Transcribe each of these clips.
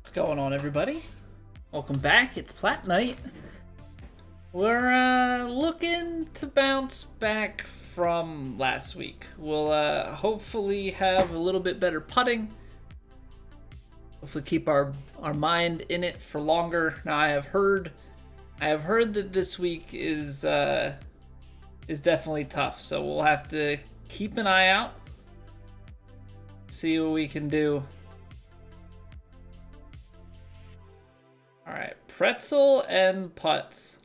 What's going on, everybody? Welcome back. It's Plat Night. We're looking to bounce back from last week. We'll hopefully have a little bit better putting. Hopefully keep our mind in it for longer. Now I have heard that this week is definitely tough, so we'll have to keep an eye out. See what we can do. Alright, pretzel and putts.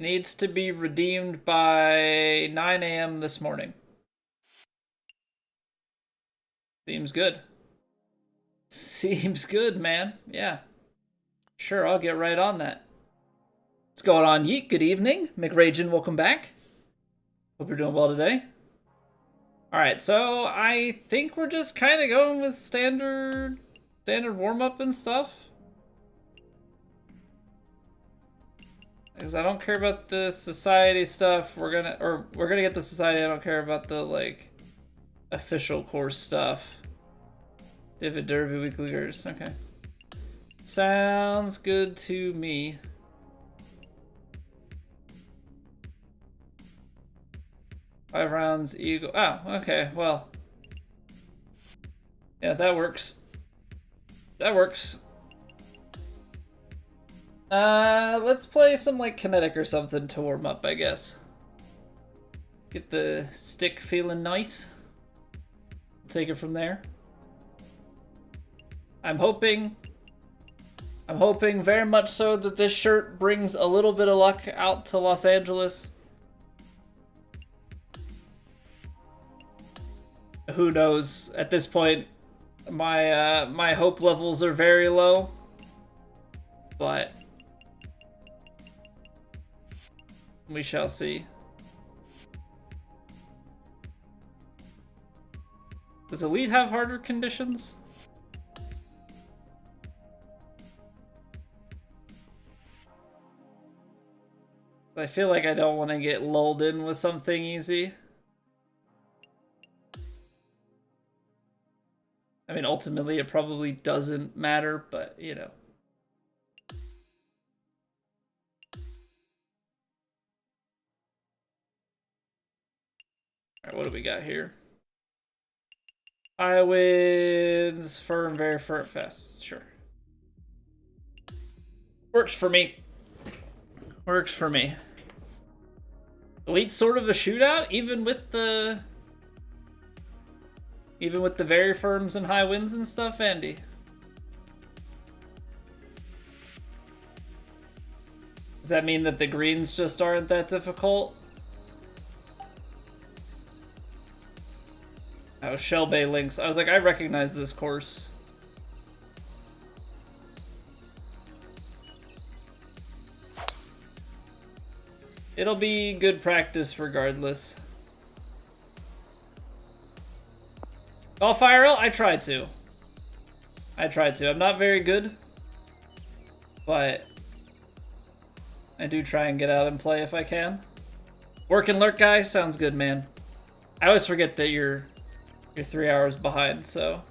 Needs to be redeemed by 9 a.m. this morning. Seems good. Seems good, man. Yeah. Sure, I'll get right on that. What's going on, Yeet? Good evening. McRagen, welcome back. Hope you're doing well today. Alright, so I think we're just kind of going with standard warm-up and stuff. Because I don't care about the society stuff. We're gonna get the society. I don't care about the like official course stuff. David Derby weekly girls. Okay. Sounds good to me. Five rounds, eagle. Oh, okay. Well, yeah, that works. That works. Let's play some like kinetic or something to warm up, I guess. Get the stick feeling nice. Take it from there. I'm hoping very much so that this shirt brings a little bit of luck out to Los Angeles. Who knows? At this point, my hope levels are very low, but we shall see. Does Elite have harder conditions? I feel like I don't want to get lulled in with something easy. I mean, ultimately, it probably doesn't matter, but, you know. Alright, what do we got here? High winds, firm, very firm, fast. Sure. Works for me. Works for me. Elite's sort of a shootout, even with the very firms and high winds and stuff, Andy. Does that mean that the greens just aren't that difficult? Oh, Shell Bay Links. I was like, I recognize this course. It'll be good practice regardless. Golf IRL? I try to. I'm not very good, but I do try and get out and play if I can. Work and lurk guy? Sounds good, man. I always forget that you're 3 hours behind, so.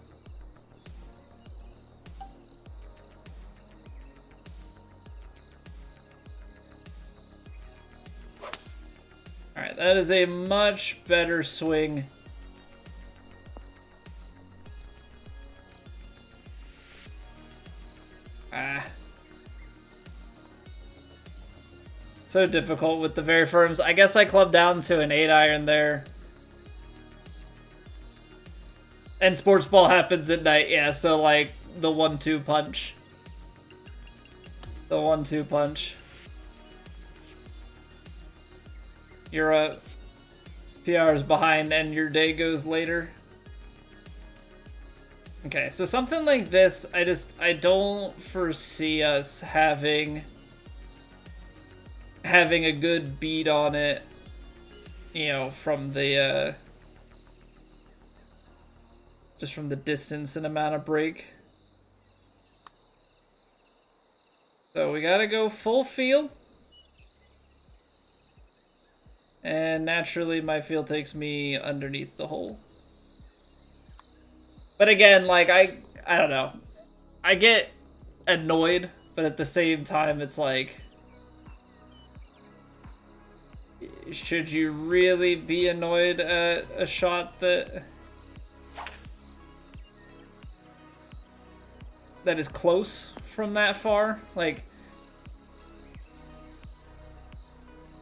Alright, that is a much better swing. So difficult with the very firms. I guess I clubbed down to an 8-iron there. And sports ball happens at night, yeah, so like the 1-2 punch. The 1-2 punch. You're a few hours behind and your day goes later. Okay, so something like this, I don't foresee us having a good beat on it, you know, from the just from the distance and amount of break. So we gotta go full field. And naturally my field takes me underneath the hole. But again, like, I don't know. I get annoyed, but at the same time, it's like, should you really be annoyed at a shot that is close from that far? Like,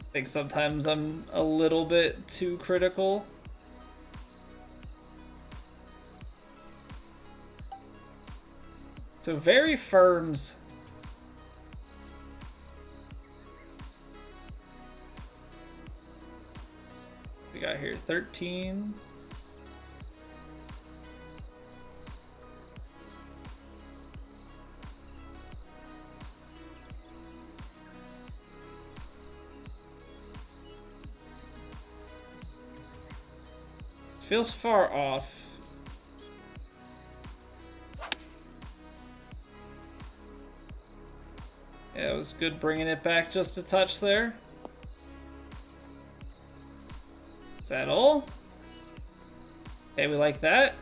I think sometimes I'm a little bit too critical. So very firms. We got here 13. Feels far off. Yeah, it was good bringing it back just a touch there. Is that all? Okay, we like that.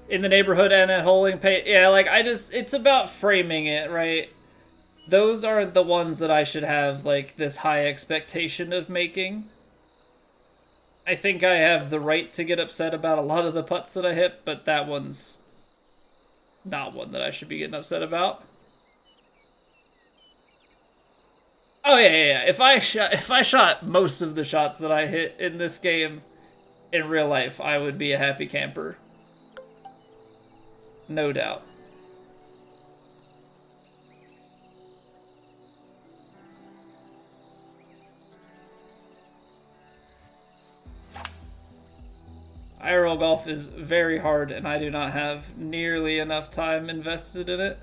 In the neighborhood and at holding pay. Yeah, like, it's about framing it, right? Those aren't the ones that I should have, like, this high expectation of making. I think I have the right to get upset about a lot of the putts that I hit, but that one's not one that I should be getting upset about. Oh yeah. If I shot most of the shots that I hit in this game in real life, I would be a happy camper. No doubt. IRL golf is very hard, and I do not have nearly enough time invested in it.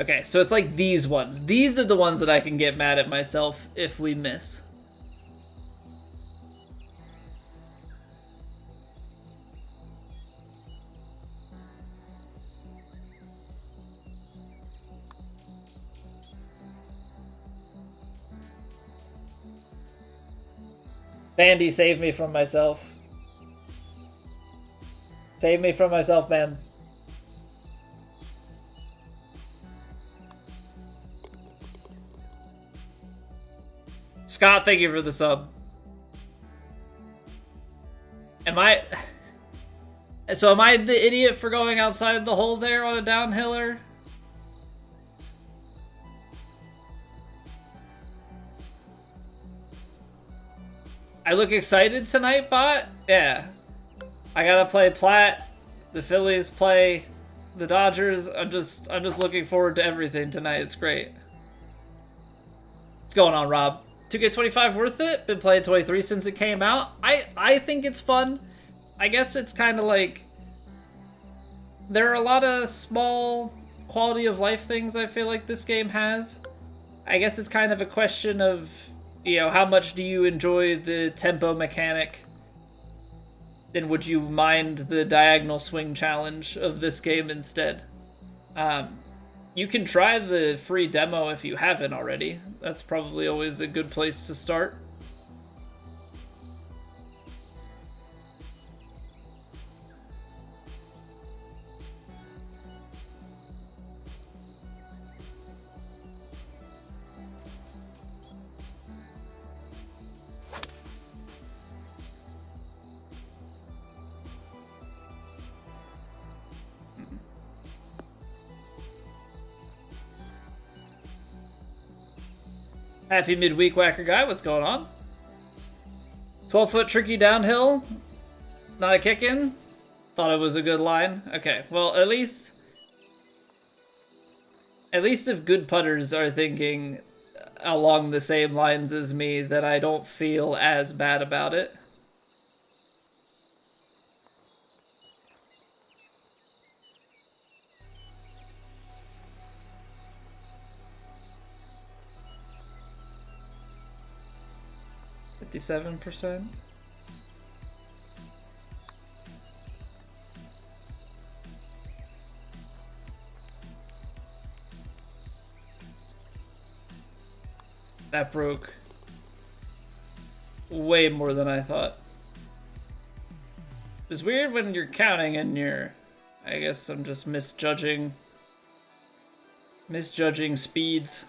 Okay, so it's like these ones. These are the ones that I can get mad at myself if we miss. Bandy, save me from myself. Save me from myself, man. Scott, thank you for the sub. Am I the idiot for going outside the hole there on a downhiller? I look excited tonight, bot? Yeah. I gotta play Platt. The Phillies play the Dodgers. I'm just looking forward to everything tonight. It's great. What's going on, Rob? 2K25 worth it? Been playing 23 since it came out. I think it's fun. I guess it's kind of like, there are a lot of small quality of life things I feel like this game has. I guess it's kind of a question of, you know, how much do you enjoy the tempo mechanic? And would you mind the diagonal swing challenge of this game instead? You can try the free demo if you haven't already. That's probably always a good place to start. Happy midweek, Whacker Guy. What's going on? 12-foot tricky downhill. Not a kick-in. Thought it was a good line. Okay, well, at least if good putters are thinking along the same lines as me, that I don't feel as bad about it. $57%. That broke way more than I thought. It's weird when you're counting and you're... I guess I'm just misjudging speeds.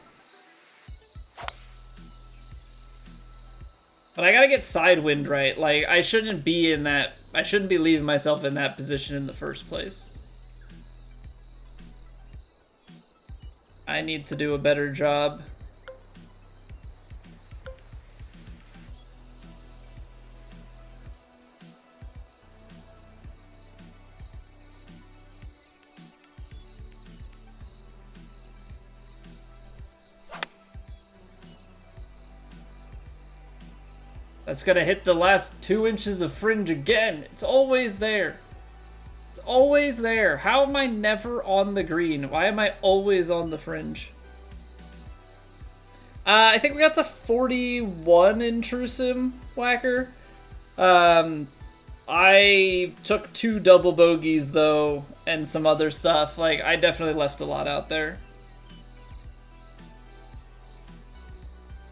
But I gotta get side wind right. Like, I shouldn't be in that... I shouldn't be leaving myself in that position in the first place. I need to do a better job. That's gonna hit the last 2 inches of fringe again. It's always there. It's always there. How am I never on the green? Why am I always on the fringe? I think we got to 41 in Trusim, Whacker. I took 2 double bogeys, though, and some other stuff. Like, I definitely left a lot out there.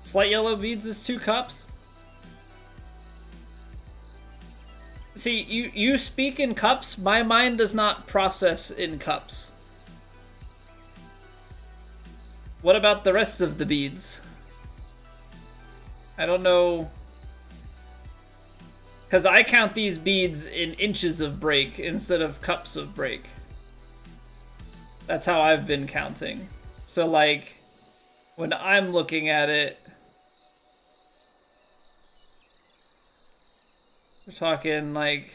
Slight yellow beads is 2 cups. See, you speak in cups. My mind does not process in cups. What about the rest of the beads? I don't know. Because I count these beads in inches of break instead of cups of break. That's how I've been counting. So, like, when I'm looking at it, we're talking like,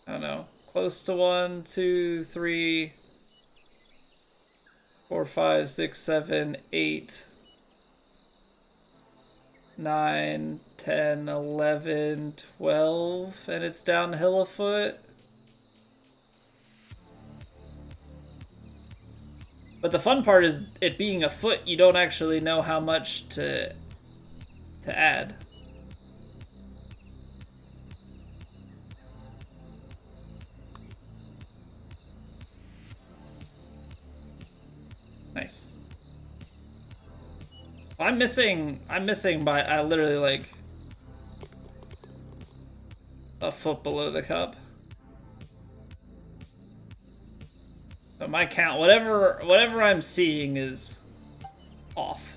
I don't know, close to 1, 2, 3, 4, 5, 6, 7, 8, 9, 10, 11, 12, and it's downhill a foot. But the fun part is it being a foot, you don't actually know how much to add. Nice. I'm missing by literally like a foot below the cup. But my count, whatever I'm seeing is off.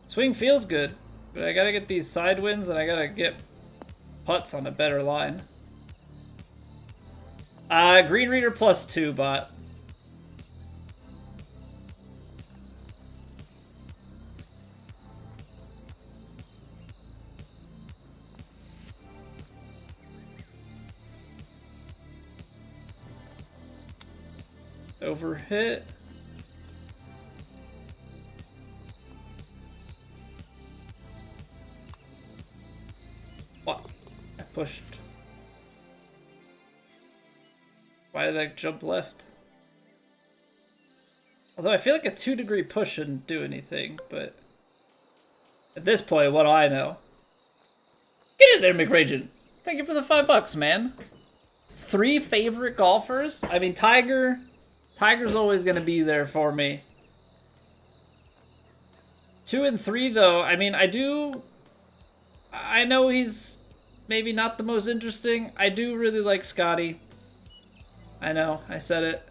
Swing feels good. But I gotta get these side winds and I gotta get putts on a better line. Green reader +2 bot. Overhit. What? I pushed. Why did that jump left? Although I feel like a 2-degree push shouldn't do anything, but at this point, what do I know? Get in there, McRagent. Thank you for the $5, man. 3 favorite golfers? I mean, Tiger's always gonna be there for me. 2 and 3, though, I mean, I know he's maybe not the most interesting. I do really like Scotty. I know, I said it.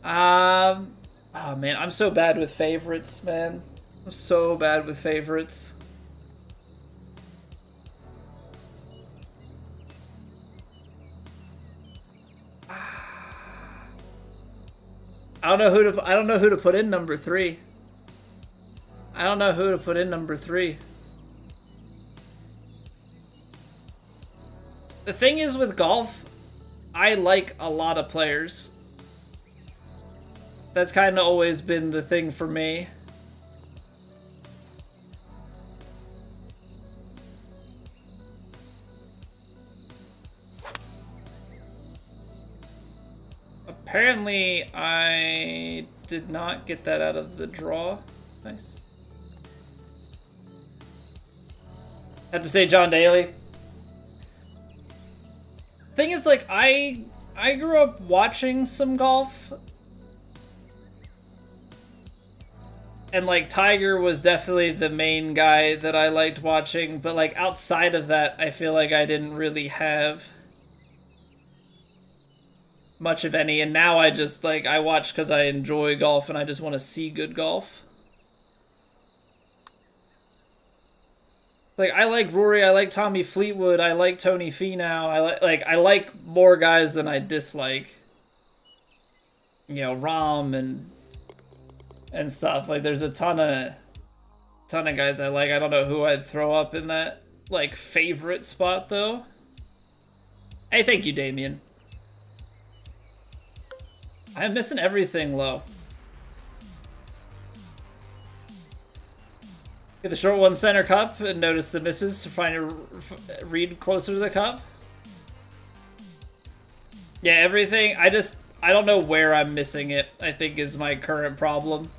Oh man, I'm so bad with favorites, man. I'm so bad with favorites. I don't know who to put in number 3. I don't know who to put in number 3. The thing is with golf, I like a lot of players. That's kind of always been the thing for me. Apparently, I did not get that out of the draw. Nice. Have to say John Daly. thing is, like, I grew up watching some golf. And, like, Tiger was definitely the main guy that I liked watching. But, like, outside of that, I feel like I didn't really have much of any. And now I just, like, I watch because I enjoy golf and I just want to see good golf. Like, I like Rory, I like Tommy Fleetwood, I like Tony Finau, I like more guys than I dislike. You know, Rahm and stuff. Like, there's a ton of guys I like. I don't know who I'd throw up in that, like, favorite spot, though. Hey, thank you, Damien. I'm missing everything low. Get the short one center cup and notice the misses to find a read closer to the cup. Yeah, everything. I don't know where I'm missing it, I think is my current problem.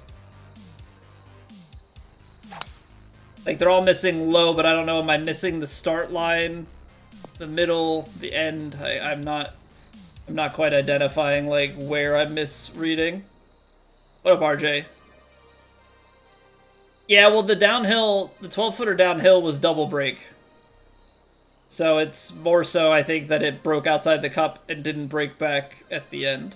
Like, they're all missing low, but I don't know, am I missing the start line, the middle, the end? I'm not quite identifying, like, where I'm misreading. What up, RJ? Yeah, well, the downhill, the 12-footer downhill was double break. So it's more so, I think, that it broke outside the cup and didn't break back at the end.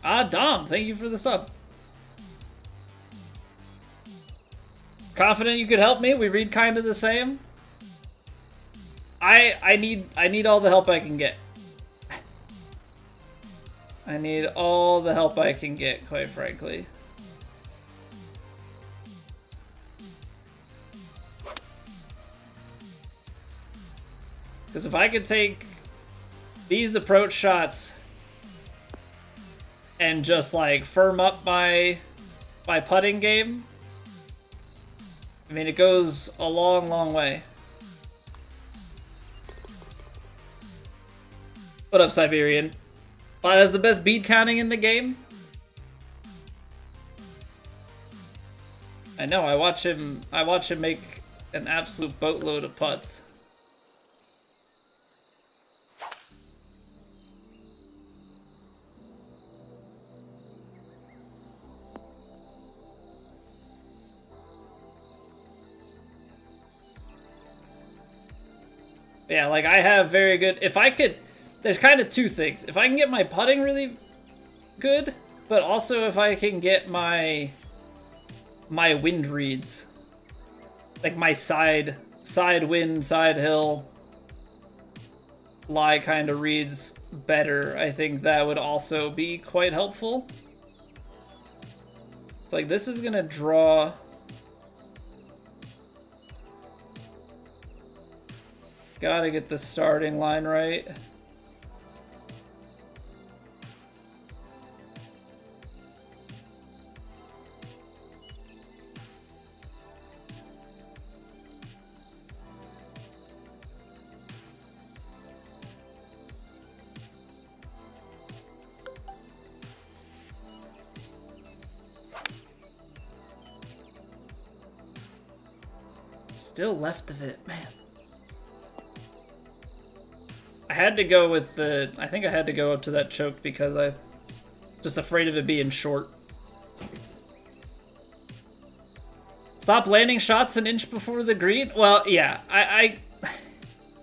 Ah, Dom, thank you for the sub. Confident you could help me? We read kind of the same. I need all the help I can get. I need all the help I can get, quite frankly. Because if I could take these approach shots and just, like, firm up my putting game, I mean, it goes a long, long way. What up, Siberian? Bot has the best bead counting in the game. I know, I watch him make an absolute boatload of putts. Yeah, like, I have very good... If I could... There's kind of two things. If I can get my putting really good, but also if I can get my wind reads. Like, my side wind, side hill, lie kind of reads better. I think that would also be quite helpful. It's like, this is going to draw... Gotta get the starting line right. Still left of it, man. I had to go with the... I think I had to go up to that choke because I'm just afraid of it being short. Stop landing shots an inch before the green? Well, yeah.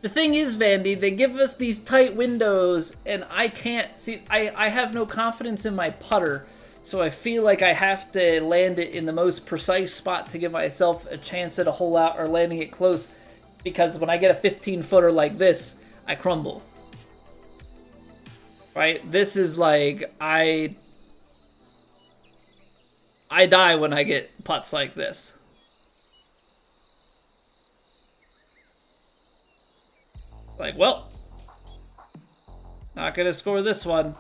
The thing is, Vandy, they give us these tight windows, and I can't... See, I have no confidence in my putter, so I feel like I have to land it in the most precise spot to give myself a chance at a hole out or landing it close, because when I get a 15-footer like this, I crumble. Right? This is like, I die when I get putts like this. Like, well, not gonna score this one.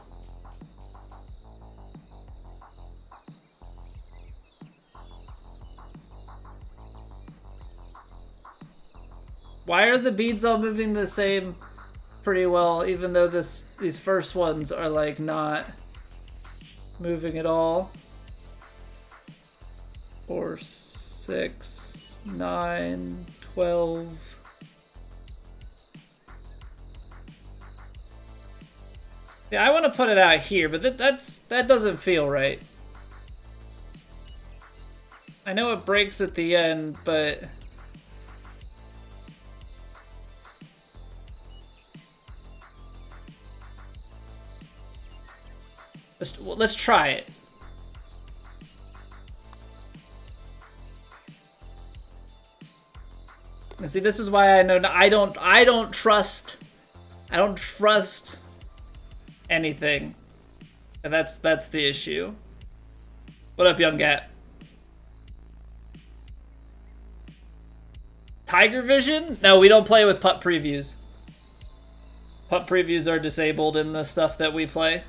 Why are the beads all moving the same pretty well, even though these first ones are like not moving at all. 4, 6, 9, 12. Yeah, I want to put it out here, but that doesn't feel right. I know it breaks at the end, but let's try it. And see, this is why I know I don't trust anything. And that's the issue. What up, young gat? Tiger Vision? No, we don't play with putt previews. Putt previews are disabled in the stuff that we play.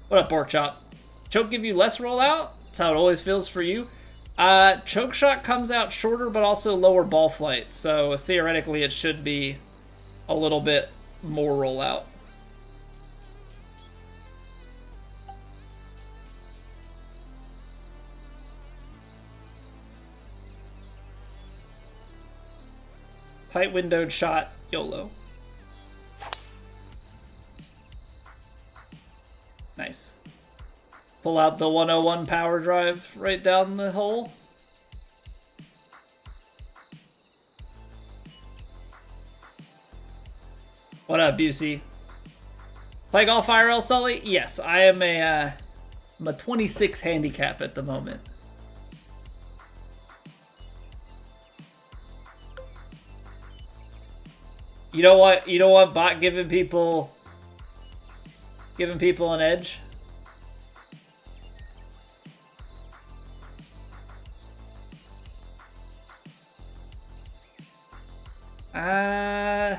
What up, Pork Chop? Choke give you less rollout? That's how it always feels for you. Choke shot comes out shorter, but also lower ball flight. So theoretically, it should be a little bit more rollout. Tight windowed shot, YOLO. Nice. Pull out the 101 power drive right down the hole. What up, Busey? Play golf IRL, Sully? Yes, I am I'm a 26 handicap at the moment. You know what? You don't want bot giving people an edge?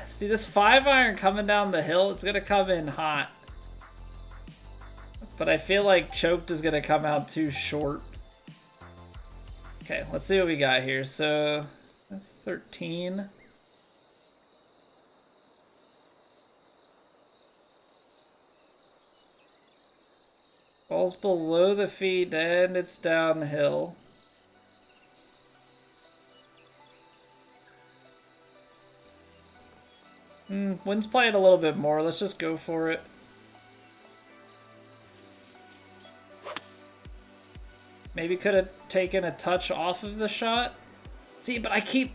See this 5-iron coming down the hill, it's gonna come in hot. But I feel like choked is gonna come out too short. Okay, let's see what we got here. So that's 13. Ball's below the feet and it's downhill. Wind's playing a little bit more. Let's just go for it. Maybe could have taken a touch off of the shot. See, but I keep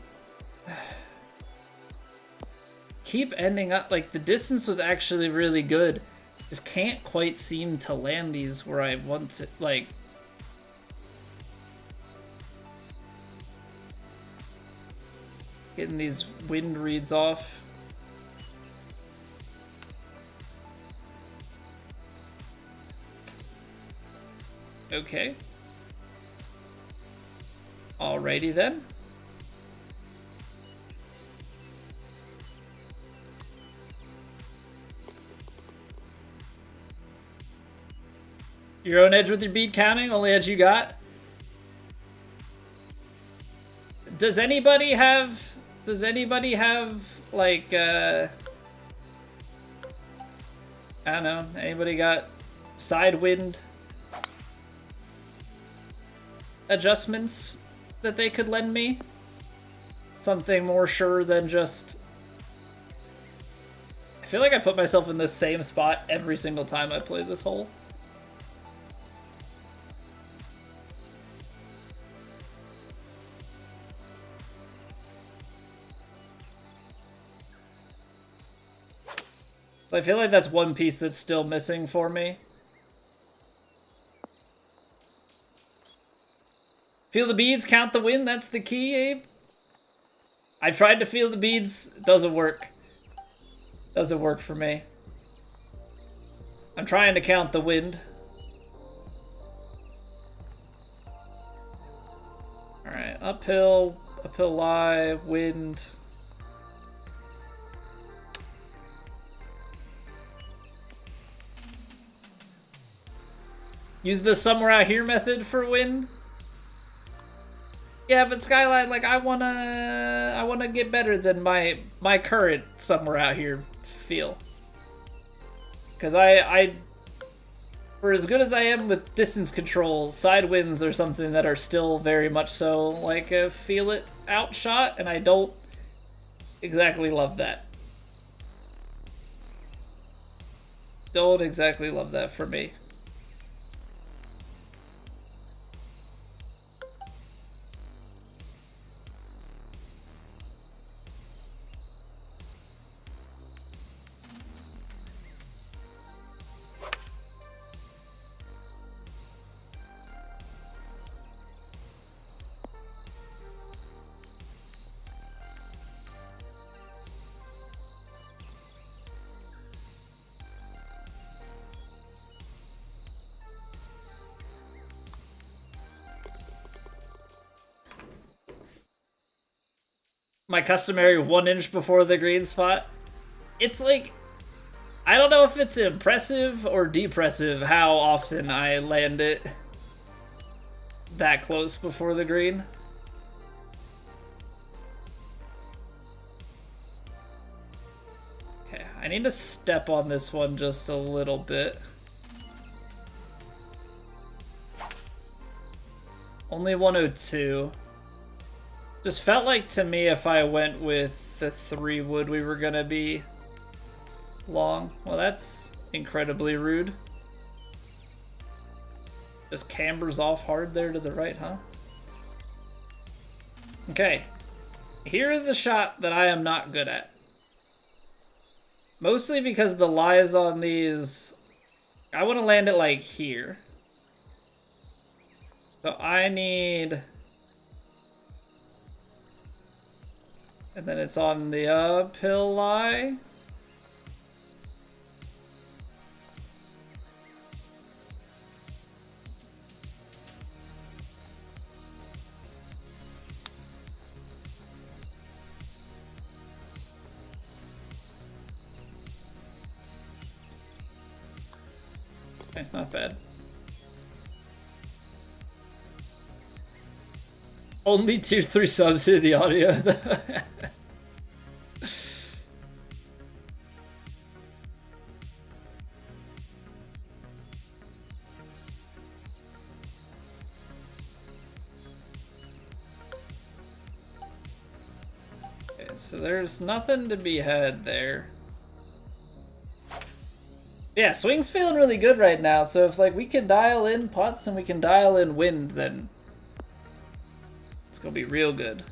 ending up, like, the distance was actually really good. Just can't quite seem to land these where I want to, like... Getting these wind reads off. Okay. Alrighty then. Your own edge with your bead counting? Only edge you got? Does anybody have like I don't know, anybody got side wind adjustments that they could lend me? Something more sure than just... I feel like I put myself in the same spot every single time I play this hole. I feel like that's one piece that's still missing for me. Feel the beads, count the wind, that's the key, Abe. I've tried to feel the beads, it doesn't work. Doesn't work for me. I'm trying to count the wind. Alright, uphill lie, wind. Use the somewhere out here method for wind. Yeah, but Skyline, like I wanna get better than my current somewhere out here feel. Because I, for as good as I am with distance control, side winds are something that are still very much so like a feel it out shot, and I don't exactly love that. Don't exactly love that for me. My customary 1 inch before the green spot. It's like, I don't know if it's impressive or depressive how often I land it that close before the green. Okay, I need to step on this one just a little bit. Only 102. Just felt like to me if I went with the 3 wood we were gonna be long. Well, that's incredibly rude. Just cambers off hard there to the right, huh? Okay. Here is a shot that I am not good at. Mostly because the lies on these... I want to land it like here. So I need... And then it's on the uphill lie. Okay, not bad. Only 2-3 subs hear the audio. Okay, so there's nothing to be had there. Yeah, swing's feeling really good right now, so if like we can dial in putts and we can dial in wind, then it's gonna be real good.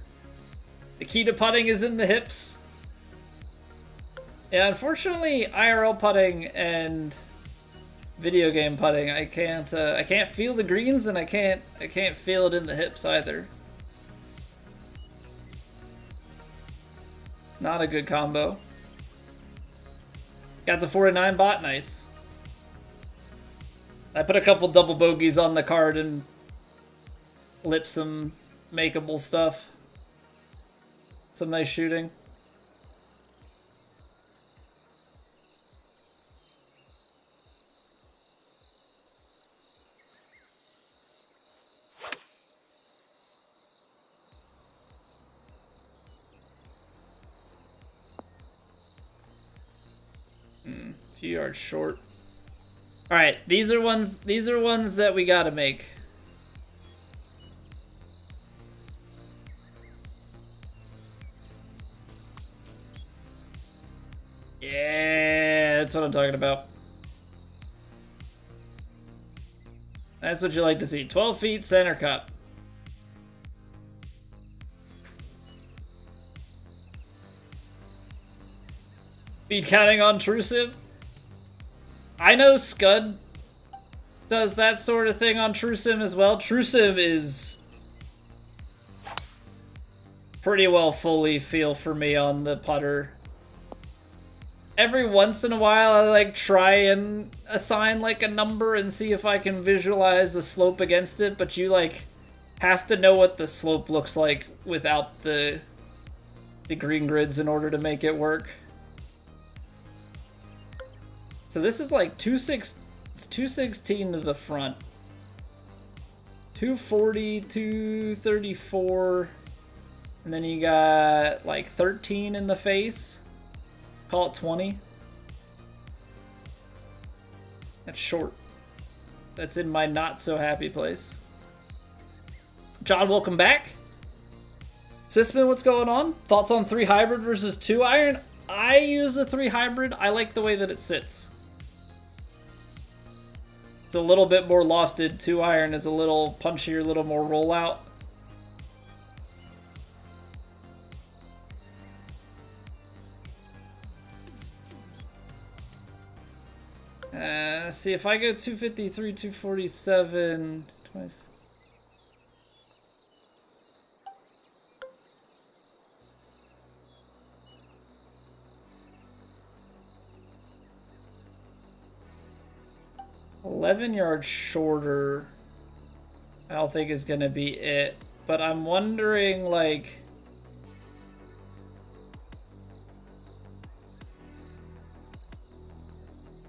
The key to putting is in the hips. Yeah, unfortunately, IRL putting and video game putting, I can't feel the greens, and I can't feel it in the hips either. Not a good combo. Got the 49 bot, nice. I put a couple double bogeys on the card and lit some makeable stuff. Some nice shooting. Few yards short. All right, these are ones that we gotta make. Yeah, that's what I'm talking about. That's what you like to see. 12 feet, center cup. Speed counting on Trusive. I know Scud does that sort of thing on TrueSim as well. TrueSim is pretty well fully feel for me on the putter. Every once in a while I like try and assign like a number and see if I can visualize the slope against it, but you like have to know what the slope looks like without the green grids in order to make it work. So this is like 216 to the front, 240, 234, and then you got like 13 in the face. Call it 20. That's short. That's in my not so happy place. John, welcome back. Sisman, what's going on? Thoughts on 3 hybrid versus 2 iron? I use a 3 hybrid. I like the way that it sits. It's a little bit more lofted. 2 iron is a little punchier, a little more rollout. See, if I go 253, 247, twice. $11 yards shorter, I don't think is gonna be it. But I'm wondering, like,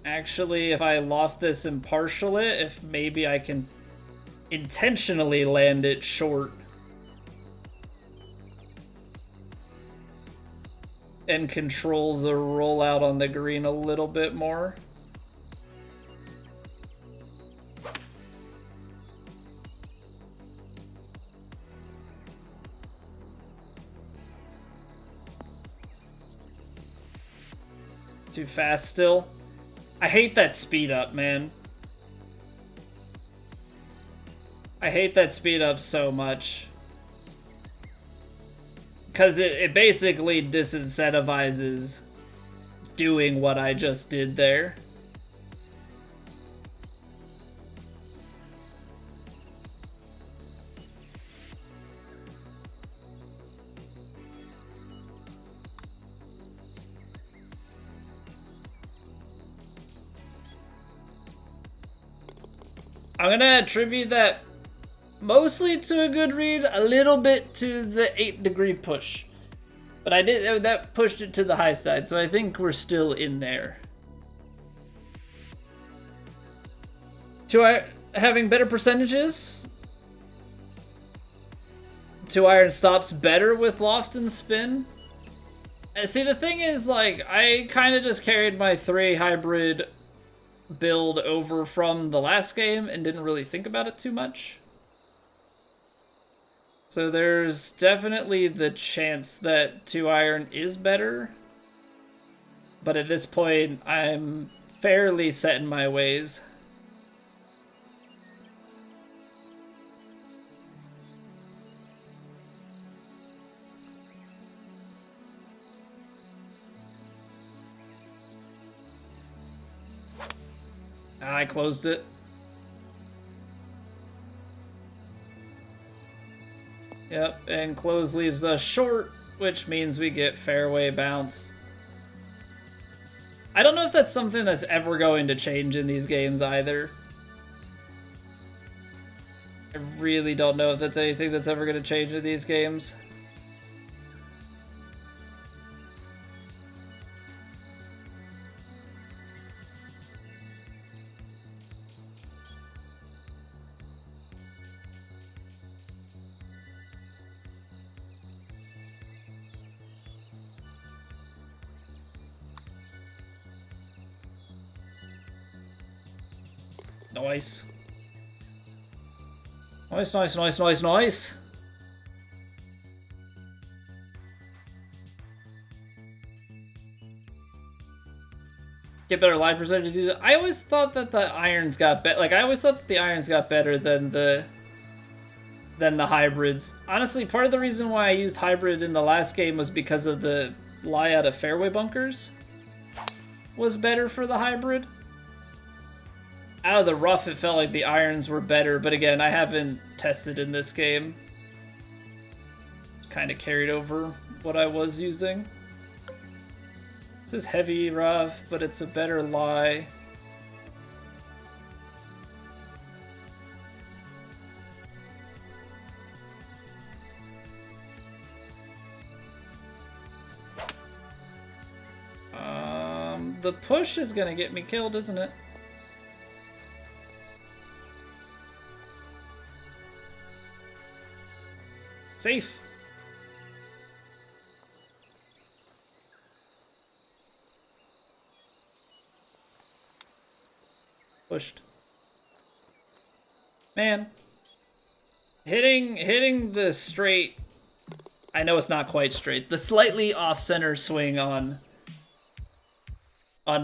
actually, if I loft this and partial it, if maybe I can intentionally land it short and control the rollout on the green a little bit more. Too fast still. I hate that speed up, man. I hate that speed up so much. Because it basically disincentivizes doing what I just did there. I'm gonna attribute that mostly to a good read, a little bit to the 8-degree push. But that pushed it to the high side, so I think we're still in there. Having better percentages. 2 iron stops better with loft and spin. See, the thing is, like, I kind of just carried my 3 hybrid build over from the last game and didn't really think about it too much. So there's definitely the chance that 2 iron is better. But at this point, I'm fairly set in my ways. I closed it. Yep, and close leaves us short, which means we get fairway bounce. I don't know if that's something that's ever going to change in these games either. I really don't know if that's anything that's ever going to change in these games. Nice. Nice, nice, nice, nice, nice. Get better line percentages. I always thought that the irons got better. Like, I always thought that the irons got better than the hybrids. Honestly, part of the reason why I used hybrid in the last game was because of the lie out of fairway bunkers was better for the hybrid. Out of the rough, it felt like the irons were better, but again, I haven't tested in this game. Kind of carried over what I was using. This is heavy rough, but it's a better lie. The push is gonna get me killed, isn't it? Safe. Pushed. Man. Hitting the straight, I know it's not quite straight. The slightly off-center swing on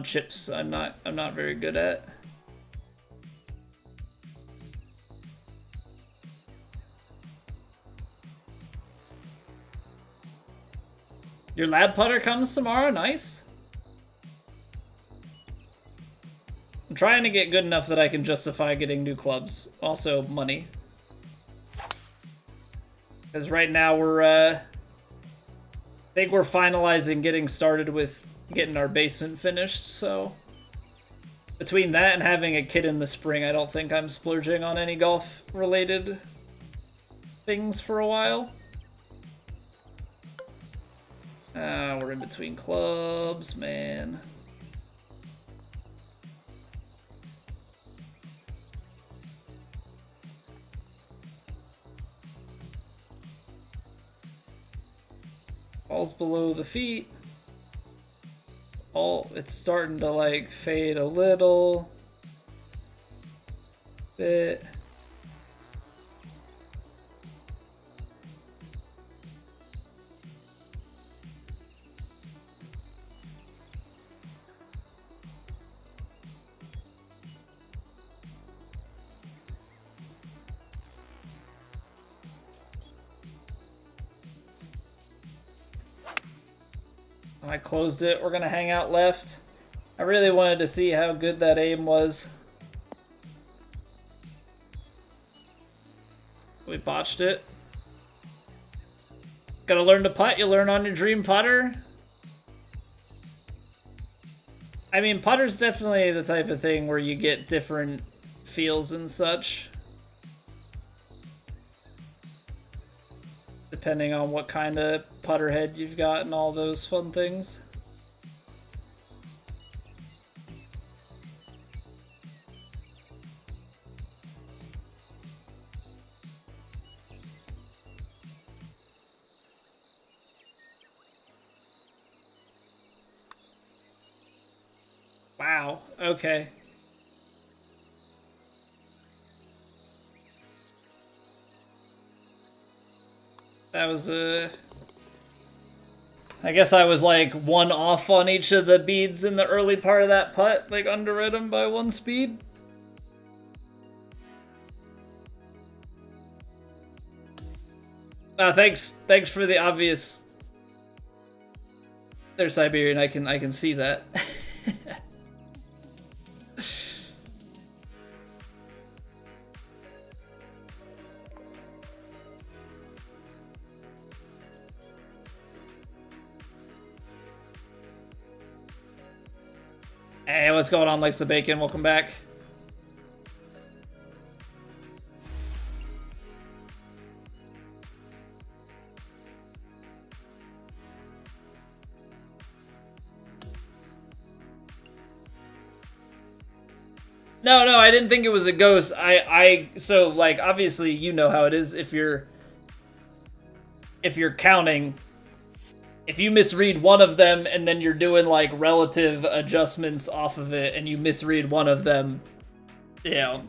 chips I'm not very good at. Your lab putter comes tomorrow? Nice. I'm trying to get good enough that I can justify getting new clubs. Also, money. Because right now I think we're finalizing getting started with getting our basement finished, so between that and having a kid in the spring, I don't think I'm splurging on any golf-related things for a while. We're in between clubs, man. Ball's below the feet. It's starting to like fade a little bit. I closed it. We're gonna hang out left. I really wanted to see how good that aim was. We botched it. Gotta learn to putt. You learn on your dream putter. I mean, putter's definitely the type of thing where you get different feels and such, depending on what kind of putter head you've got and all those fun things. Wow, okay. That was I guess I was like one off on each of the beads in the early part of that putt, like underread them by one speed. Thanks for the obvious. There's Siberian. I can see that. Hey, what's going on, Lex the Bacon? Welcome back. No, I didn't think it was a ghost. So like obviously you know how it is if you're counting. If you misread one of them and then you're doing like relative adjustments off of it and you misread one of them, you know.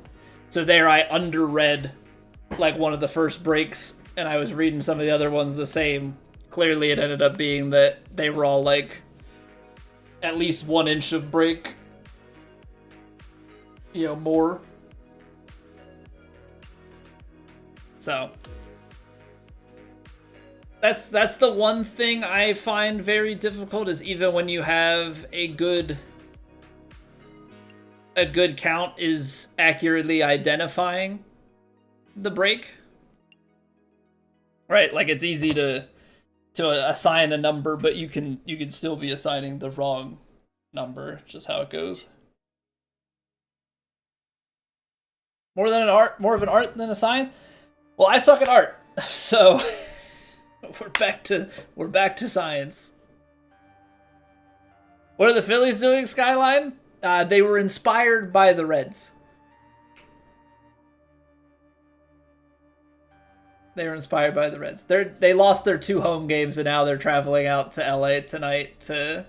So there I underread like one of the first breaks and I was reading some of the other ones the same. Clearly it ended up being that they were all like at least 1 inch of break, you know, more. So that's the one thing I find very difficult is even when you have a good count is accurately identifying the break. Right, like it's easy to assign a number, but you can still be assigning the wrong number, just how it goes. More of an art than a science? Well, I suck at art, so we're back to science. What are the Phillies doing, Skyline? They were inspired by the Reds. They were inspired by the Reds. They lost their 2 home games and now they're traveling out to LA tonight to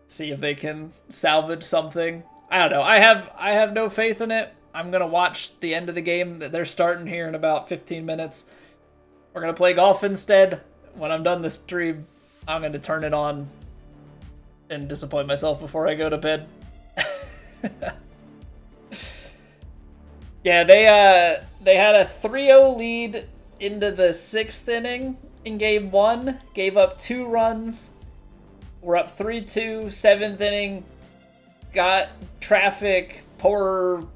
See if they can salvage something. I don't know. I have no faith in it. I'm gonna watch the end of the game that they're starting here in about 15 minutes. We're gonna play golf instead. When I'm done the stream, I'm gonna turn it on and disappoint myself before I go to bed. Yeah, they had a 3-0 lead into the 6th inning in game 1, gave up 2 runs. We're up 3-2, 7th inning, got traffic, poor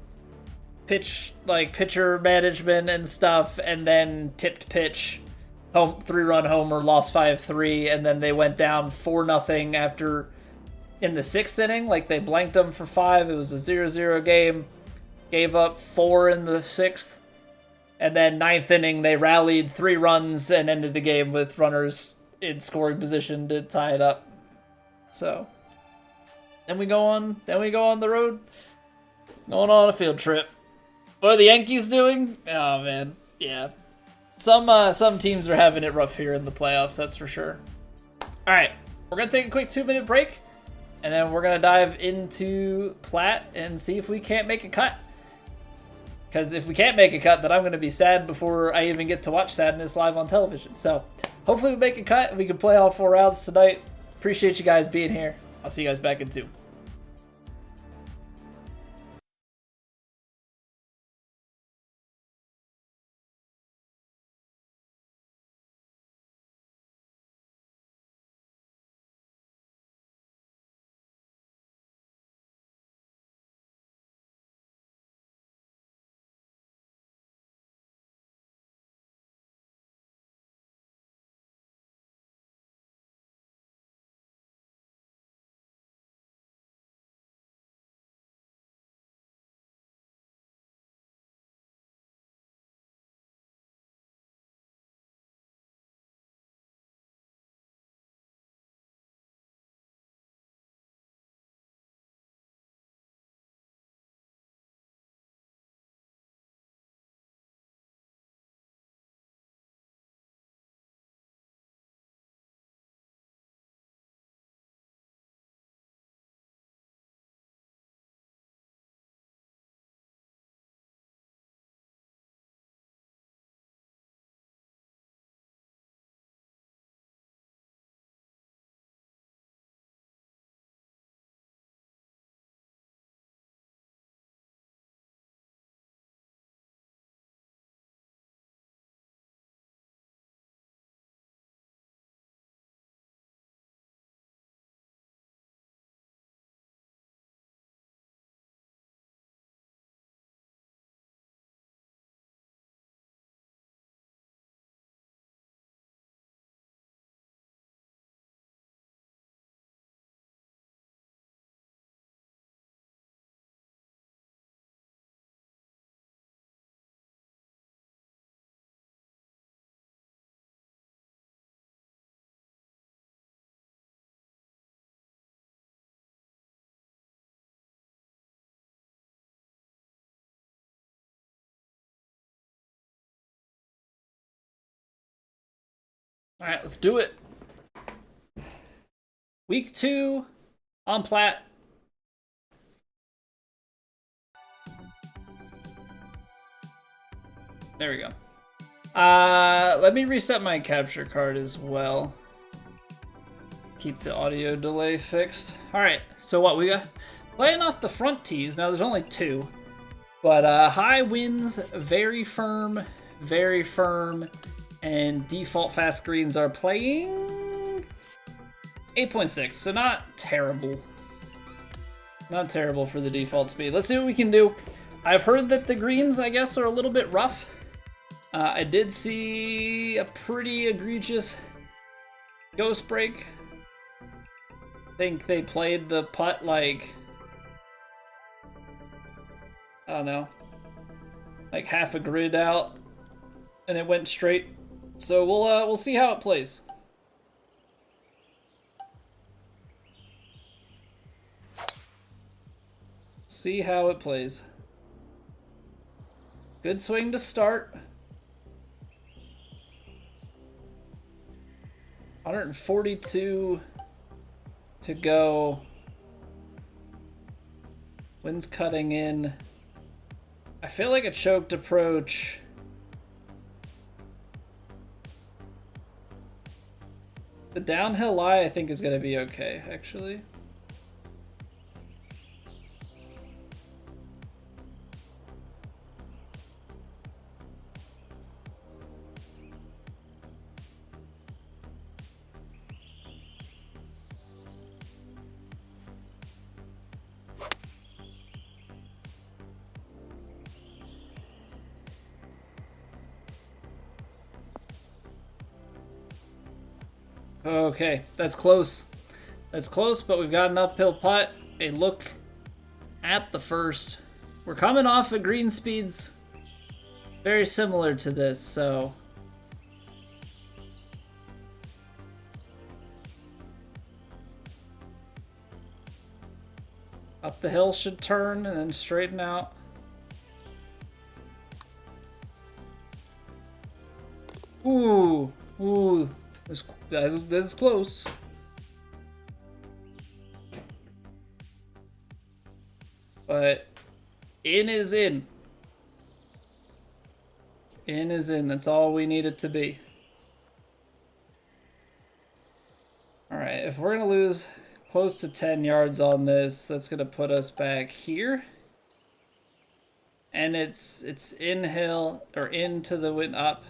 pitcher management and stuff, and then tipped pitch, 3-run homer, lost 5-3, and then they went down 4-0 after in the 6th inning, like they blanked them for 5. It was a 0-0 game. Gave up 4 in the 6th. And then 9th inning, they rallied 3 runs and ended the game with runners in scoring position to tie it up. So, then we go on the road. Going on a field trip. What are the Yankees doing? Oh, man. Yeah. Some teams are having it rough here in the playoffs, that's for sure. All right. We're going to take a quick 2-minute break. And then we're going to dive into Platt and see if we can't make a cut. Because if we can't make a cut, then I'm going to be sad before I even get to watch Sadness live on television. So hopefully we make a cut and we can play all 4 rounds tonight. Appreciate you guys being here. I'll see you guys back in 2. All right, let's do it. Week 2 on Platt. There we go. Let me reset my capture card as well. Keep the audio delay fixed. All right, so what we got? Playing off the front tees. Now there's only 2, but high winds, very firm, and default fast greens are playing 8.6, so not terrible. Not terrible for the default speed. Let's see what we can do. I've heard that the greens, I guess, are a little bit rough. I did see a pretty egregious ghost break. I think they played the putt like, I don't know, like half a grid out, and it went straight. So we'll see how it plays. See how it plays. Good swing to start. 142 to go. Wind's cutting in. I feel like a choked approach. The downhill lie, I think, is going to be okay, actually. Okay, that's close. That's close, but we've got an uphill putt. A look at the first. We're coming off of green speeds very similar to this, so... Up the hill should turn and then straighten out. Ooh, ooh. This is close. But in is in. In is in. That's all we need it to be. Alright, if we're going to lose close to 10 yards on this, that's going to put us back here. And it's in hill, or into the wind up.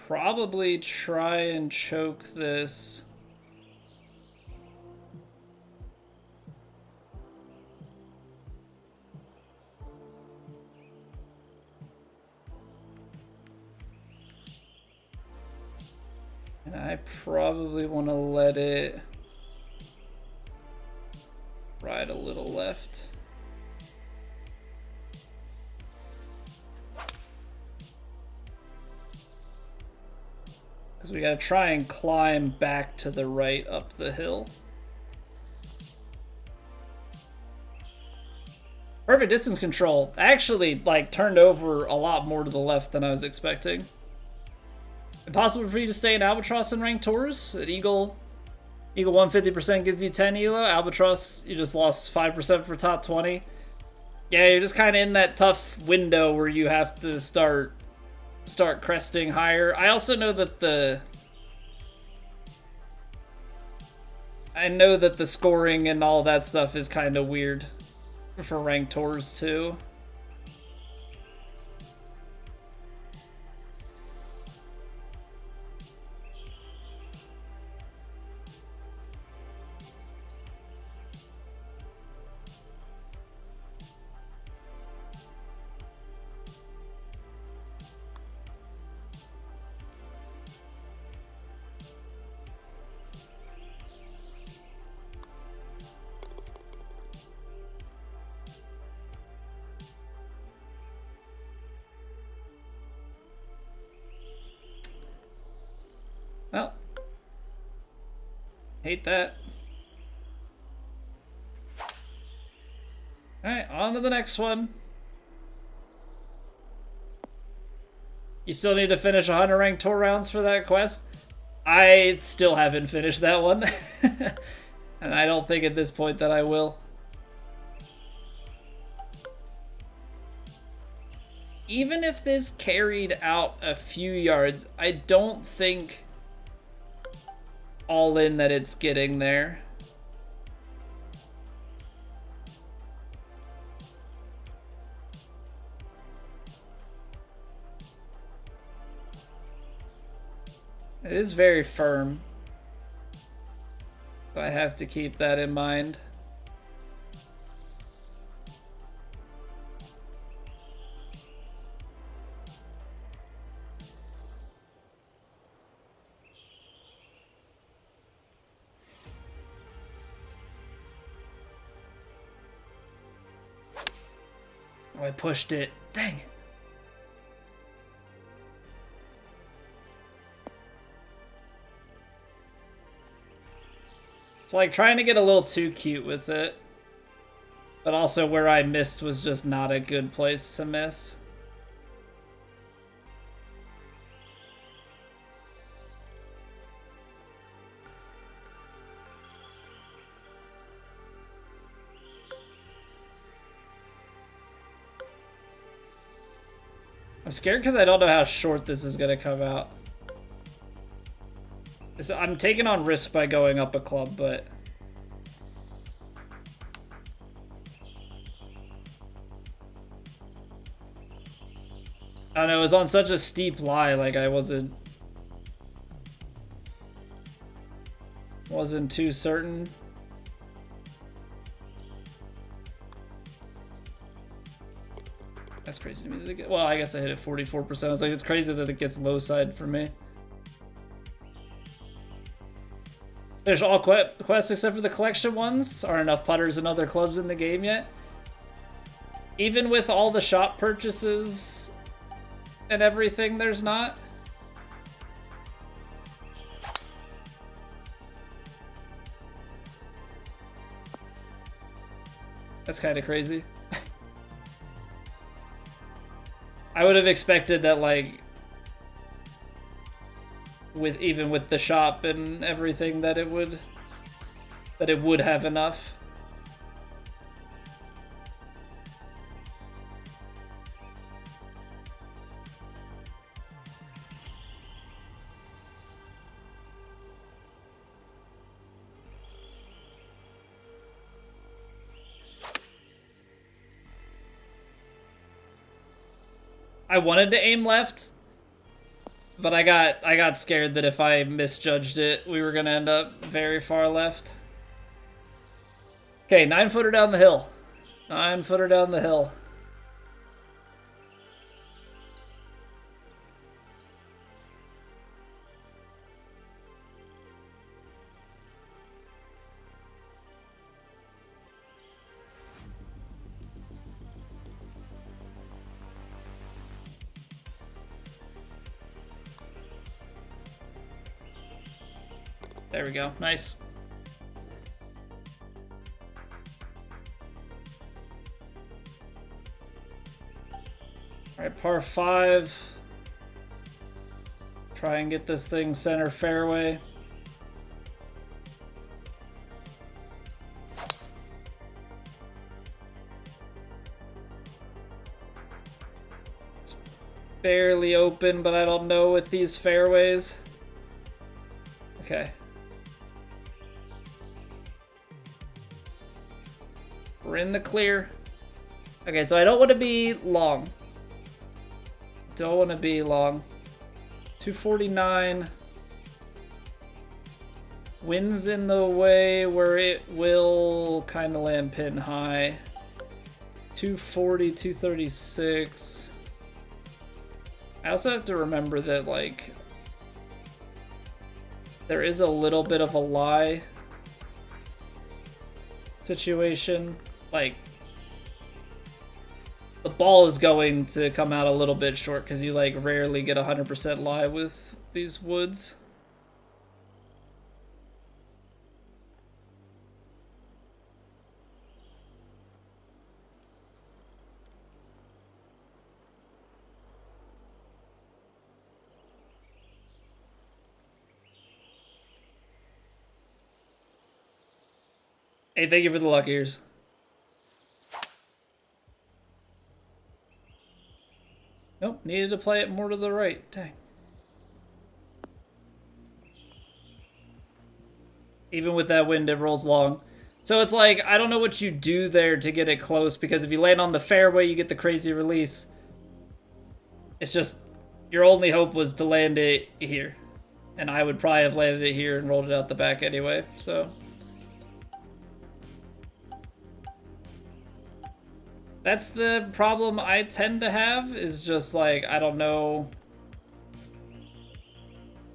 Probably try and choke this. And I probably want to let it ride a little left. Because we gotta try and climb back to the right up the hill. Perfect distance control. Actually, like, turned over a lot more to the left than I was expecting. Impossible for you to stay in Albatross in ranked tours? At Eagle 150% gives you 10 elo. Albatross, you just lost 5% for top 20. Yeah, you're just kind of in that tough window where you have to start cresting higher. I also know that the scoring and all that stuff is kind of weird for ranked tours too. Well, hate that. Alright, on to the next one. You still need to finish 100 ranked tour rounds for that quest? I still haven't finished that one. And I don't think at this point that I will. Even if this carried out a few yards, I don't think all in that it's getting there. It is very firm. So I have to keep that in mind. Oh, I pushed it. Dang it. It's like trying to get a little too cute with it. But also where I missed was just not a good place to miss. I'm scared because I don't know how short this is going to come out. I'm taking on risk by going up a club, but... I don't know, it was on such a steep lie, like I wasn't too certain. That's crazy to me. Well, I guess I hit it 44%. I was like, it's crazy that it gets low side for me. There's all quests except for the collection ones. Aren't enough putters and other clubs in the game yet. Even with all the shop purchases and everything, there's not. That's kind of crazy. I would have expected that, like, even with the shop and everything, that it would have enough. I wanted to aim left, but I got scared that if I misjudged it, we were gonna end up very far left. Okay, 9-footer down the hill. 9-footer down the hill. There we go. Nice. All right, par 5. Try and get this thing center fairway. It's barely open, but I don't know with these fairways. Okay. We're in the clear. Okay, so I don't want to be long. Don't want to be long. 249. Wind's in the way where it will kind of land pin high. 240, 236. I also have to remember that, like, there is a little bit of a lie situation. Like, the ball is going to come out a little bit short because you, like, rarely get 100% lie with these woods. Hey, thank you for the luck ears. Nope, needed to play it more to the right. Dang. Even with that wind, it rolls long. So it's like, I don't know what you do there to get it close, because if you land on the fairway, you get the crazy release. It's just, your only hope was to land it here. And I would probably have landed it here and rolled it out the back anyway, so. That's the problem I tend to have, is just like, I don't know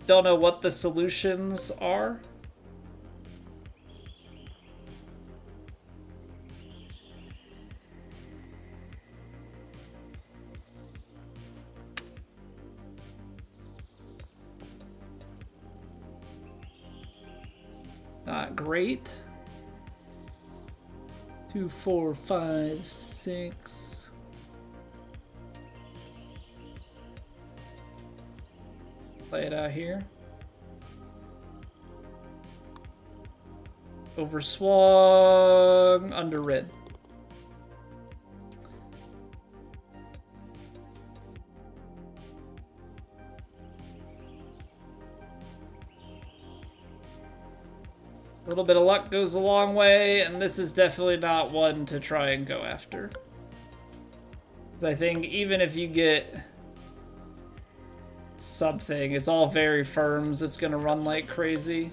what the solutions are. Not great. 2, 4, 5, 6. Play it out here. Over swung, under red. A little bit of luck goes a long way, and this is definitely not one to try and go after. I think even if you get something, it's all very firms. It's gonna run like crazy.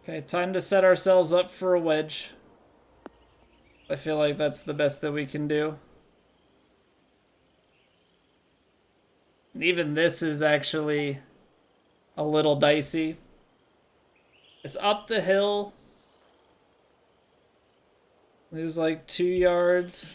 Okay, time to set ourselves up for a wedge. I feel like that's the best that we can do. And even this is actually a little dicey. It's up the hill. Lose like 2 yards.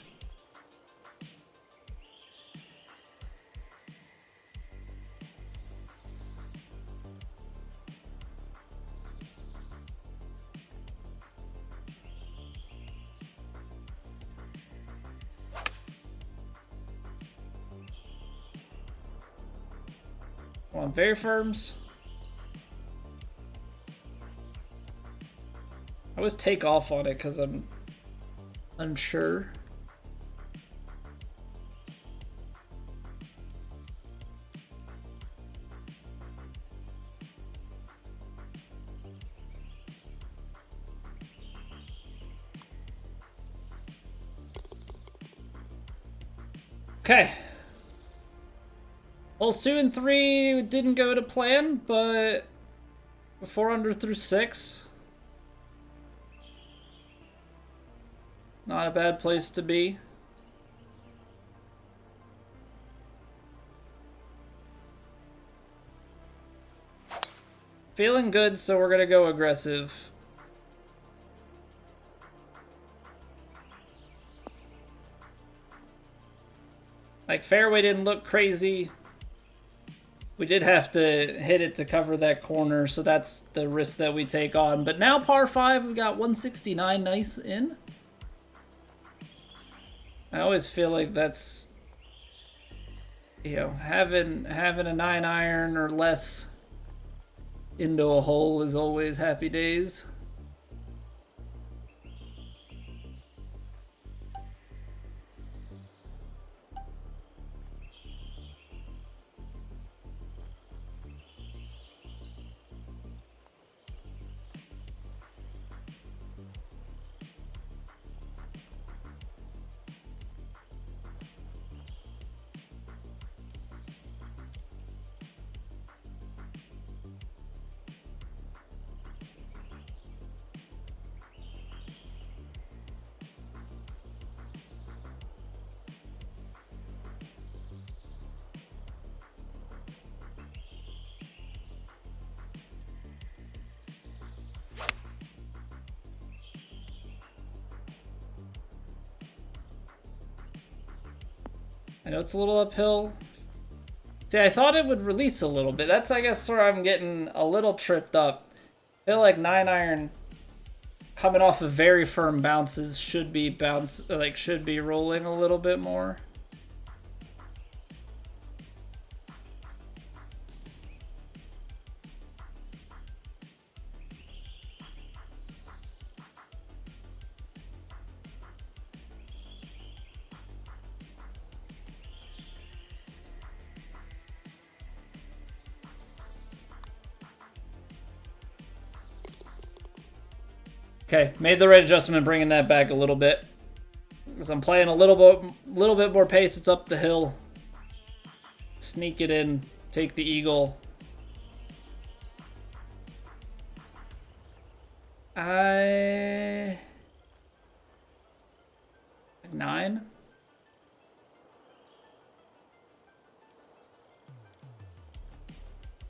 Come on, very firms. I always take off on it because I'm unsure. Okay. Holes 2 and 3 didn't go to plan, but 4 under through 6. Not a bad place to be. Feeling good, so we're gonna go aggressive. Like, fairway didn't look crazy. We did have to hit it to cover that corner, so that's the risk that we take on. But now par 5, we got 169 nice in. I always feel like that's, you know, having a 9-iron or less into a hole is always happy days. I know it's a little uphill. See, I thought it would release a little bit. That's, I guess, where I'm getting a little tripped up. I feel like 9-iron coming off of very firm bounces should be rolling a little bit more. Okay, made the right adjustment, bringing that back a little bit. Because I'm playing a little bit more pace. It's up the hill. Sneak it in, take the eagle. 9.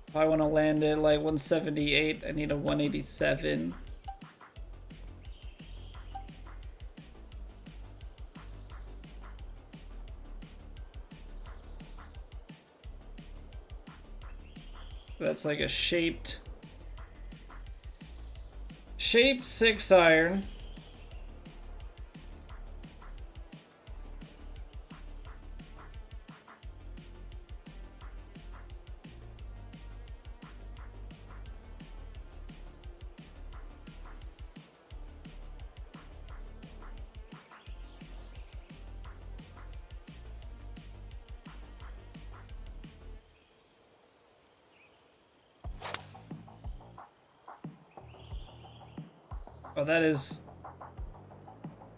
If I want to land it like 178, I need a 187. That's like a shaped 6-iron. Oh, that is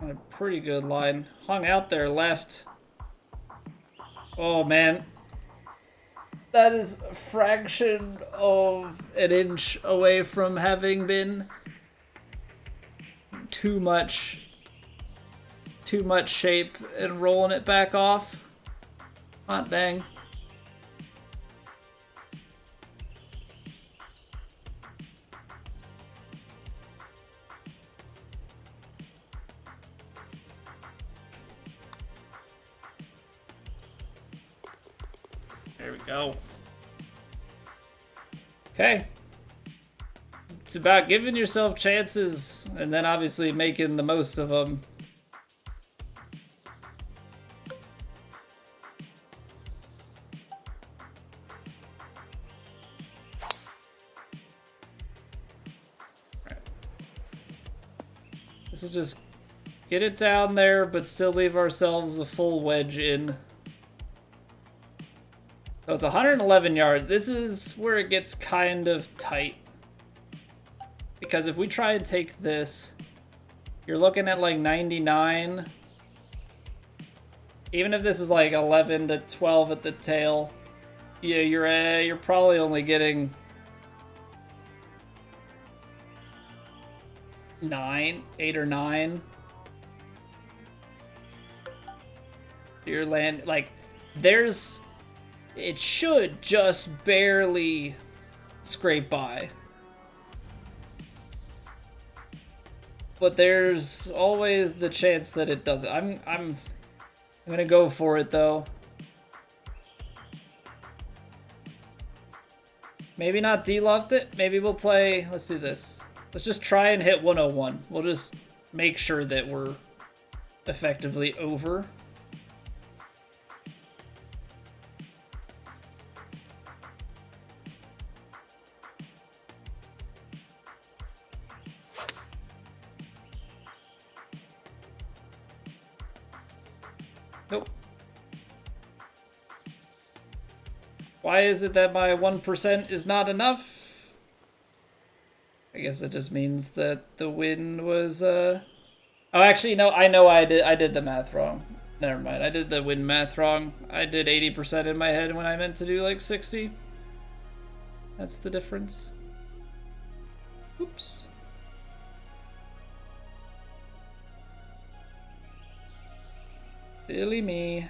a pretty good line. Hung out there left. Oh, man. That is a fraction of an inch away from having been too much shape and rolling it back off. Hot dang. There we go. Okay. It's about giving yourself chances and then obviously making the most of them. This is just get it down there, but still leave ourselves a full wedge in. So it's 111 yards. This is where it gets kind of tight. Because if we try and take this, you're looking at like 99. Even if this is like 11 to 12 at the tail, yeah, you're probably only getting 8 or 9. Your land, like, it should just barely scrape by. But there's always the chance that it doesn't. I'm gonna go for it though. Maybe not deluffed it. Maybe we'll play. Let's do this. Let's just try and hit 101. We'll just make sure that we're effectively over. Nope. Why is it that my 1% is not enough? I guess it just means that the win was, Oh, actually, no, I know I did the math wrong. Never mind, I did the win math wrong. I did 80% in my head when I meant to do, like, 60. That's the difference. Oops. Silly me.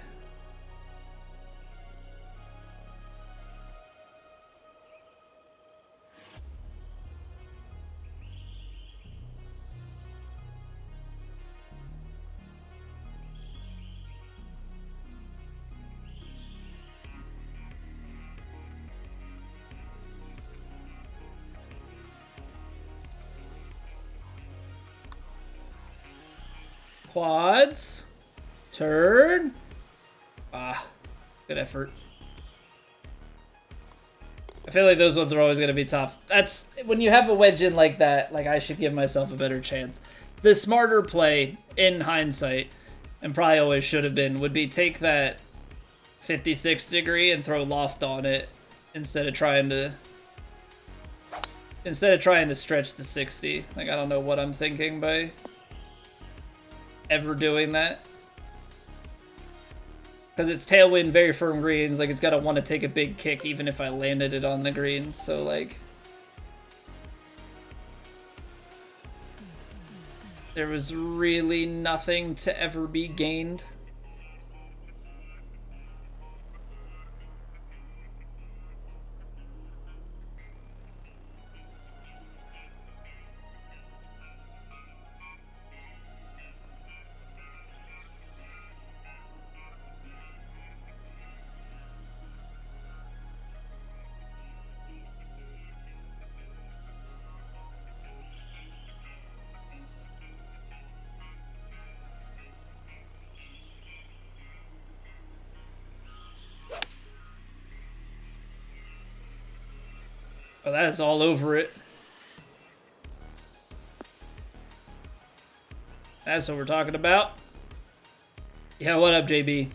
Quads. Turn. Ah, good effort. I feel like those ones are always going to be tough. That's when you have a wedge in like that, like I should give myself a better chance. The smarter play in hindsight, and probably always should have been, would be take that 56 degree and throw loft on it instead of trying to stretch the 60. Like, I don't know what I'm thinking by ever doing that. Because it's tailwind, very firm greens, like it's got to want to take a big kick even if I landed it on the green, so like... there was really nothing to ever be gained. Oh, that is all over it. That's what we're talking about. Yeah, what up, JB?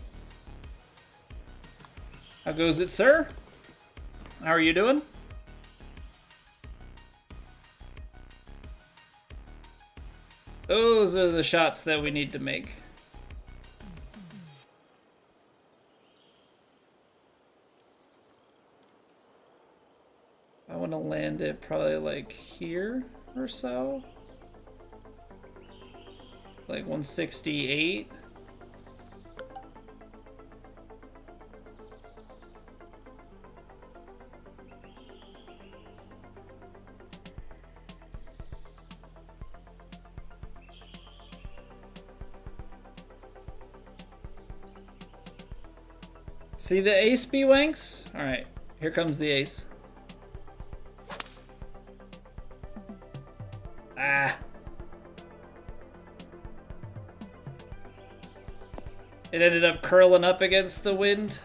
How goes it, sir? How are you doing? Those are the shots that we need to make. I want to land it probably like here or so. Like 168. See the ace, B-Wanks? Alright, here comes the ace. Ah. It ended up curling up against the wind.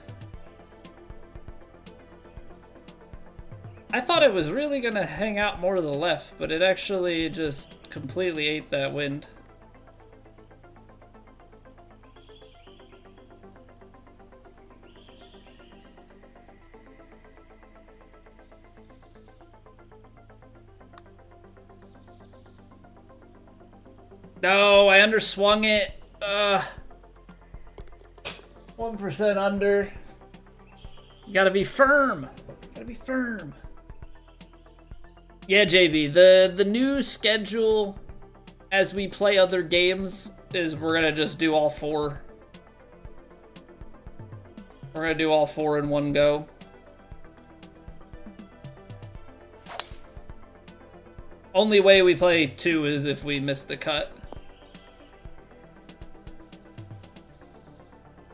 I thought it was really gonna hang out more to the left, but it actually just completely ate that wind. No, I underswung it. 1% under. You gotta be firm. Gotta be firm. Yeah, JB, the new schedule as we play other games is we're gonna just do all four. We're gonna do all four in one go. Only way we play two is if we miss the cut.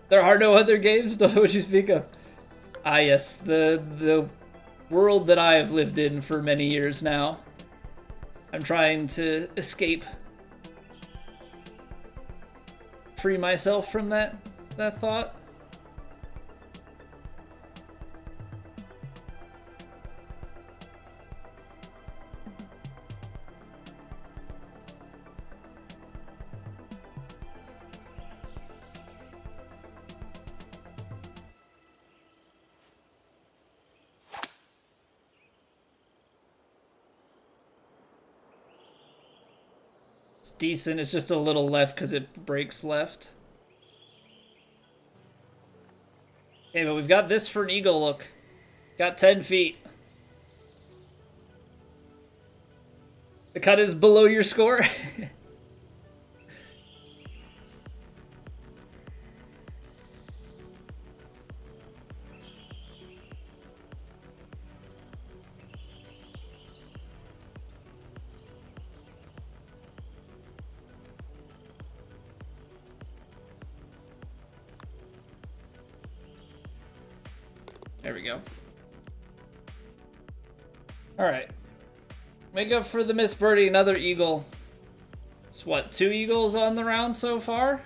There are no other games? Don't know what you speak of. Ah, yes, the world that I have lived in for many years now. I'm trying to escape. Free myself from that thought. Decent. It's just a little left because it breaks left. Okay, but we've got this for an eagle look. Got 10 feet. The cut is below your score. There we go. All right. Make up for the missed birdie, another eagle. It's what, 2 eagles on the round so far?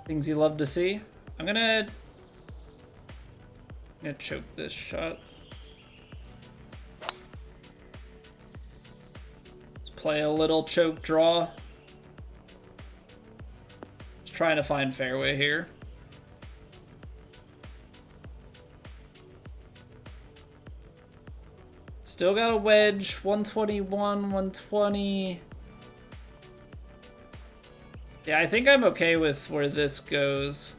Things you love to see. I'm gonna choke this shot. Let's play a little choke draw. Just trying to find fairway here. Still got a wedge, 121, 120. Yeah, I think I'm okay with where this goes.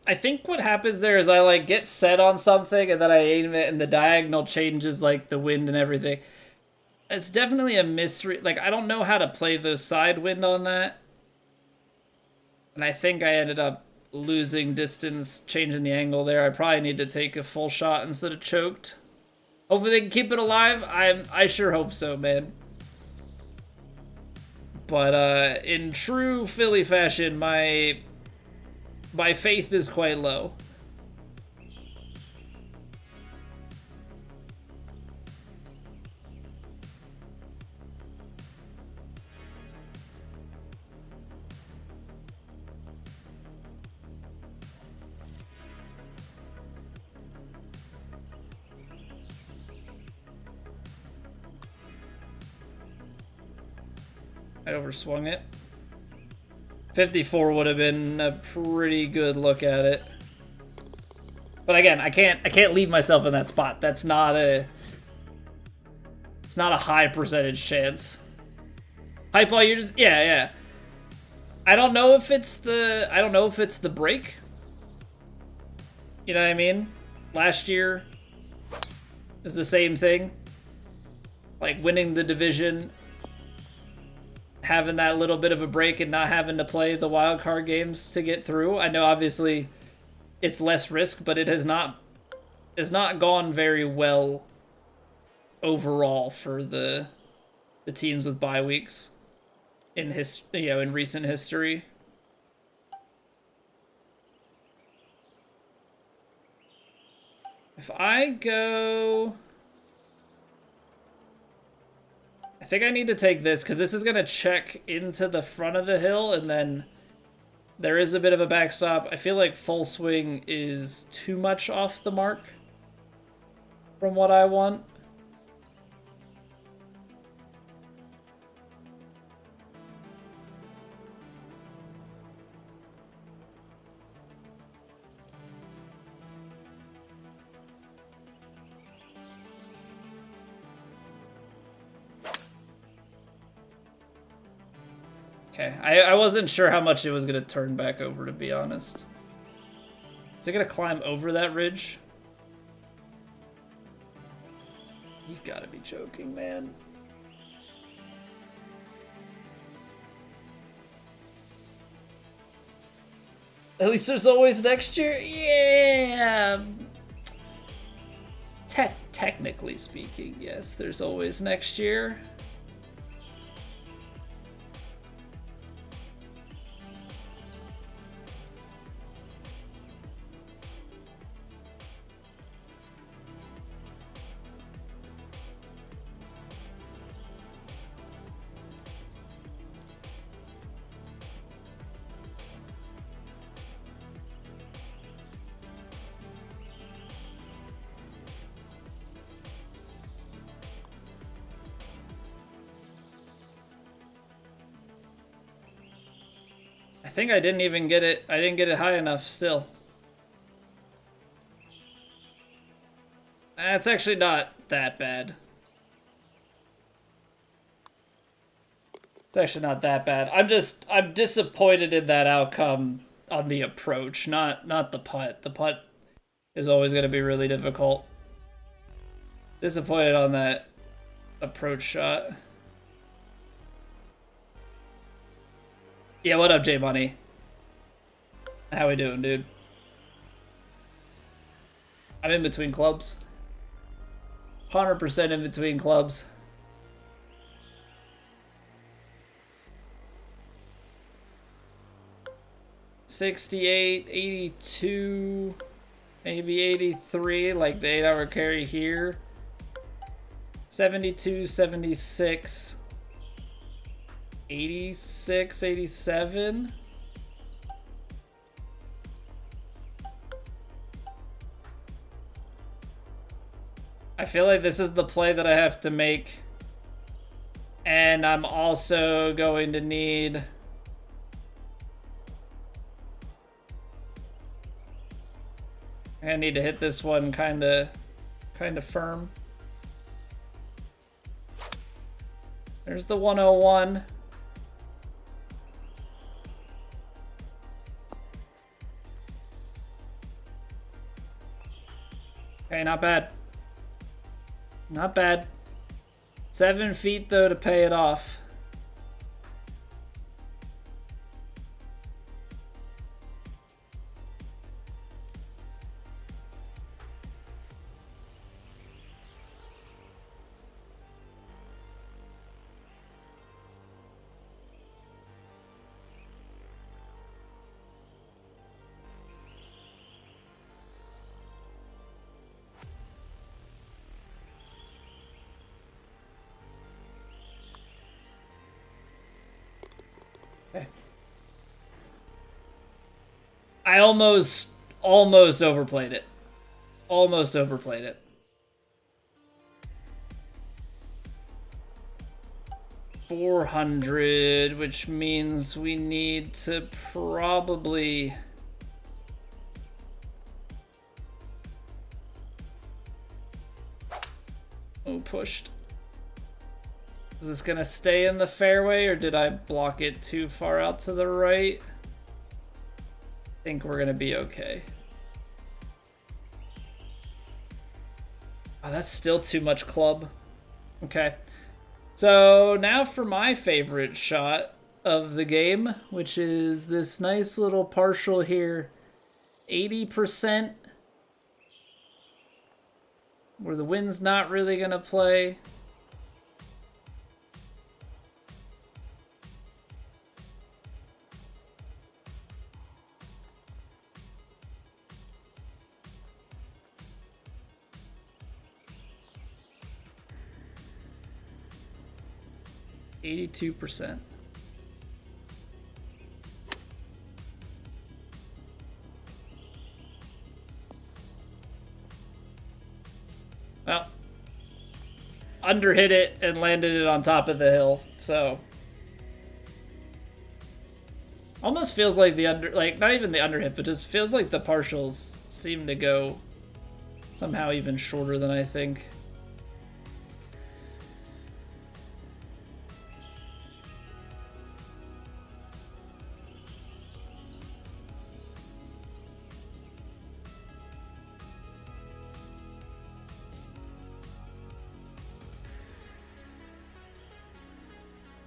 I think what happens there is I like get set on something and then I aim it and the diagonal changes like the wind and everything. It's definitely a misread. Like, I don't know how to play the side wind on that. And I think I ended up losing distance, changing the angle there. I probably need to take a full shot instead of choked. Hopefully they can keep it alive. I sure hope so, man. But in true Philly fashion, my faith is quite low. I overswung it. 54 would have been a pretty good look at it. But again, I can't leave myself in that spot. That's not a... It's not a high percentage chance. Hype ball, you're just... Yeah. I don't know if it's the break. You know what I mean? Last year is the same thing. Like winning the division, having that little bit of a break and not having to play the wild card games to get through. I know obviously it's less risk, but it has not gone very well overall for the teams with bye weeks in in recent history. If I go, I think I need to take this because this is going to check into the front of the hill, and then there is a bit of a backstop. I feel like full swing is too much off the mark from what I want. Okay, I wasn't sure how much it was going to turn back over, to be honest. Is it going to climb over that ridge? You've got to be joking, man. At least there's always next year? Yeah! Technically speaking, yes, there's always next year. I think I didn't even get it. I didn't get it high enough still. That's actually not that bad. It's actually not that bad. I'm disappointed in that outcome on the approach, not the putt. The putt is always going to be really difficult. Disappointed on that approach shot. Yeah, what up, J Money? How we doing, dude? I'm in between clubs. 100% in between clubs. $68, $82, maybe $83, like the 8-hour carry here. $72, $76. 86, 87. I feel like this is the play that I have to make. And I'm also going to need... I need to hit this one kind of firm. There's the 101. Okay, not bad. Not bad. 7 feet, though, to pay it off. I almost overplayed it. Almost overplayed it. 400, which means we need to probably... Oh, pushed. Is this gonna stay in the fairway, or did I block it too far out to the right? I think we're gonna be okay. Oh, that's still too much club. Okay. So now for my favorite shot of the game, which is this nice little partial here. 80%. Where the wind's not really gonna play. %. Well, underhit it and landed it on top of the hill, so almost feels like the not even the underhit, but just feels like the partials seem to go somehow even shorter than I think.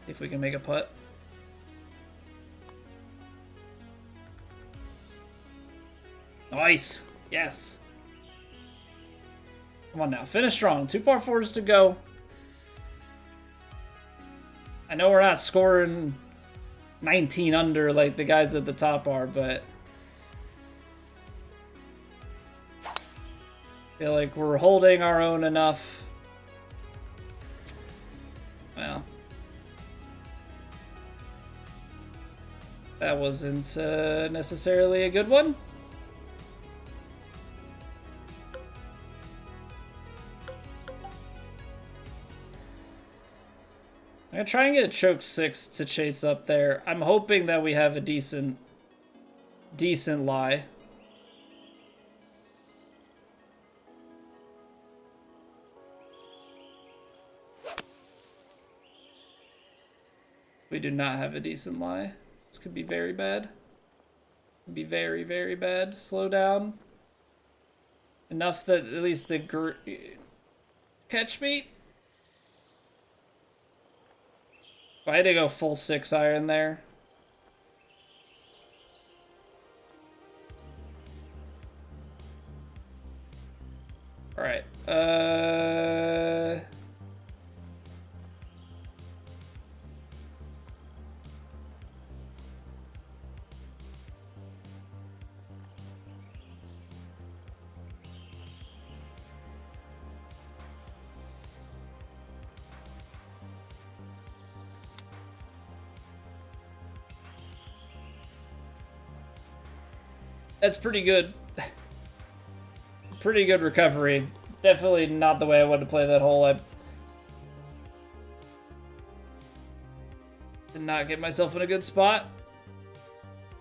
If we can make a putt. Nice. Yes. Come on now. Finish strong. 2 par 4s to go. I know we're not scoring 19 under like the guys at the top are, but I feel like we're holding our own enough. Well, that wasn't necessarily a good one. I'm gonna try and get a choke 6 to chase up there. I'm hoping that we have a decent lie. We do not have a decent lie. This could be very bad. Could be very, very bad. Slow down. Enough that at least the catch me. I had to go full 6 iron there. All right. That's pretty good. Pretty good recovery. Definitely not the way I wanted to play that hole. I did not get myself in a good spot.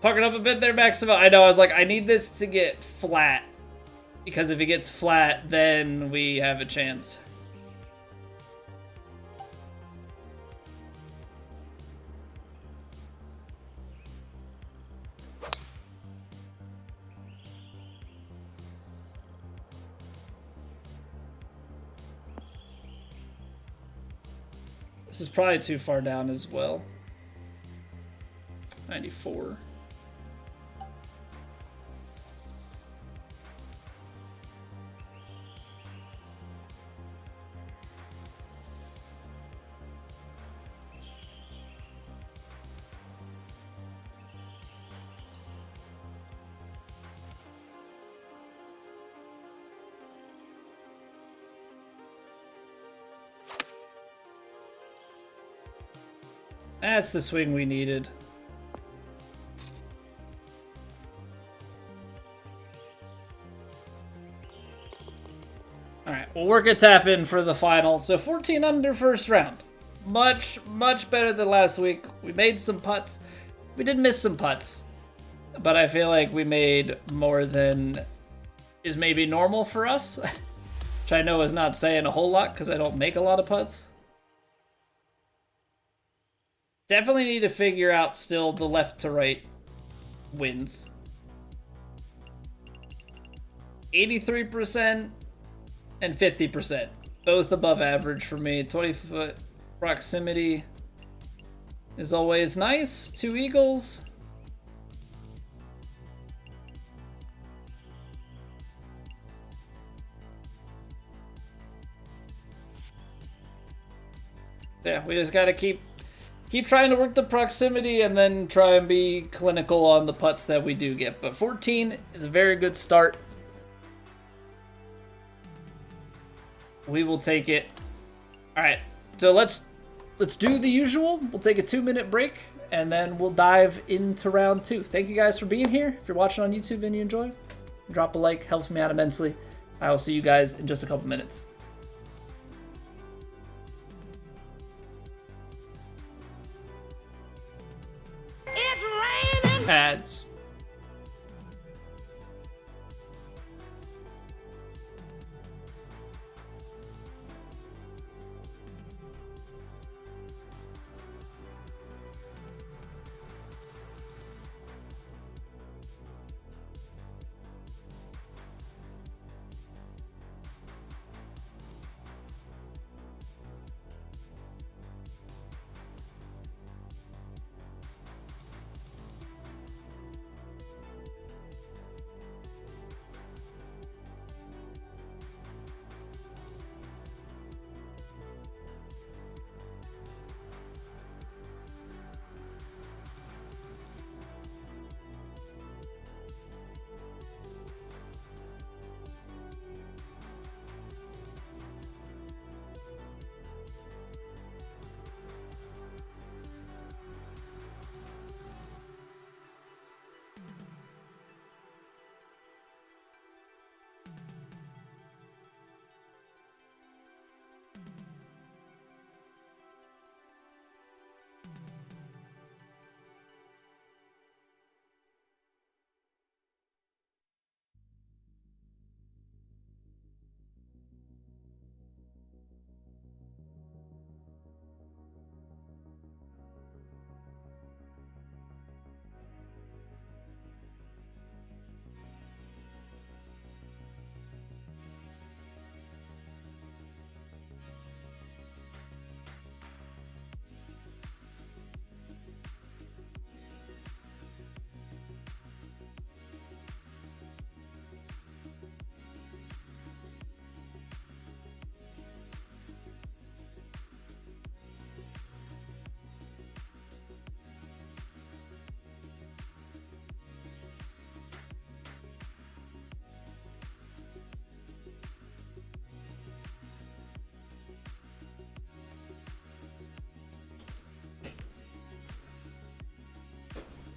Puckered up a bit there, Maximo. I know, I was like, I need this to get flat. Because if it gets flat, then we have a chance. This is probably too far down as well. 94. That's the swing we needed. All right, we'll work a tap in for the final. So 14 under first round. much, much better than last week. We made some putts. We did miss some putts, but I feel like we made more than is maybe normal for us, which I know is not saying a whole lot because I don't make a lot of putts. Definitely need to figure out still the left to right wins. 83% and 50%, both above average for me. 20-foot proximity is always nice. 2 eagles. Yeah, we just gotta keep trying to work the proximity and then try and be clinical on the putts that we do get. But 14 is a very good start. We will take it. All right, so let's do the usual. We'll take a 2-minute break and then we'll dive into round 2. Thank you guys for being here. If you're watching on YouTube and you enjoy, drop a like, helps me out immensely. I will see you guys in just a couple minutes. It's raining. Ads.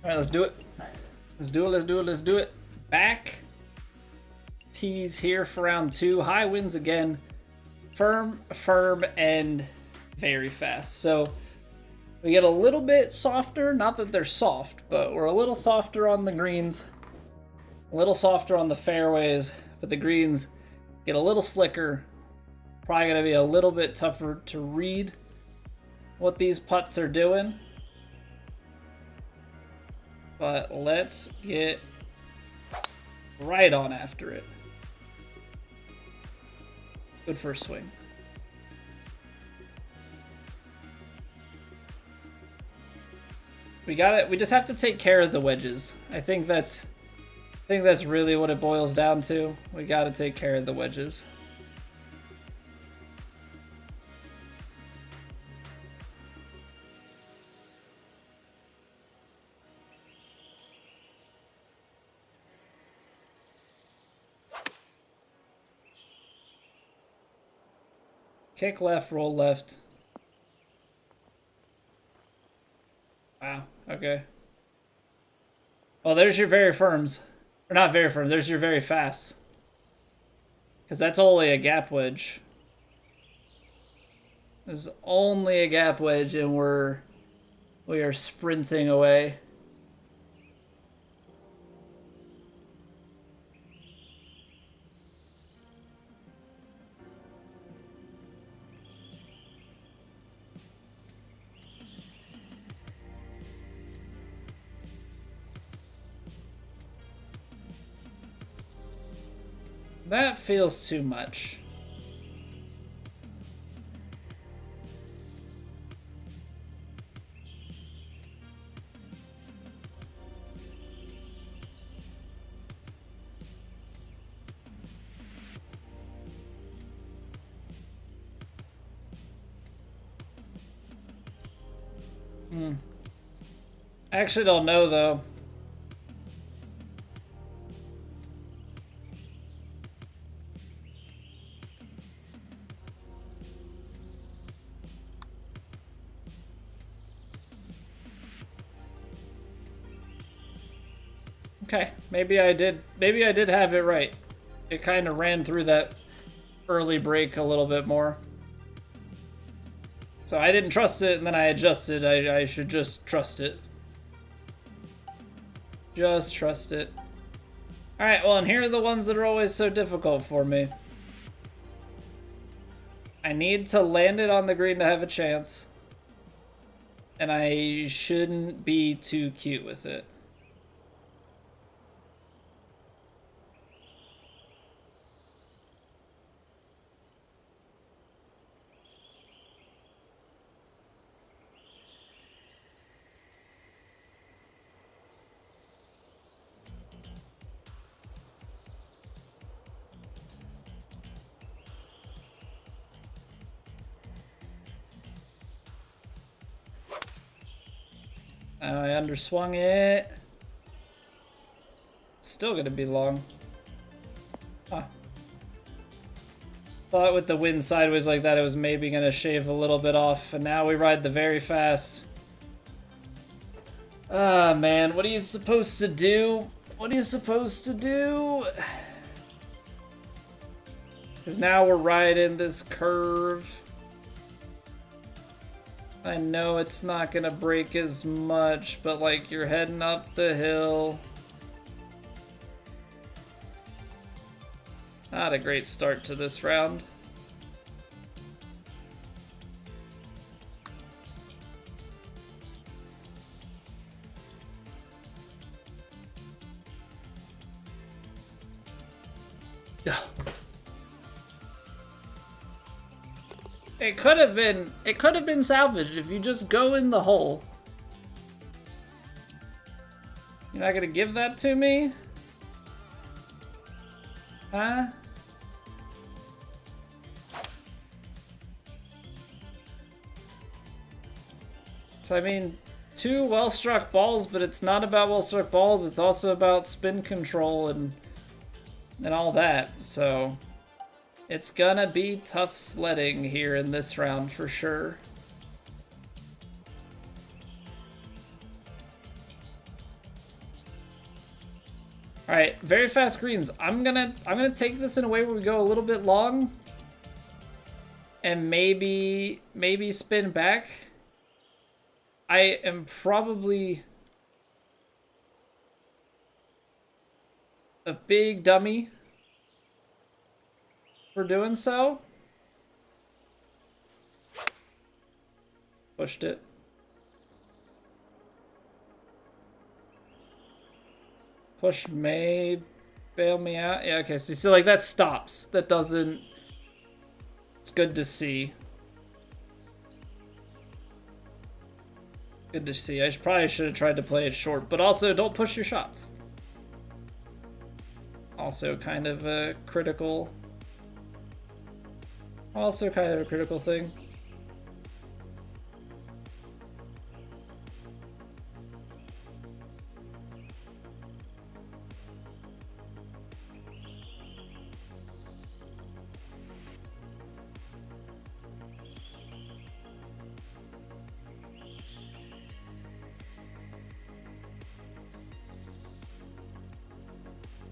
All right, let's do it. Let's do it. Back. Tees here for round 2. High winds again. Firm, and very fast. So we get a little bit softer. Not that they're soft, but we're a little softer on the greens. A little softer on the fairways, but the greens get a little slicker. Probably going to be a little bit tougher to read what these putts are doing. But let's get right on after it. Good first swing. We got it. We just have to take care of the wedges. I think that's really what it boils down to. We got to take care of the wedges. Kick left, roll left. Wow, okay. Well, there's your very firms. Or not very firm, there's your very fast. Because that's only a gap wedge. There's only a gap wedge and we are sprinting away. That feels too much. I actually don't know though. Okay, maybe I did have it right. It kind of ran through that early break a little bit more. So I didn't trust it and then I adjusted. I should just trust it. Just trust it. Alright, well, and here are the ones that are always so difficult for me. I need to land it on the green to have a chance. And I shouldn't be too cute with it. I underswung it. Still gonna be long. Huh. Thought with the wind sideways like that it was maybe gonna shave a little bit off, and now we ride the very fast. Ah, man, what are you supposed to do? What are you supposed to do? Because now we're riding this curve. I know it's not gonna break as much, but like you're heading up the hill. Not a great start to this round. It could have been salvaged if you just go in the hole. You're not gonna give that to me? Huh? So I mean, 2 well-struck balls, but it's not about well-struck balls, it's also about spin control and all that, so it's gonna be tough sledding here in this round for sure. All right, very fast greens. I'm gonna take this in a way where we go a little bit long, and maybe spin back. I am probably a big dummy for doing so. Pushed it. Push may bail me out. Yeah, okay, so you see, like, that stops. That doesn't... It's good to see. Good to see. I probably should have tried to play it short, but also don't push your shots. Also kind of a critical... Also kind of a critical thing.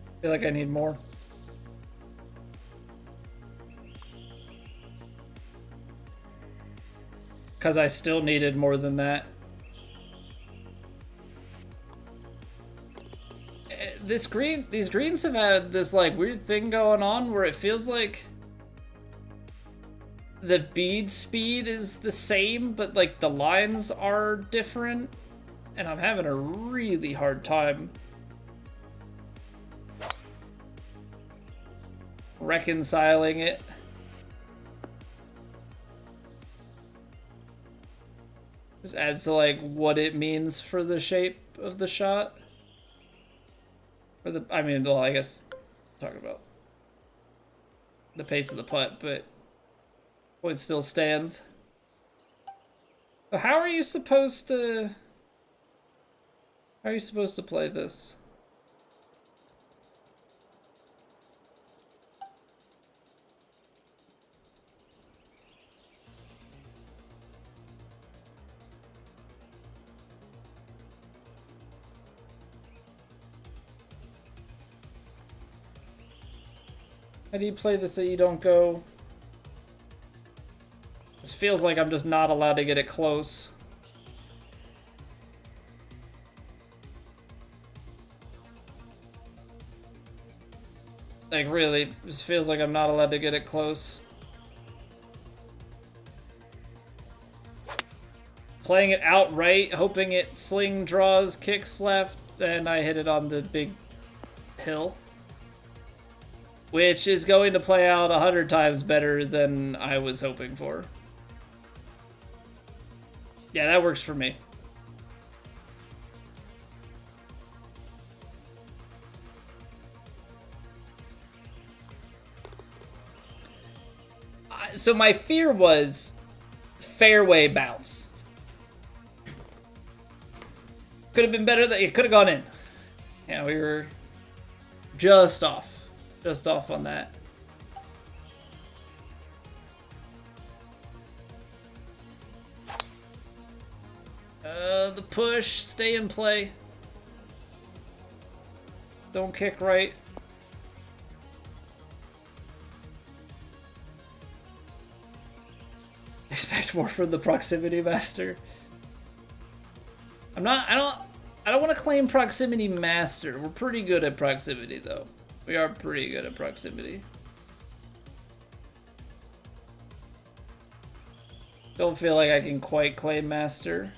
I feel like I need more. Because I still needed more than that. These greens have had this like weird thing going on where it feels like the bead speed is the same, but like the lines are different, and I'm having a really hard time reconciling it. Just adds to like what it means for the shape of the shot. Or the, I mean, well, I guess talking about the pace of the putt, but point still stands. So how are you supposed to play this? How do you play this so you don't go? This feels like I'm just not allowed to get it close. Like really, this feels like I'm not allowed to get it close. Playing it outright, hoping it sling draws, kicks left, and I hit it on the big hill. Which is going to play out 100 times better than I was hoping for. Yeah, that works for me. So my fear was fairway bounce. Could have been better. It could have gone in. Yeah, we were just off. Just off on that. The push, stay in play. Don't kick right. Expect more from the proximity master. I don't want to claim proximity master. We're pretty good at proximity though. We are pretty good at proximity. Don't feel like I can quite claim master.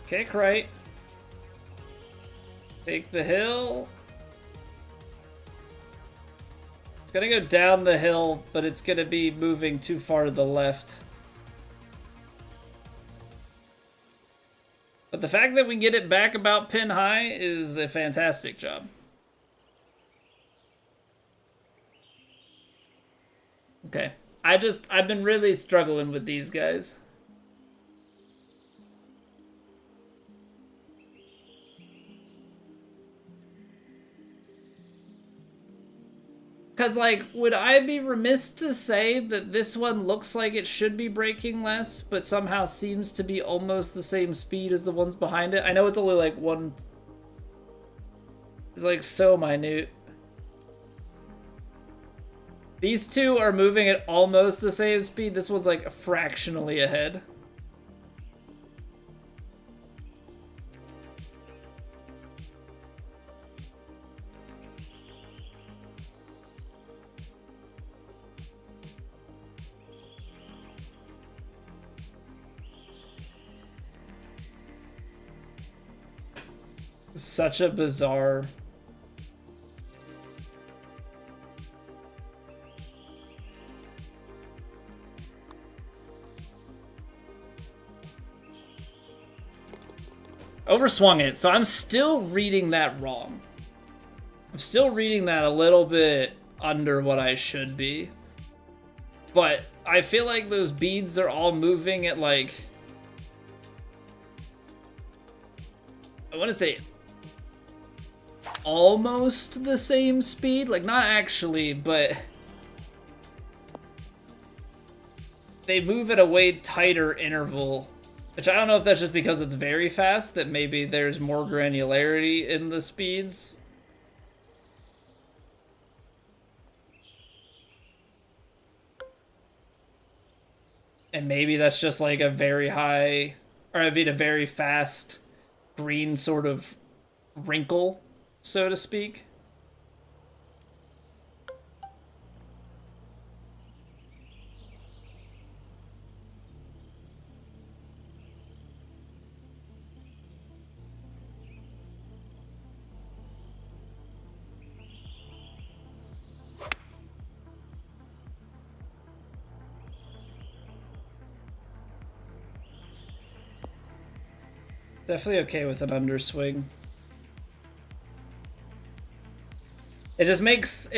Kick right. Take the hill. It's gonna go down the hill, but it's gonna be moving too far to the left. But the fact that we get it back about pin high is a fantastic job. Okay. I've been really struggling with these guys. Because, like, would I be remiss to say that this one looks like it should be braking less, but somehow seems to be almost the same speed as the ones behind it? I know it's only, like, one... It's, like, so minute. These two are moving at almost the same speed. This one's, like, fractionally ahead. Such a bizarre... Overswung it, so I'm still reading that wrong. I'm still reading that a little bit under what I should be. But I feel like those beads are all moving at like... I want to say almost the same speed. Like, not actually, but... they move at a way tighter interval, which I don't know if that's just because it's very fast, that maybe there's more granularity in the speeds. And maybe that's just like a very high, or I mean a very fast green sort of wrinkle, so to speak. Definitely okay with an underswing. It just makes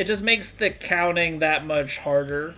the counting that much harder.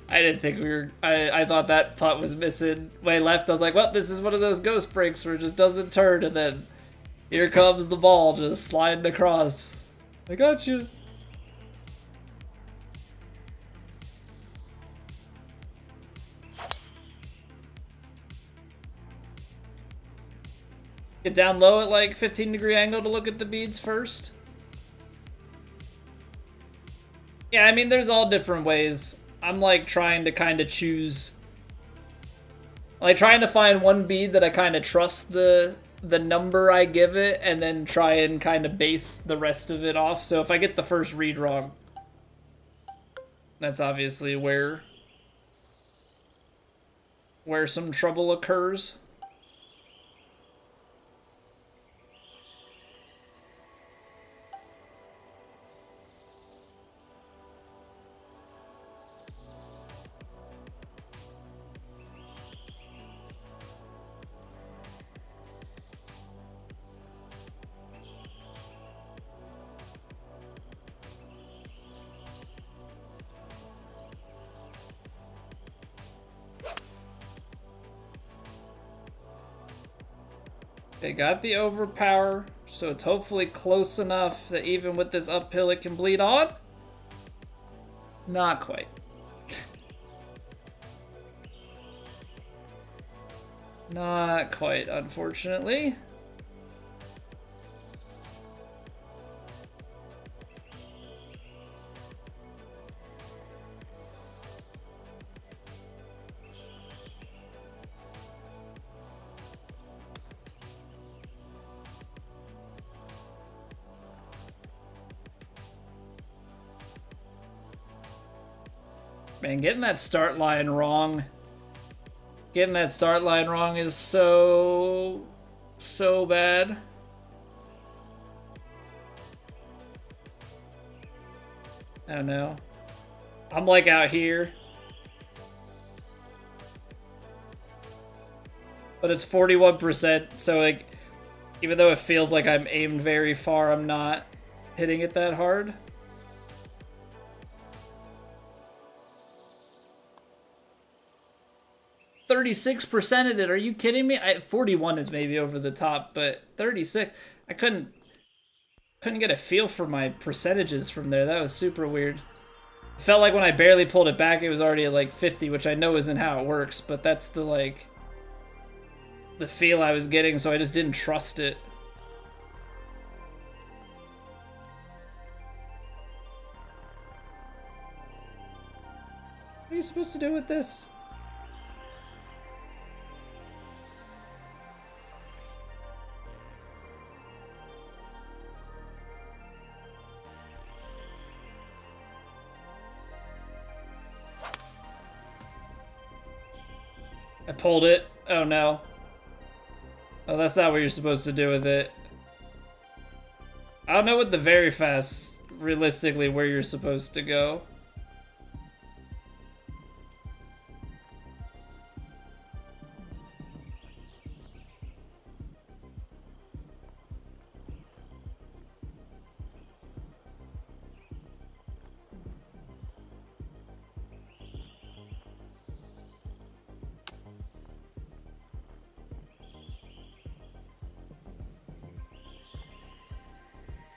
I didn't think we were... I thought that putt was missing. Way left, I was like, well, this is one of those ghost breaks where it just doesn't turn, and then here comes the ball just sliding across. I got you. Get down low at like 15-degree angle to look at the beads first. Yeah, I mean, there's all different ways. I'm like trying to kind of choose, like trying to find one bead that I kind of trust the number I give it, and then try and kind of base the rest of it off. So if I get the first read wrong, that's obviously where some trouble occurs. Okay, got the overpower, so it's hopefully close enough that even with this uphill it can bleed on. Not quite. Not quite, unfortunately. Man, getting that start line wrong. Getting that start line wrong is so bad. Oh no. I'm like out here. But it's 41%, so like, even though it feels like I'm aimed very far, I'm not hitting it that hard. %36% it. Are you kidding me? 41 is maybe over the top, but 36. I couldn't get a feel for my percentages from there. That was super weird. It felt like when I barely pulled it back, it was already at like 50, which I know isn't how it works, but that's the like the feel I was getting, so I just didn't trust it. What are you supposed to do with this? I pulled it. Oh no. Oh, that's not what you're supposed to do with it. I don't know what the very fast, realistically, where you're supposed to go.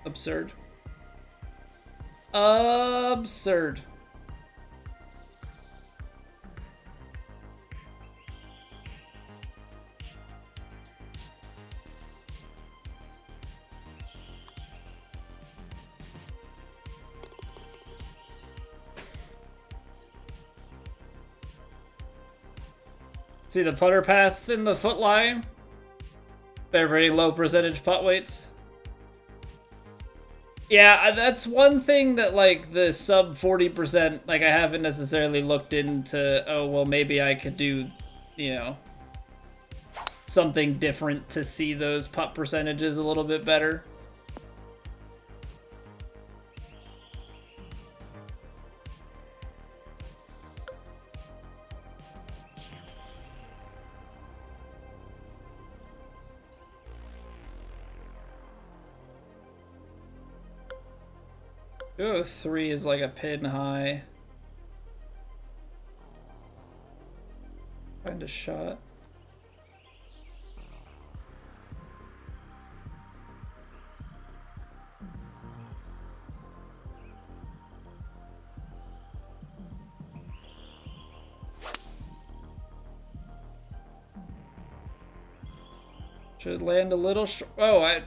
Absurd. Absurd. See the putter path in the foot line? Very low percentage putt weights. Yeah, that's one thing that, like, the sub 40%, like, I haven't necessarily looked into, oh, well, maybe I could do, you know, something different to see those putt percentages a little bit better. Oh, 3 is like a pin high. Find a shot. Should land a little oh,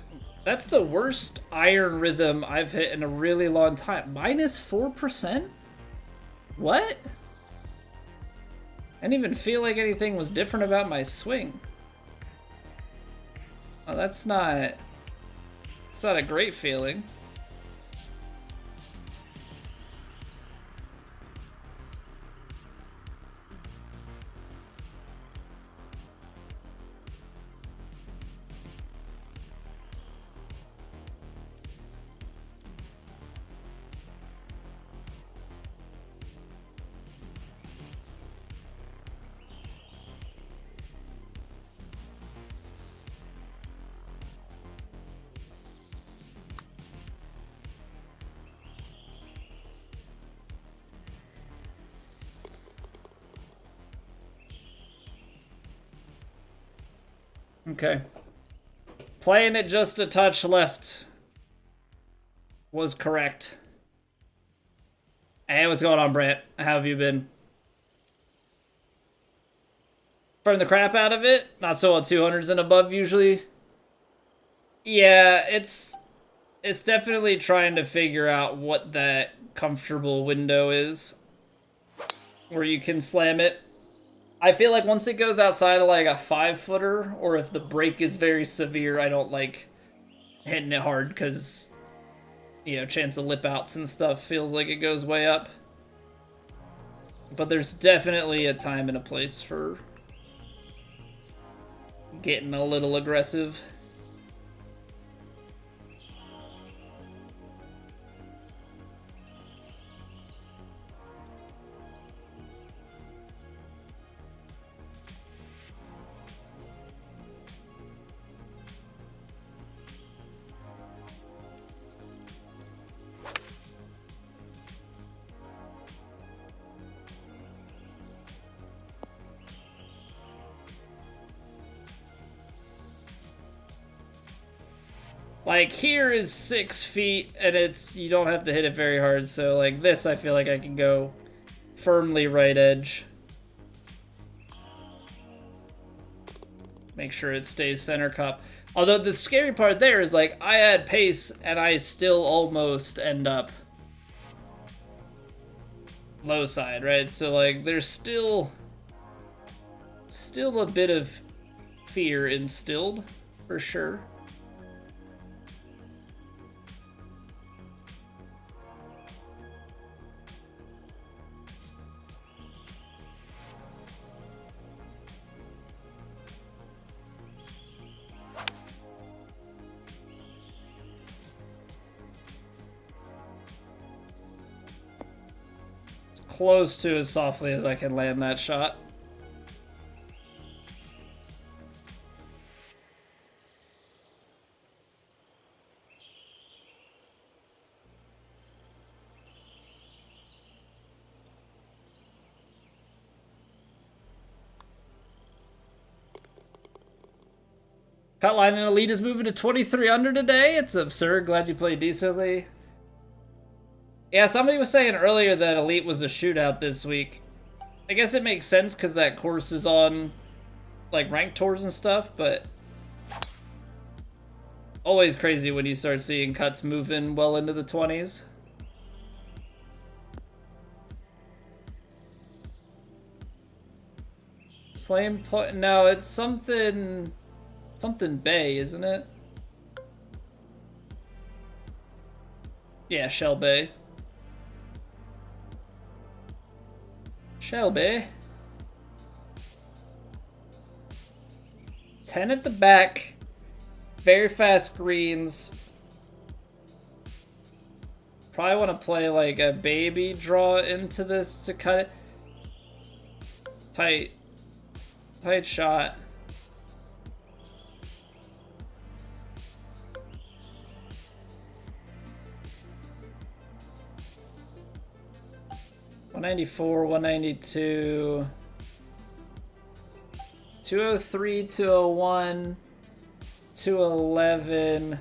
that's the worst iron rhythm I've hit in a really long time. Minus 4%? What? I didn't even feel like anything was different about my swing. Oh, that's not... It's not a great feeling. Okay. Playing it just a touch left was correct. Hey, what's going on, Brant? How have you been? Burn the crap out of it? Not so on 200s and above, usually. Yeah, it's definitely trying to figure out what that comfortable window is where you can slam it. I feel like once it goes outside of like a 5-footer, or if the break is very severe, I don't like hitting it hard because, you know, chance of lip outs and stuff feels like it goes way up. But there's definitely a time and a place for getting a little aggressive. Like, here is 6 feet, and you don't have to hit it very hard, so like this, I feel like I can go firmly right edge. Make sure it stays center cup. Although the scary part there is, like, I add pace, and I still almost end up low side, right? So, like, there's still a bit of fear instilled, for sure. Close to as softly as I can land that shot. Cut line and Elite is moving to 23 under today. It's absurd. Glad you played decently. Yeah, somebody was saying earlier that Elite was a shootout this week. I guess it makes sense because that course is on like ranked tours and stuff, but always crazy when you start seeing cuts moving well into the 20s. Slam point? No, it's something Bay, isn't it? Yeah, Shell Bay. Shelby. 10 at the back. Very fast greens. Probably want to play like a baby draw into this to cut it. Tight shot. $194, 192, 203, 201, 211. I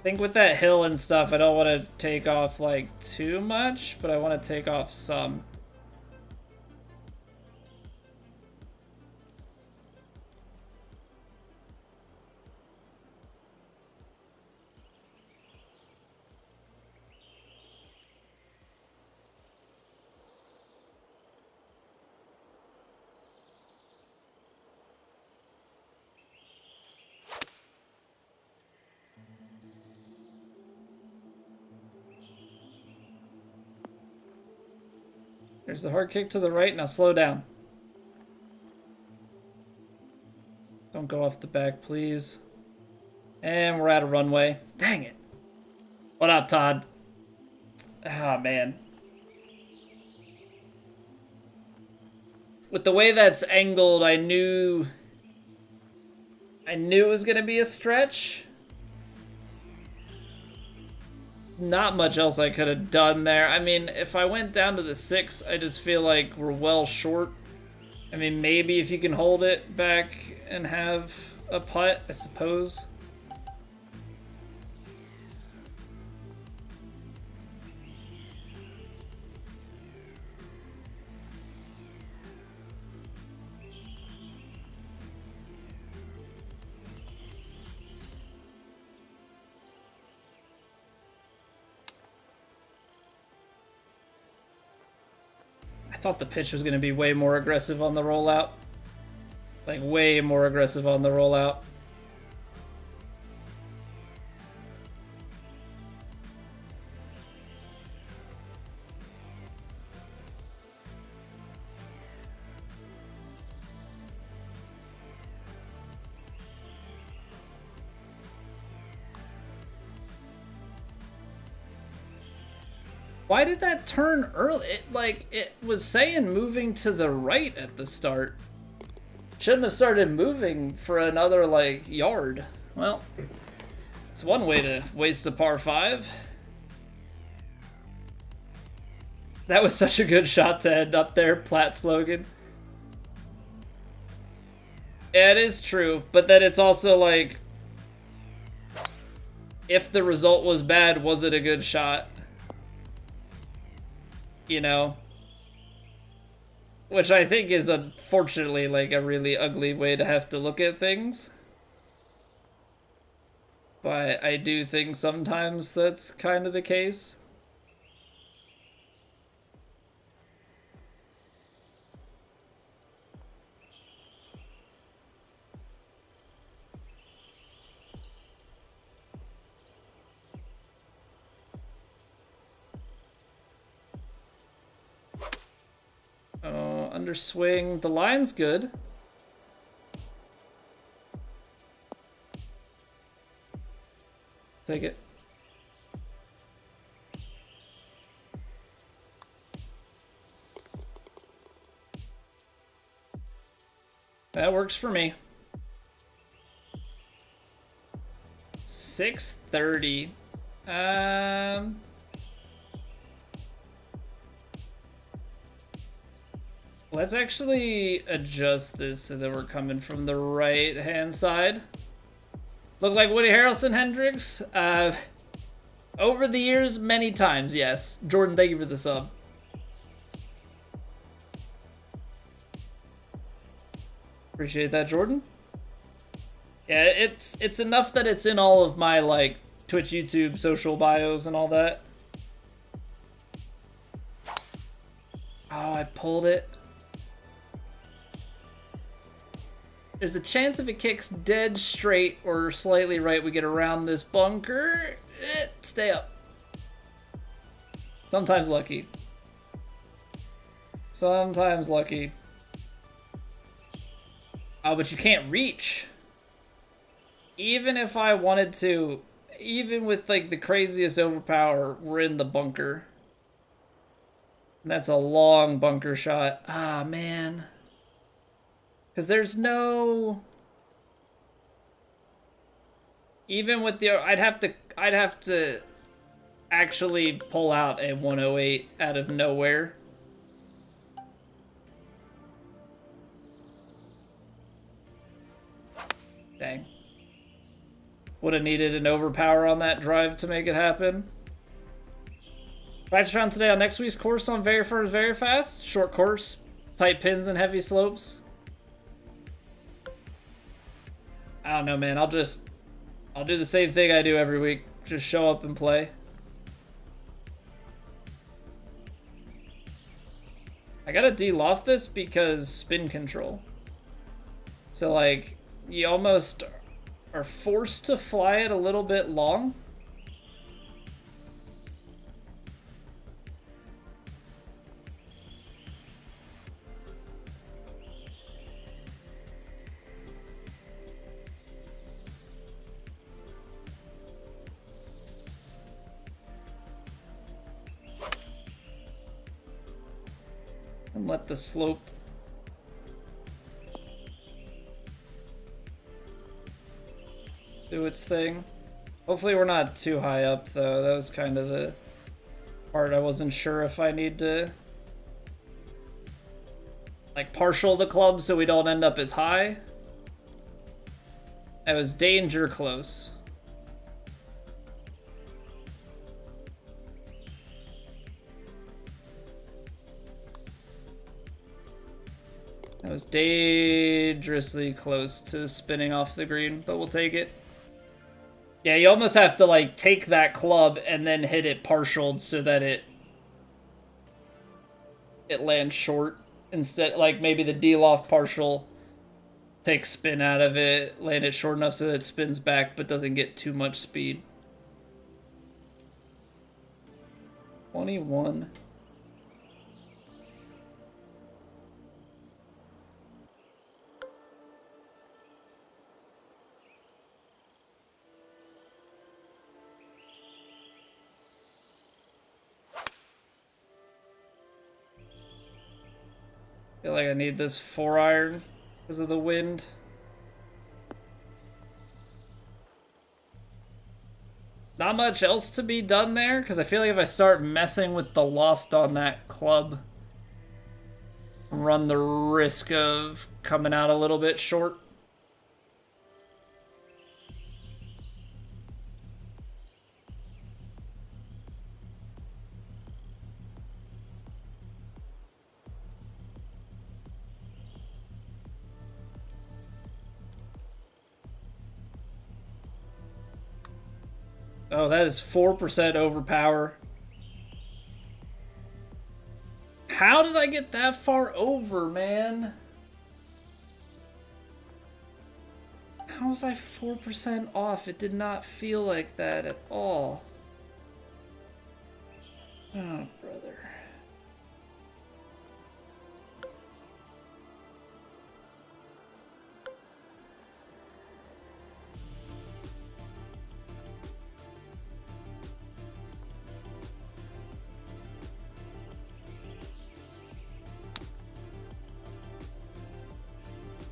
think with that hill and stuff, I don't want to take off like too much, but I want to take off some. There's the hard kick to the right. Now slow down. Don't go off the back, please. And we're out of runway. Dang it. What up, Todd? Ah, man. With the way that's angled, I knew it was going to be a stretch. Not much else I could have done there. I mean, if I went down to the 6, I just feel like we're well short. I mean, maybe if you can hold it back and have a putt, I suppose. I thought the pitch was going to be way more aggressive on the rollout. Like, way more aggressive on the rollout. Why did that turn early? It was saying moving to the right at the start. Shouldn't have started moving for another, like, yard. Well, it's one way to waste a par 5. That was such a good shot to end up there, Platt slogan. Yeah, it is true, but then it's also like, if the result was bad, was it a good shot? You know? Which I think is, unfortunately, like, a really ugly way to have to look at things. But I do think sometimes that's kind of the case. Oh, underswing. The line's good. Take it. That works for me. 630. Let's actually adjust this so that we're coming from the right-hand side. Look like Woody Harrelson, Hendricks? Over the years, many times, yes. Jordan, thank you for the sub. Appreciate that, Jordan. Yeah, it's enough that it's in all of my, like, Twitch, YouTube, social bios and all that. Oh, I pulled it. There's a chance if it kicks dead straight or slightly right, we get around this bunker. Stay up. Sometimes lucky. Sometimes lucky. Oh, but you can't reach. Even if I wanted to, even with like the craziest overpower, we're in the bunker. That's a long bunker shot. Ah, man. Because there's no... Even with the... I'd have to actually pull out a 108 out of nowhere. Dang. Would have needed an overpower on that drive to make it happen. Practice round today on next week's course on very firm, very fast. Short course, tight pins and heavy slopes. I don't know, man. I'll do the same thing I do every week. Just show up and play. I gotta de-loft this because spin control. So, like, you almost are forced to fly it a little bit long. And let the slope do its thing. Hopefully we're not too high up though. That was kind of the part I wasn't sure if I need to like partial the club so we don't end up as high. That was danger close. That was dangerously close to spinning off the green, but we'll take it. Yeah, you almost have to like take that club and then hit it partialed so that it lands short instead. Like maybe the de-loft partial takes spin out of it, land it short enough so that it spins back but doesn't get too much speed. 21. Feel like I need this 4-iron because of the wind. Not much else to be done there because I feel like if I start messing with the loft on that club, run the risk of coming out a little bit short. Oh, that is 4% overpower. How did I get that far over, man? How was I 4% off? It did not feel like that at all. Oh, brother.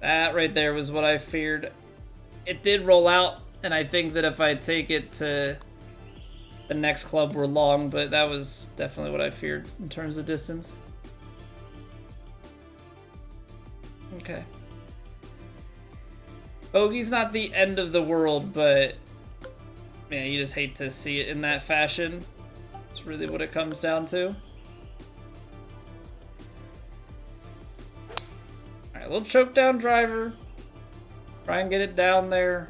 That right there was what I feared. It did roll out, and I think that if I take it to the next club, we're long, but that was definitely what I feared in terms of distance. Okay. Bogey's not the end of the world, but man, you just hate to see it in that fashion. It's really what it comes down to. Alright, little choke down driver. Try and get it down there.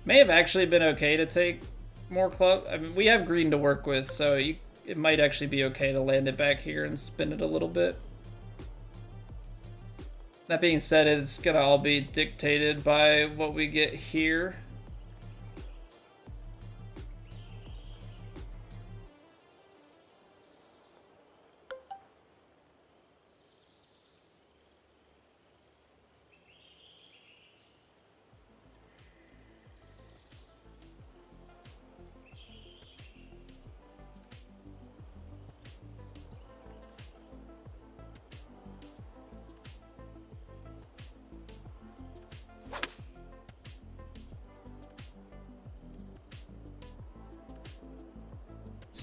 May have actually been okay to take more club. I mean, we have green to work with, so it might actually be okay to land it back here and spin it a little bit. That being said, it's gonna all be dictated by what we get here.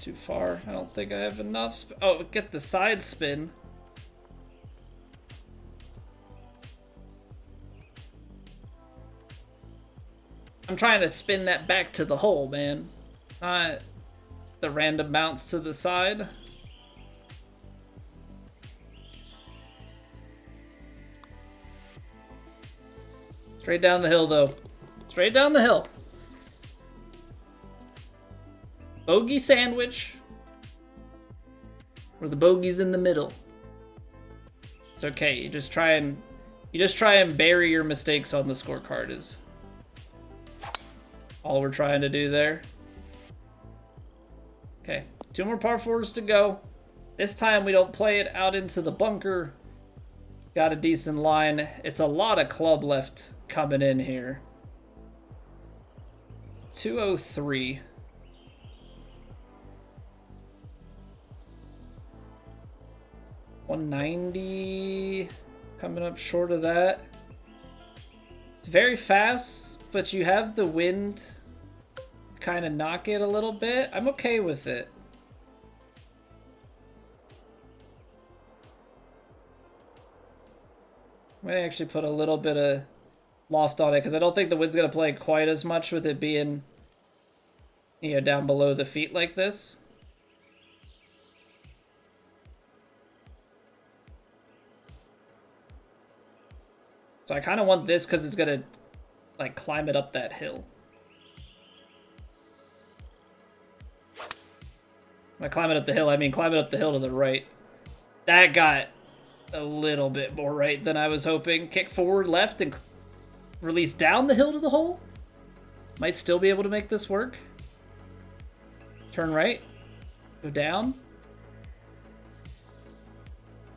Too far. I don't think I have enough. Oh, get the side spin. I'm trying to spin that back to the hole, man. Not the random bounce to the side. Straight down the hill, though. Straight down the hill. Bogey sandwich, or the bogey's in the middle. It's okay. You just try and bury your mistakes on the scorecard is all we're trying to do there. Okay, 2 more par 4s to go. This time we don't play it out into the bunker. Got a decent line. It's a lot of club left coming in here. 203. 190, coming up short of that. It's very fast, but you have the wind kind of knock it a little bit. I'm okay with it. I'm gonna actually put a little bit of loft on it because I don't think the wind's gonna play quite as much with it being, you know, down below the feet like this. So I kind of want this because it's going to, like, climb it up that hill. By climb it up the hill, I mean climb it up the hill to the right. That got a little bit more right than I was hoping. Kick forward, left, and release down the hill to the hole. Might still be able to make this work. Turn right. Go down.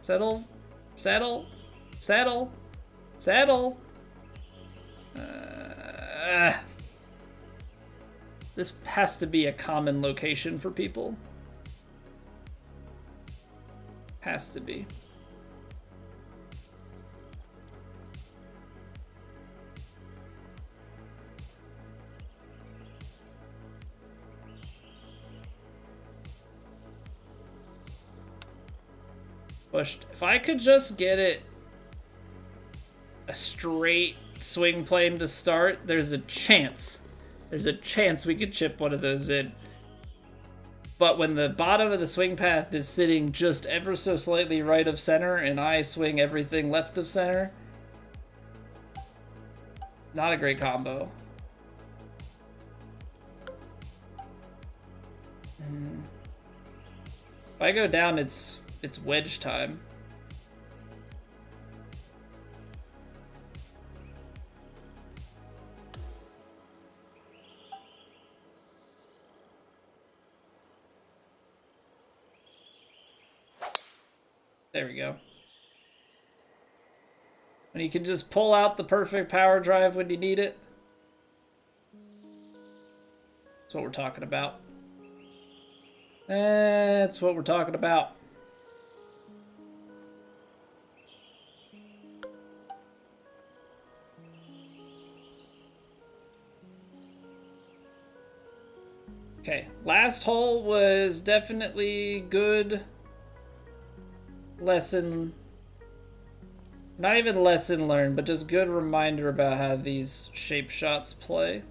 Settle. Settle. Settle. Settle. This has to be a common location for people. Has to be. Pushed. If I could just get it a straight swing plane to start, there's a chance. There's a chance we could chip one of those in. But when the bottom of the swing path is sitting just ever so slightly right of center and I swing everything left of center, not a great combo. If I go down, it's wedge time. There we go. And you can just pull out the perfect power drive when you need it. That's what we're talking about. That's what we're talking about. Okay, last hole was definitely good lesson, not even lesson learned, but just good reminder about how these shape shots play.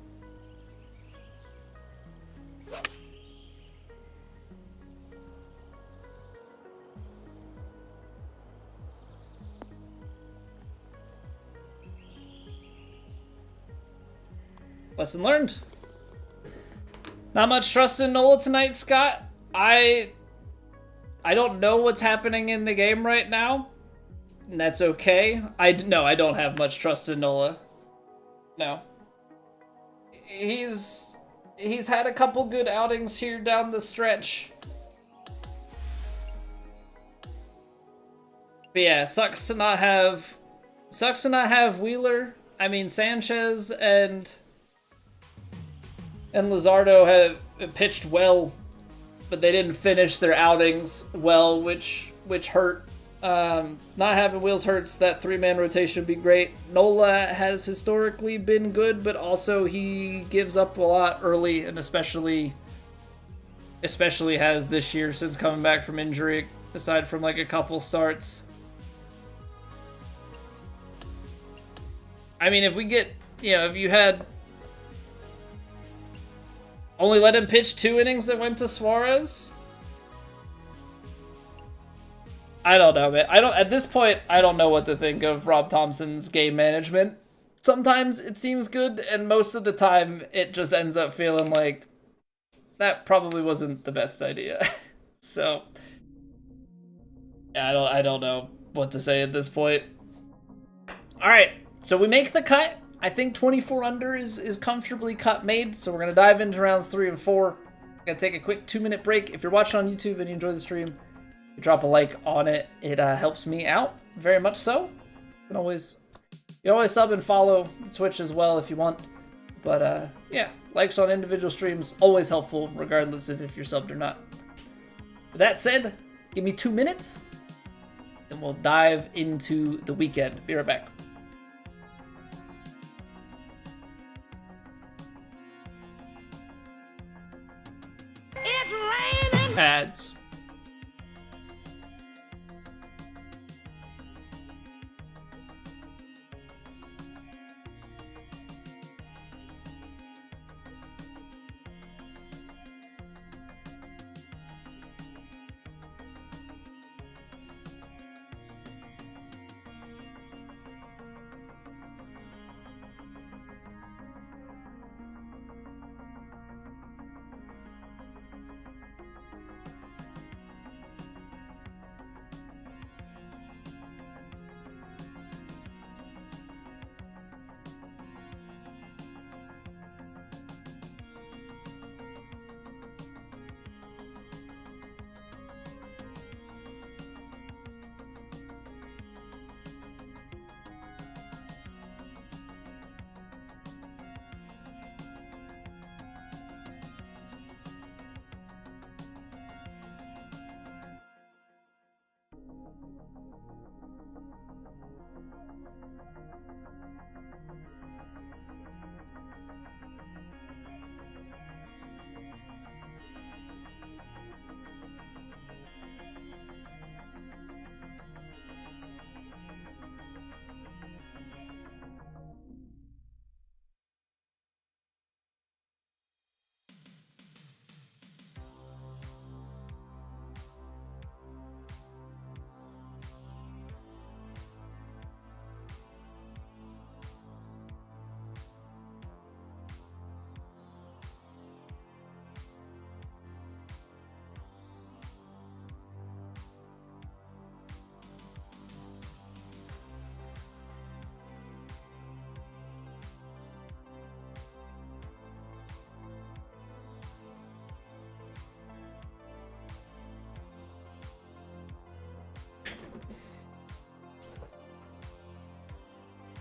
Lesson learned. Not much trust in Nola tonight, Scott. I don't know what's happening in the game right now, and that's okay. No, I don't have much trust in Nola. No. He's had a couple good outings here down the stretch. But yeah, sucks to not have Wheeler. I mean, Sanchez and Luzardo have pitched well, but they didn't finish their outings well, which hurt. Not having Wheels hurts. That 3-man rotation would be great. Nola has historically been good, but also he gives up a lot early, and especially has this year since coming back from injury, aside from like a couple starts. I mean, if we get, if you had only let him pitch 2 innings that went to Suarez, I don't know, man. At this point, I don't know what to think of Rob Thompson's game management. Sometimes it seems good, and most of the time it just ends up feeling like that probably wasn't the best idea. So, yeah, I don't know what to say at this point. All right, so we make the cut. I think 24 under is comfortably cut made, so we're going to dive into rounds 3 and 4. Going to take a quick 2-minute break. If you're watching on YouTube and you enjoy the stream, drop a like on it. It helps me out very much so. You can always sub and follow the Twitch as well if you want. But yeah, likes on individual streams, always helpful regardless of if you're subbed or not. With that said, give me 2 minutes and we'll dive into the weekend. Be right back. It's raining. Ads.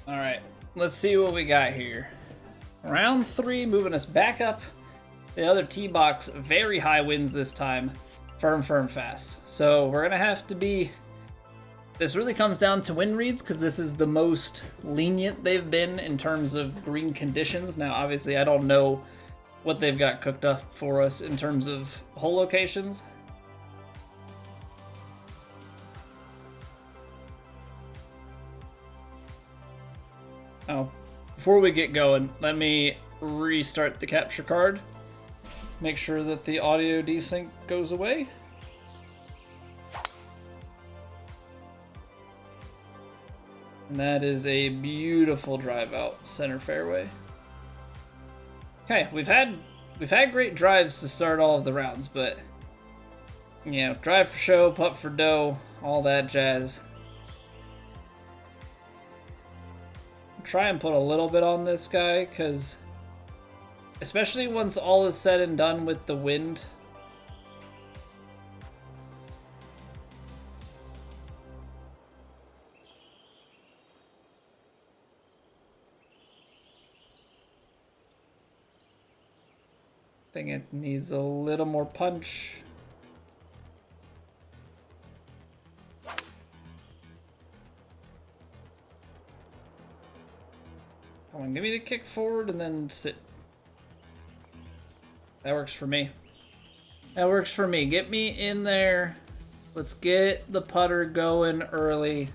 All right, let's see what we got here. Round 3, moving us back up. The other tee box, very high winds this time. Firm, fast. So we're gonna have to be, this really comes down to wind reads because this is the most lenient they've been in terms of green conditions. Now, obviously, I don't know what they've got cooked up for us in terms of hole locations. Oh, before we get going, let me restart the capture card. Make sure that the audio desync goes away. And that is a beautiful drive out center fairway. Okay, we've had great drives to start all of the rounds, but you know, drive for show, putt for dough, all that jazz. Try and put a little bit on this guy, because especially once all is said and done with the wind, I think it needs a little more punch. Come on, give me the kick forward and then sit. That works for me. That works for me. Get me in there. Let's get the putter going early.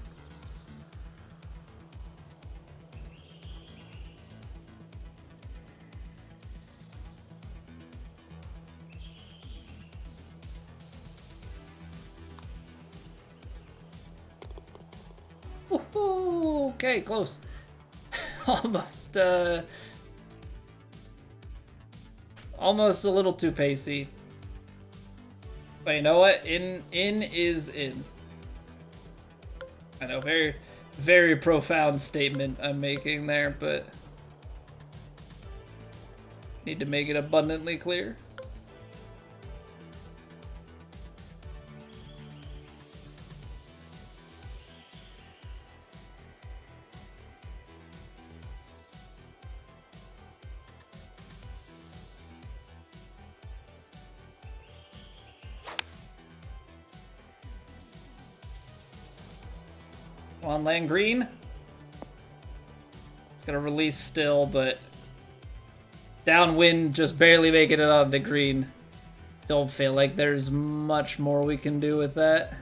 Woohoo! Okay, close. Almost a little too pacey. But you know what? In is in. I know, very, very profound statement I'm making there, but need to make it abundantly clear. On land green. It's gonna release still, but downwind, just barely making it on the green. Don't feel like there's much more we can do with that.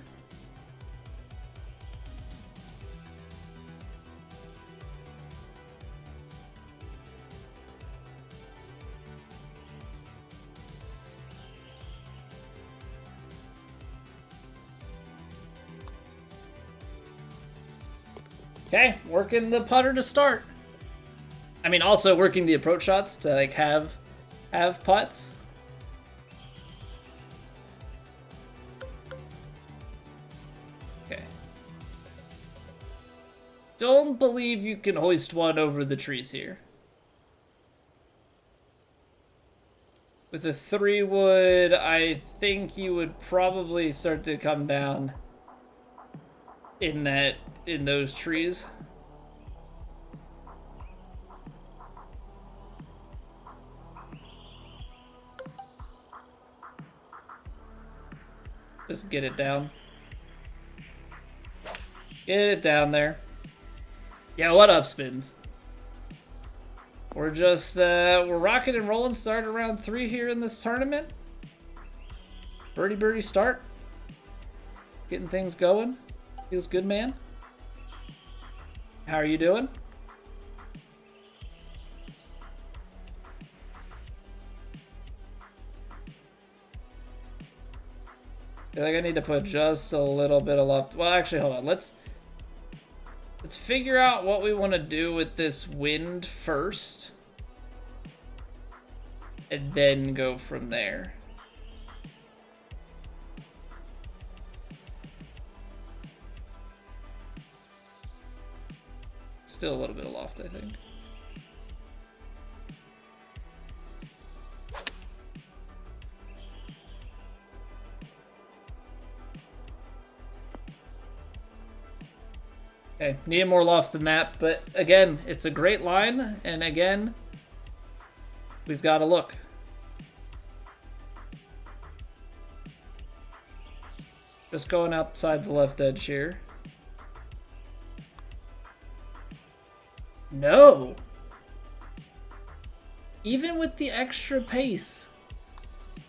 Okay, working the putter to start. I mean, also working the approach shots to like have putts. Okay. Don't believe you can hoist one over the trees here. With a 3-wood, I think you would probably start to come down in those trees. Just get it down. Get it down there. Yeah, what up, Spins? We're just, we're rocking and rolling, starting around 3 here in this tournament. Birdie start. Getting things going. Feels good, man. How are you doing? I feel like I need to put just a little bit of loft. Well, actually, hold on. Let's figure out what we want to do with this wind first, and then go from there. Still a little bit of loft, I think. Okay, need more loft than that, but again, it's a great line, and again, we've got to look. Just going outside the left edge here. No! Even with the extra pace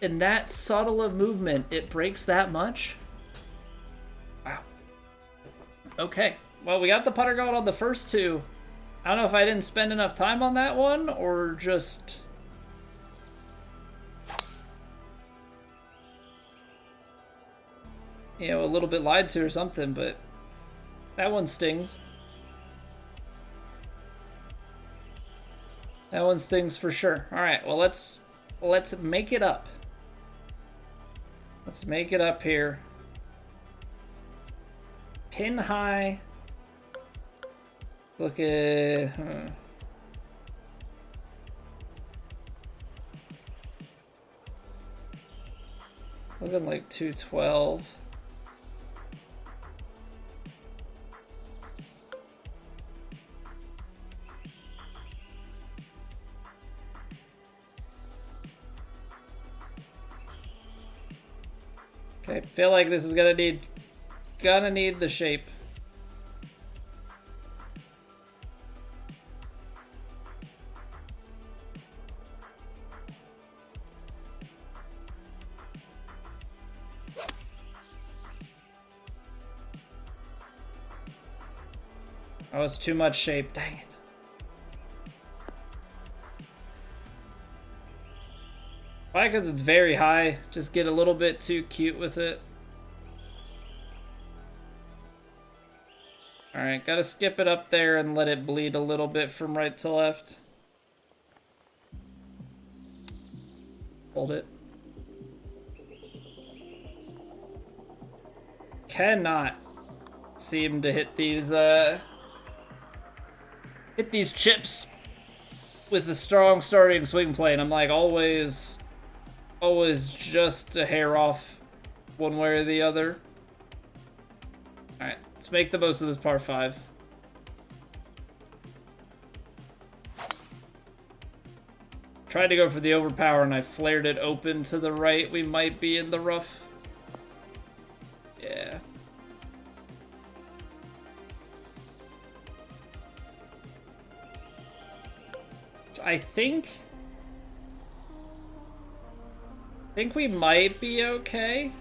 and that subtle of movement, it breaks that much? Wow. Okay. Well, we got the putter going on the first 2. I don't know if I didn't spend enough time on that one or just... you know, a little bit lied to or something, but that one stings. That one stings for sure. All right, well, let's make it up. Let's make it up here. Pin high. Look at... looking like 212. Okay, feel like this is gonna need the shape. Oh, it's too much shape. Dang it. Why? Because it's very high. Just get a little bit too cute with it. Alright, gotta skip it up there and let it bleed a little bit from right to left. Hold it. Cannot seem to hit these chips with a strong starting swing plane. I'm like always just a hair off one way or the other. Alright, let's make the most of this par 5. Tried to go for the overpower and I flared it open to the right. We might be in the rough. Yeah. I think we might be okay.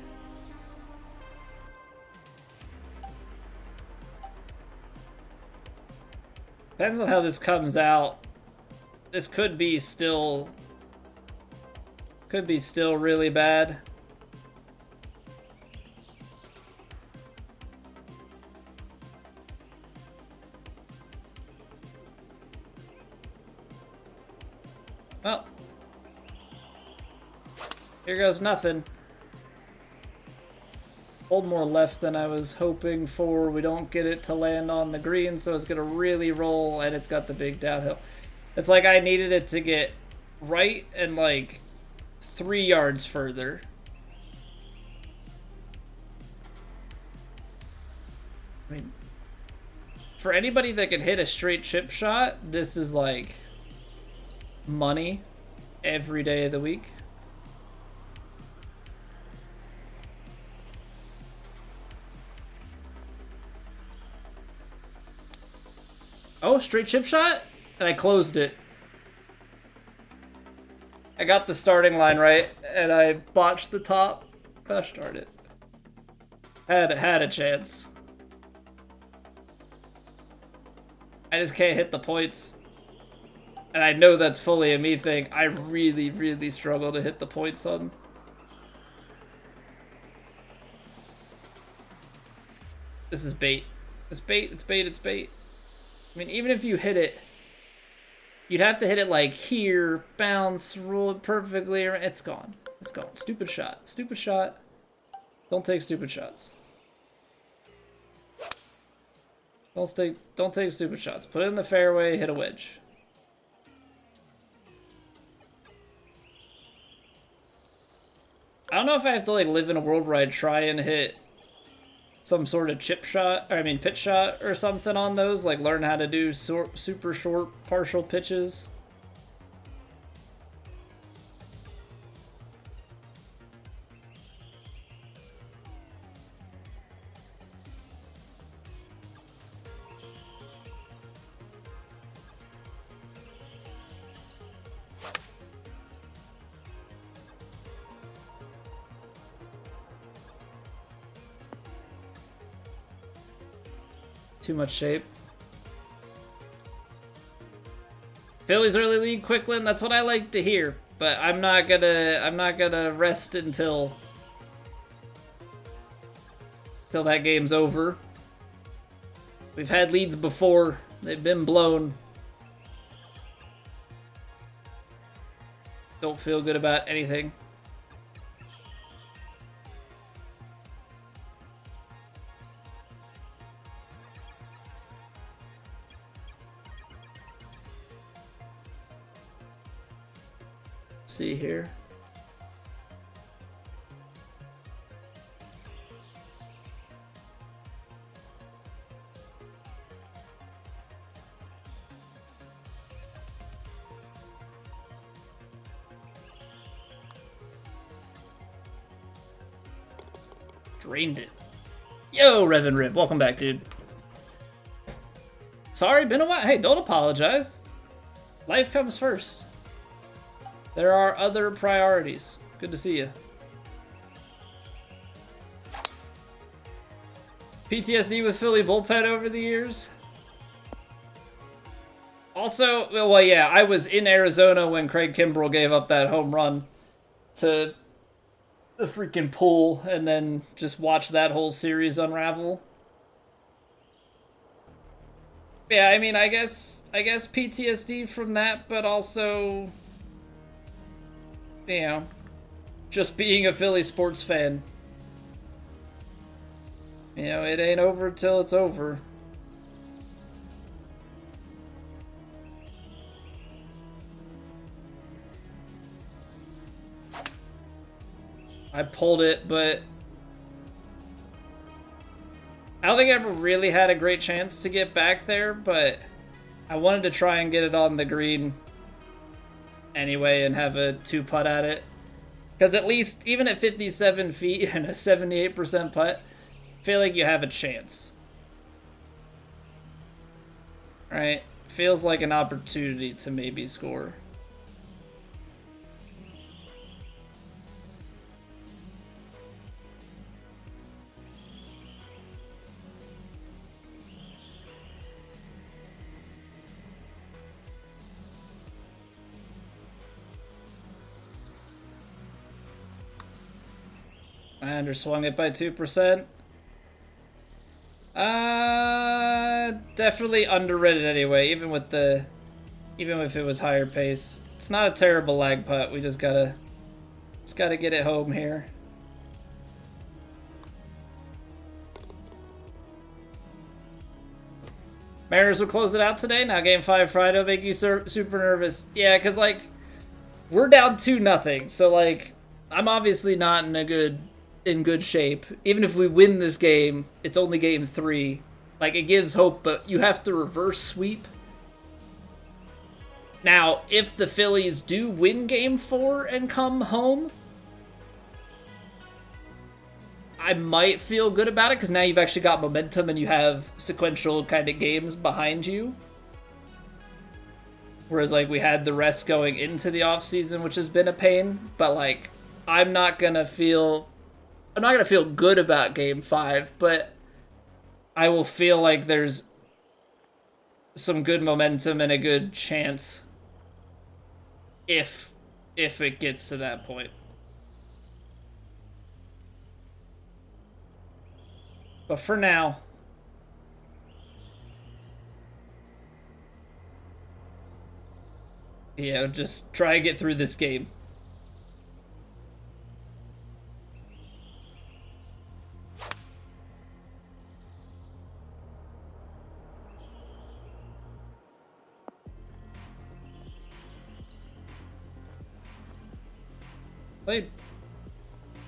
Depends on how this comes out. This could be still really bad. Well, here goes nothing. Hold more left than I was hoping for. We don't get it to land on the green, so it's gonna really roll, and it's got the big downhill. It's like I needed it to get right and like 3 yards further. I mean, for anybody that can hit a straight chip shot, this is like money every day of the week. Oh, straight chip shot? And I closed it. I got the starting line right, and I botched the top. Gosh darn it. Had a chance. I just can't hit the points. And I know that's fully a me thing. I really, really struggle to hit the points on. This is bait. It's bait, it's bait, it's bait. I mean, even if you hit it, you'd have to hit it like here, bounce, roll it perfectly. It's gone. It's gone. Stupid shot. Stupid shot. Don't take stupid shots. Don't take stupid shots. Put it in the fairway, hit a wedge. I don't know if I have to like live in a world where I try and hit some sort of chip shot, or I mean pitch shot or something on those, like learn how to do super short partial pitches. Too much shape. Phillies early lead, Quicklin. That's what I like to hear. But I'm not gonna rest until that game's over. We've had leads before. They've been blown. Don't feel good about anything. See here. Drained it. Yo, Revan Rip, welcome back, dude. Sorry, been a while. Hey, don't apologize. Life comes first. There are other priorities. Good to see you. PTSD with Philly bullpen over the years. Also, well, yeah, I was in Arizona when Craig Kimbrell gave up that home run to the freaking pool, and then just watch that whole series unravel. Yeah, I mean, I guess PTSD from that, but also, you know, just being a Philly sports fan. You know, it ain't over till it's over. I pulled it, but I don't think I ever really had a great chance to get back there, but I wanted to try and get it on the green anyway and have a 2-putt at it. Because at least, even at 57 feet and a 78% putt, I feel like you have a chance. Right? Feels like an opportunity to maybe score. I underswung it by 2%. Definitely underrated anyway, even if it was higher pace. It's not a terrible lag putt. We just gotta get it home here. Mariners will close it out today. Now game 5 Friday will make you super nervous. Yeah, because, like, we're down 2-0. So, like, I'm obviously not in good shape. Even if we win this game, it's only game 3. Like, it gives hope, but you have to reverse sweep. Now, if the Phillies do win game 4 and come home, I might feel good about it, because now you've actually got momentum and you have sequential kind of games behind you. Whereas, like, we had the rest going into the offseason, which has been a pain. But, like, I'm not gonna feel good about game 5, but I will feel like there's some good momentum and a good chance if it gets to that point. But for now, yeah, just try and get through this game.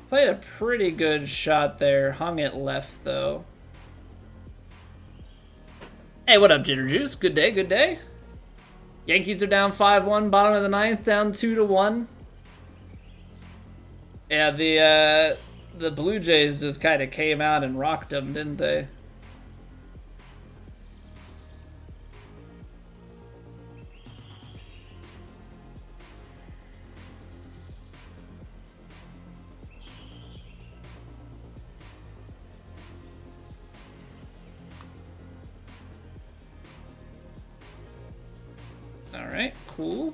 Played a pretty good shot there. Hung it left, though. Hey, what up, Jitter Juice? Good day, good day. Yankees are down 5-1, bottom of the 9th, down 2-1. Yeah, the Blue Jays just kind of came out and rocked them, didn't they? Cool.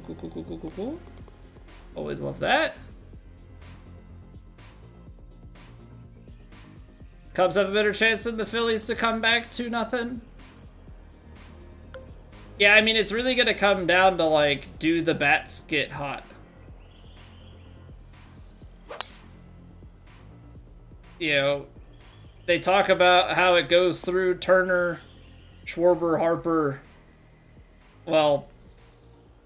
Cool, cool, cool, cool, cool, cool. Always love that. Cubs have a better chance than the Phillies to come back 2-0. Yeah, I mean, it's really going to come down to, like, do the bats get hot? You know, they talk about how it goes through Turner, Schwarber, Harper. Well,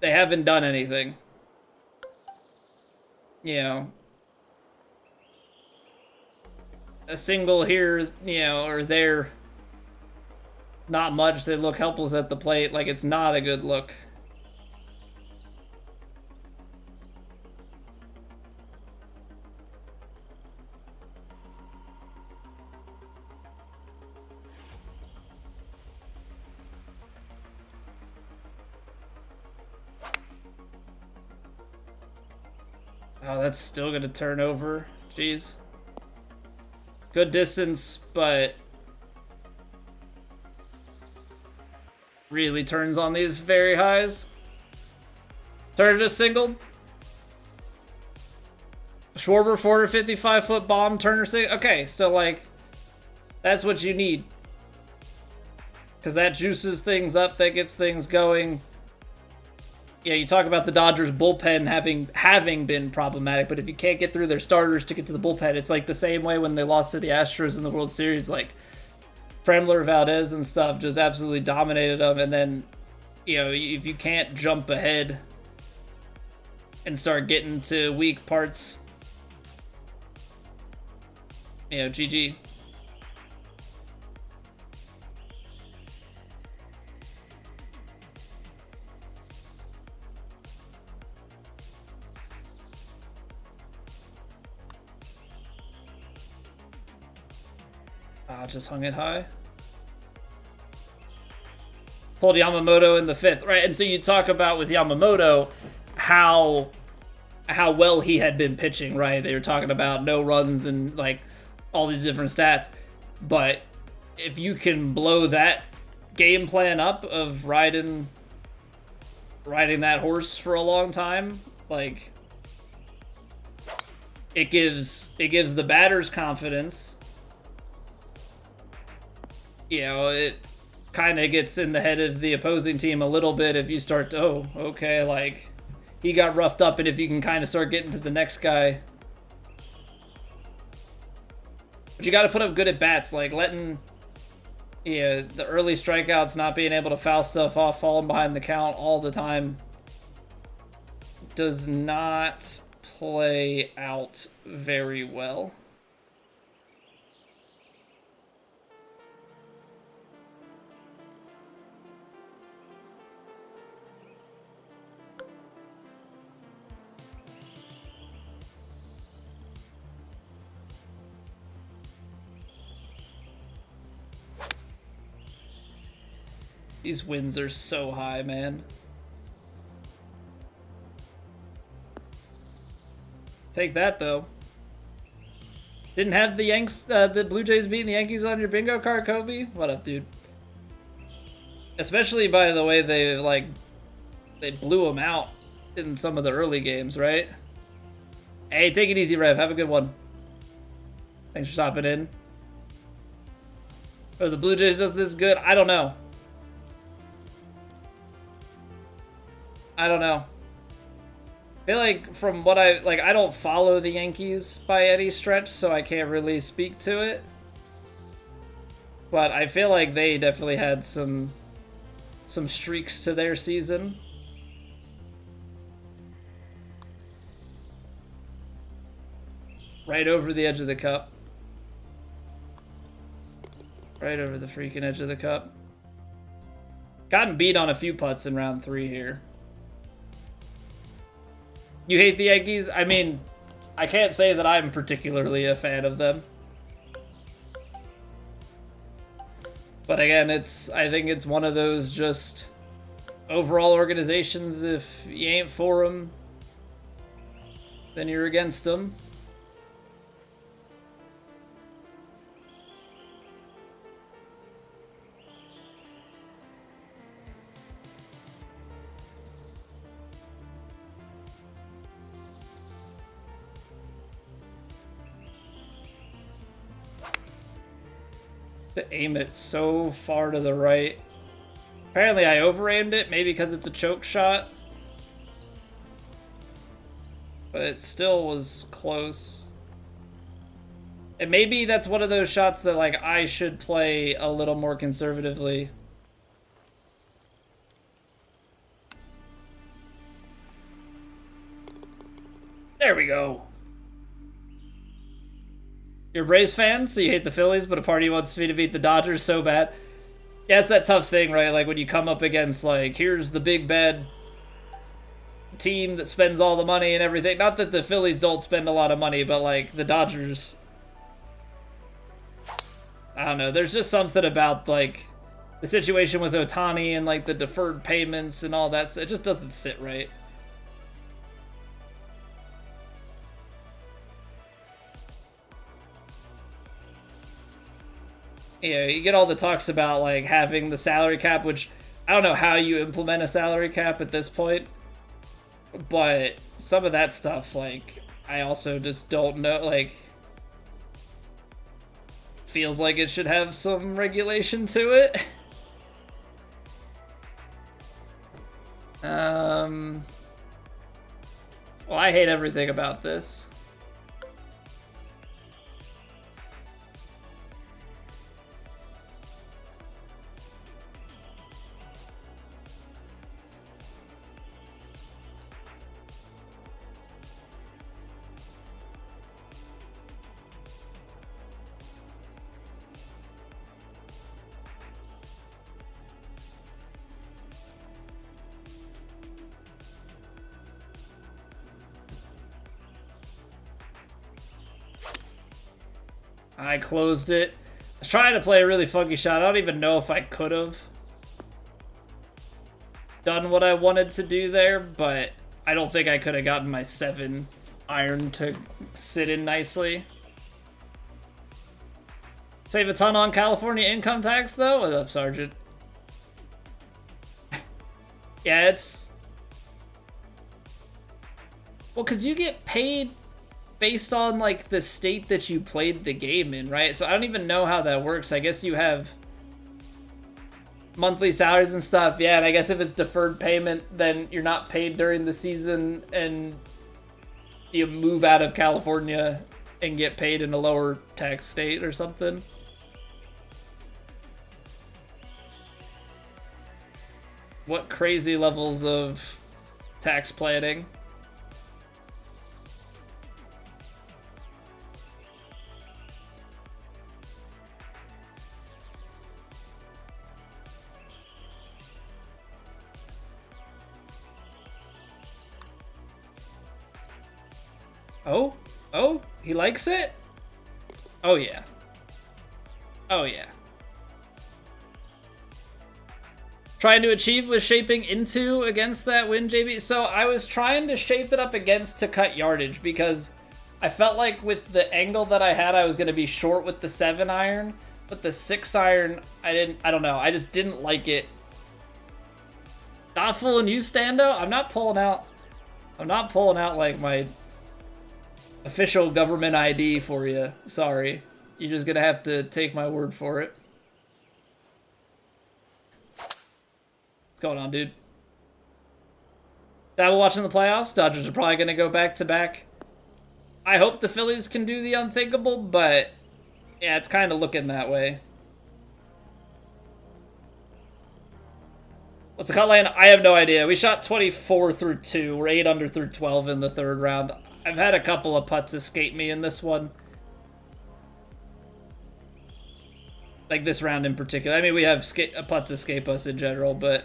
they haven't done anything. You know, a single here, you know, or there. Not much. They look helpless at the plate. Like, it's not a good look. Oh, that's still going to turn over. Jeez. Good distance, but really turns on these very highs. Turner just singled. Schwarber 455-foot bomb. Turner single. Okay, so like, that's what you need. Because that juices things up, that gets things going. Yeah, you talk about the Dodgers bullpen having been problematic, but if you can't get through their starters to get to the bullpen, it's like the same way when they lost to the Astros in the World Series. Like, Fremler, Valdez, and stuff just absolutely dominated them, and then, you know, if you can't jump ahead and start getting to weak parts, you know, GG. Just hung it high. Pulled Yamamoto in the 5th, right? And so you talk about with Yamamoto how well he had been pitching, right? They were talking about no runs and like all these different stats. But if you can blow that game plan up of riding that horse for a long time, like, it gives the batters confidence. You know, it kind of gets in the head of the opposing team a little bit if you start to, oh, okay, like, he got roughed up, and if you can kind of start getting to the next guy. But you got to put up good at-bats, like letting, yeah, the early strikeouts, not being able to foul stuff off, falling behind the count all the time does not play out very well. These wins are so high, man. Take that, though. Didn't have the Blue Jays beating the Yankees on your bingo card, Kobe? What up, dude? Especially by the way they blew them out in some of the early games, right? Hey, take it easy, Rev. Have a good one. Thanks for stopping in. Are the Blue Jays just this good? I don't know. I don't know. I feel like from what I don't follow the Yankees by any stretch, so I can't really speak to it. But I feel like they definitely had some streaks to their season. Right over the edge of the cup. Right over the freaking edge of the cup. Gotten beat on a few putts in round 3 here. You hate the Yankees? I mean, I can't say that I'm particularly a fan of them. But again, I think it's one of those just overall organizations, if you ain't for them, then you're against them. To aim it so far to the right. Apparently I over-aimed it, maybe because it's a choke shot. But it still was close. And maybe that's one of those shots that, like, I should play a little more conservatively. There we go. You're a Braves fan, so you hate the Phillies, but a part of you wants me to beat the Dodgers so bad. Yeah, it's that tough thing, right? Like, when you come up against, like, here's the big bad team that spends all the money and everything. Not that the Phillies don't spend a lot of money, but, like, the Dodgers... I don't know. There's just something about, like, the situation with Ohtani and, like, the deferred payments and all that. It just doesn't sit right. Yeah, you get all the talks about, like, having the salary cap, which I don't know how you implement a salary cap at this point. But some of that stuff, like, I also just don't know, like... Feels like it should have some regulation to it. Well, I hate everything about this. I closed it. I was trying to play a really funky shot. I don't even know if I could have done what I wanted to do there, but I don't think I could have gotten my 7 iron to sit in nicely. Save a ton on California income tax, though? What's up, Sergeant? Yeah, it's... Well, because you get paid based on, like, the state that you played the game in, right? So I don't even know how that works. I guess you have monthly salaries and stuff. Yeah, and I guess if it's deferred payment, then you're not paid during the season and you move out of California and get paid in a lower tax state or something. What crazy levels of tax planning. Oh, he likes it? Oh, yeah. Oh, yeah. Trying to achieve was shaping into against that win, JB. So I was trying to shape it up against to cut yardage because I felt like with the angle that I had, I was going to be short with the 7 iron, but the 6 iron, I don't know. I just didn't like it. Not fooling you, Stando. I'm not pulling out like my official government ID for you. Sorry. You're just gonna have to take my word for it. What's going on, dude? Dabble watching the playoffs. Dodgers are probably gonna go back to back. I hope the Phillies can do the unthinkable, but yeah, it's kind of looking that way. What's the cut line? I have no idea. We shot 24 through 2. We're 8 under through 12 in the 3rd round. I've had a couple of putts escape me in this one. Like this round in particular. I mean, we have putts escape us in general, but...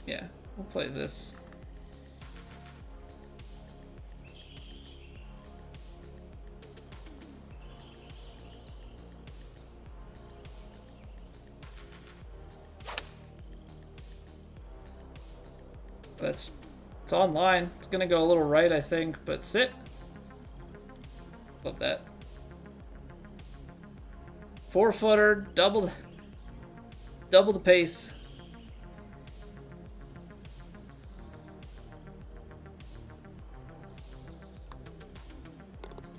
yeah, we'll play this. It's online. It's gonna go a little right, I think, but sit. Love that. 4-footer, double the pace.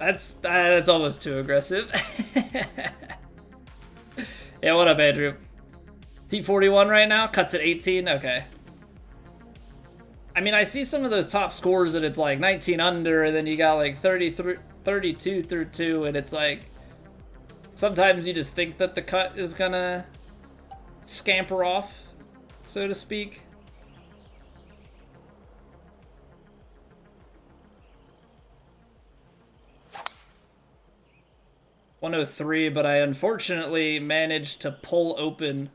That's almost too aggressive. Yeah, what up, Andrew? T41 right now, cuts at 18. Okay. I mean, I see some of those top scores and it's like 19 under, and then you got like 32 through 2, and it's like sometimes you just think that the cut is gonna scamper off, so to speak. .103, but I unfortunately managed to pull open.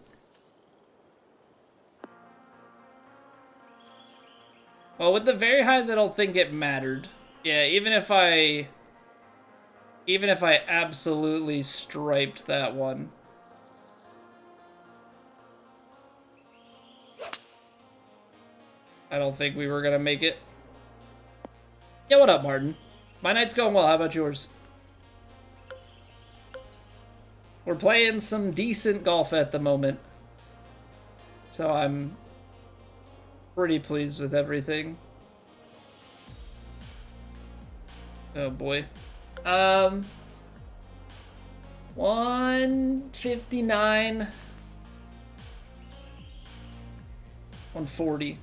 Well, with the very highs, I don't think it mattered. Yeah, even if I absolutely striped that one. I don't think we were gonna make it. Yeah, what up, Martin? My night's going well, how about yours? We're playing some decent golf at the moment, so I'm pretty pleased with everything. Oh boy. 159. 140.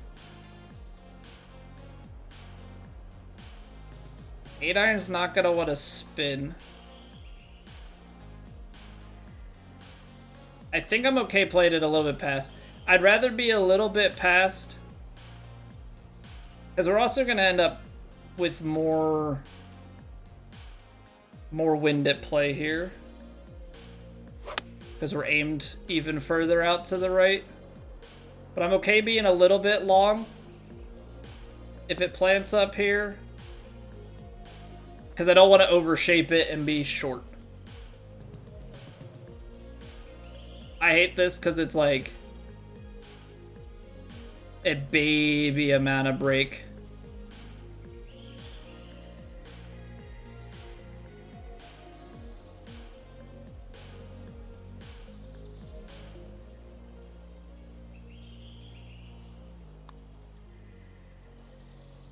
8-iron's not gonna want to spin. I think I'm okay playing it a little bit past. I'd rather be a little bit past, because we're also gonna end up with more wind at play here, because we're aimed even further out to the right. But I'm okay being a little bit long if it plants up here, because I don't want to overshape it and be short. I hate this because it's like a baby amount of break.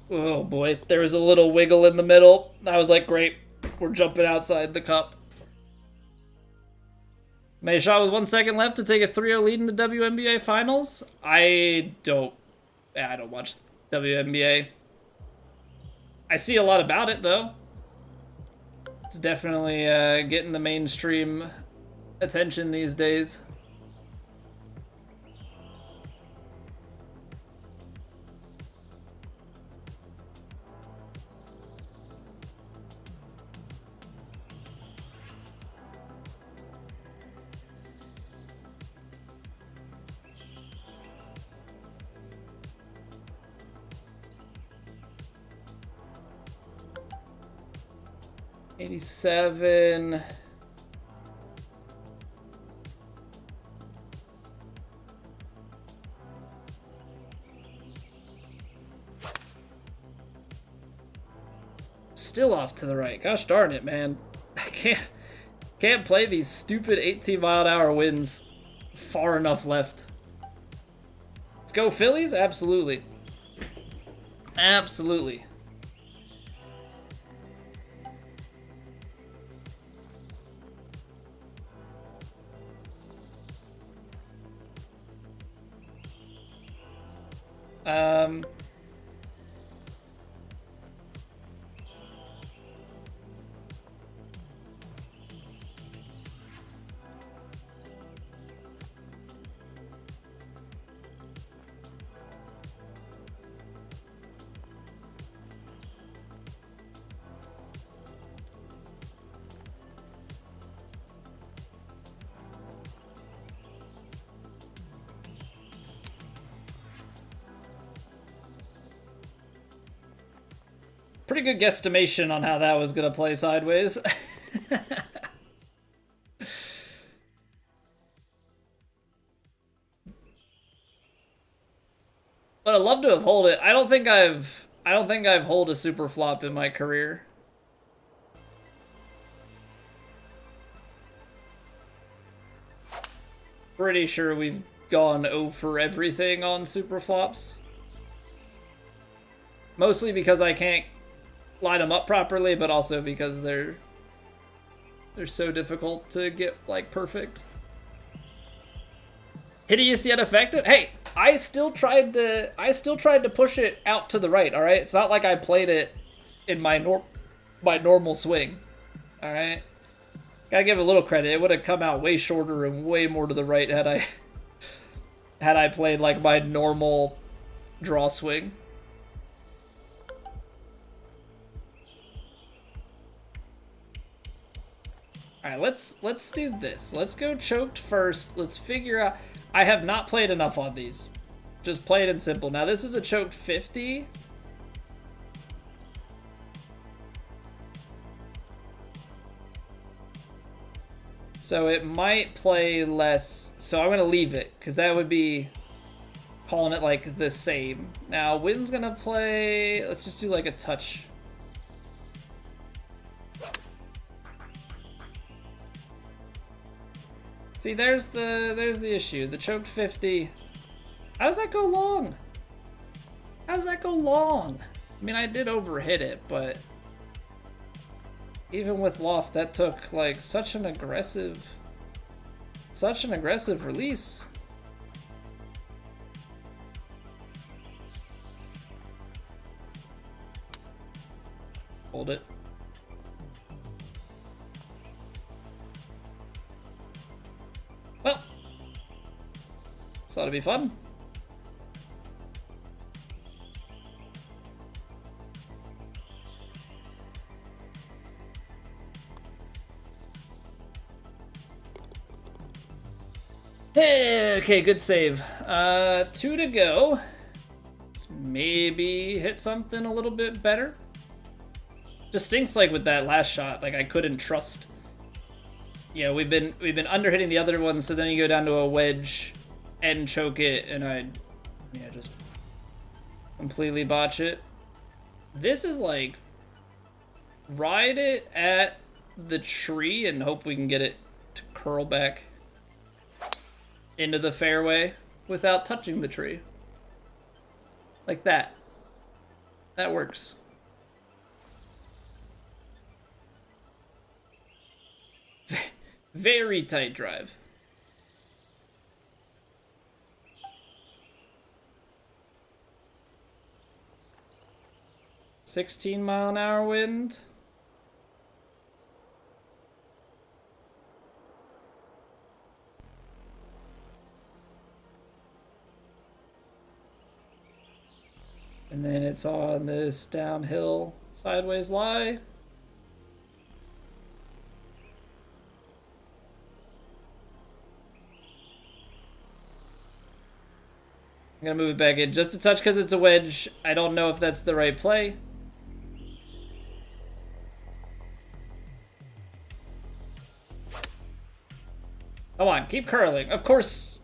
Oh boy, there was a little wiggle in the middle. I was like, great, we're jumping outside the cup. Made a shot with 1 second left to take a 3-0 lead in the WNBA finals. I don't watch WNBA. I see a lot about it though. It's definitely getting the mainstream attention these days. $87. Still off to the right. Gosh darn it, man. I can't play these stupid 18-mile-an-hour winds far enough left. Let's go Phillies? Absolutely. Absolutely. Pretty good guesstimation on how that was going to play sideways. But I'd love to have holed it. I don't think I've holed a super flop in my career. Pretty sure we've gone 0 for everything on super flops. Mostly because I can't line them up properly, but also because they're so difficult to get like perfect. Hideous yet effective. Hey, I still tried to push it out to the right. All right, it's not like I played it in my normal swing. All right, gotta give it a little credit. It would have come out way shorter and way more to the right had I played like my normal draw swing. All right, let's do this. Let's go choked first. Let's figure out. I have not played enough on these. Just play it in simple. Now this is a choked 50. So it might play less. So I'm gonna leave it because that would be calling it like the same. Now Wynn's gonna play. Let's just do like a touch. See, there's the issue. The choked 50. How does that go long? How does that go long? I mean, I did overhit it, but even with loft, that took like such an aggressive release. Hold it. Well, this ought to be fun. Hey, okay, good save. 2 to go. Let's maybe hit something a little bit better. Just stinks like with that last shot. Like I couldn't trust. Yeah, we've been underhitting the other ones, so then you go down to a wedge and choke it, and just completely botch it. This is like ride it at the tree and hope we can get it to curl back into the fairway without touching the tree. Like that. That works. Very tight drive. $16-mile-an-hour wind. And then it's on this downhill sideways lie. I'm gonna move it back in just a touch because it's a wedge. I don't know if that's the right play. Come on, keep curling. Of course.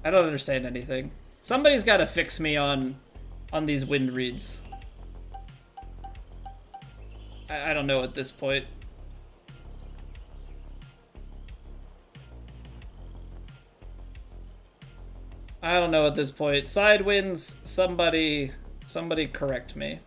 I don't understand anything. Somebody's got to fix me on these wind reads. I don't know at this point. I don't know at this point. Side winds, somebody correct me.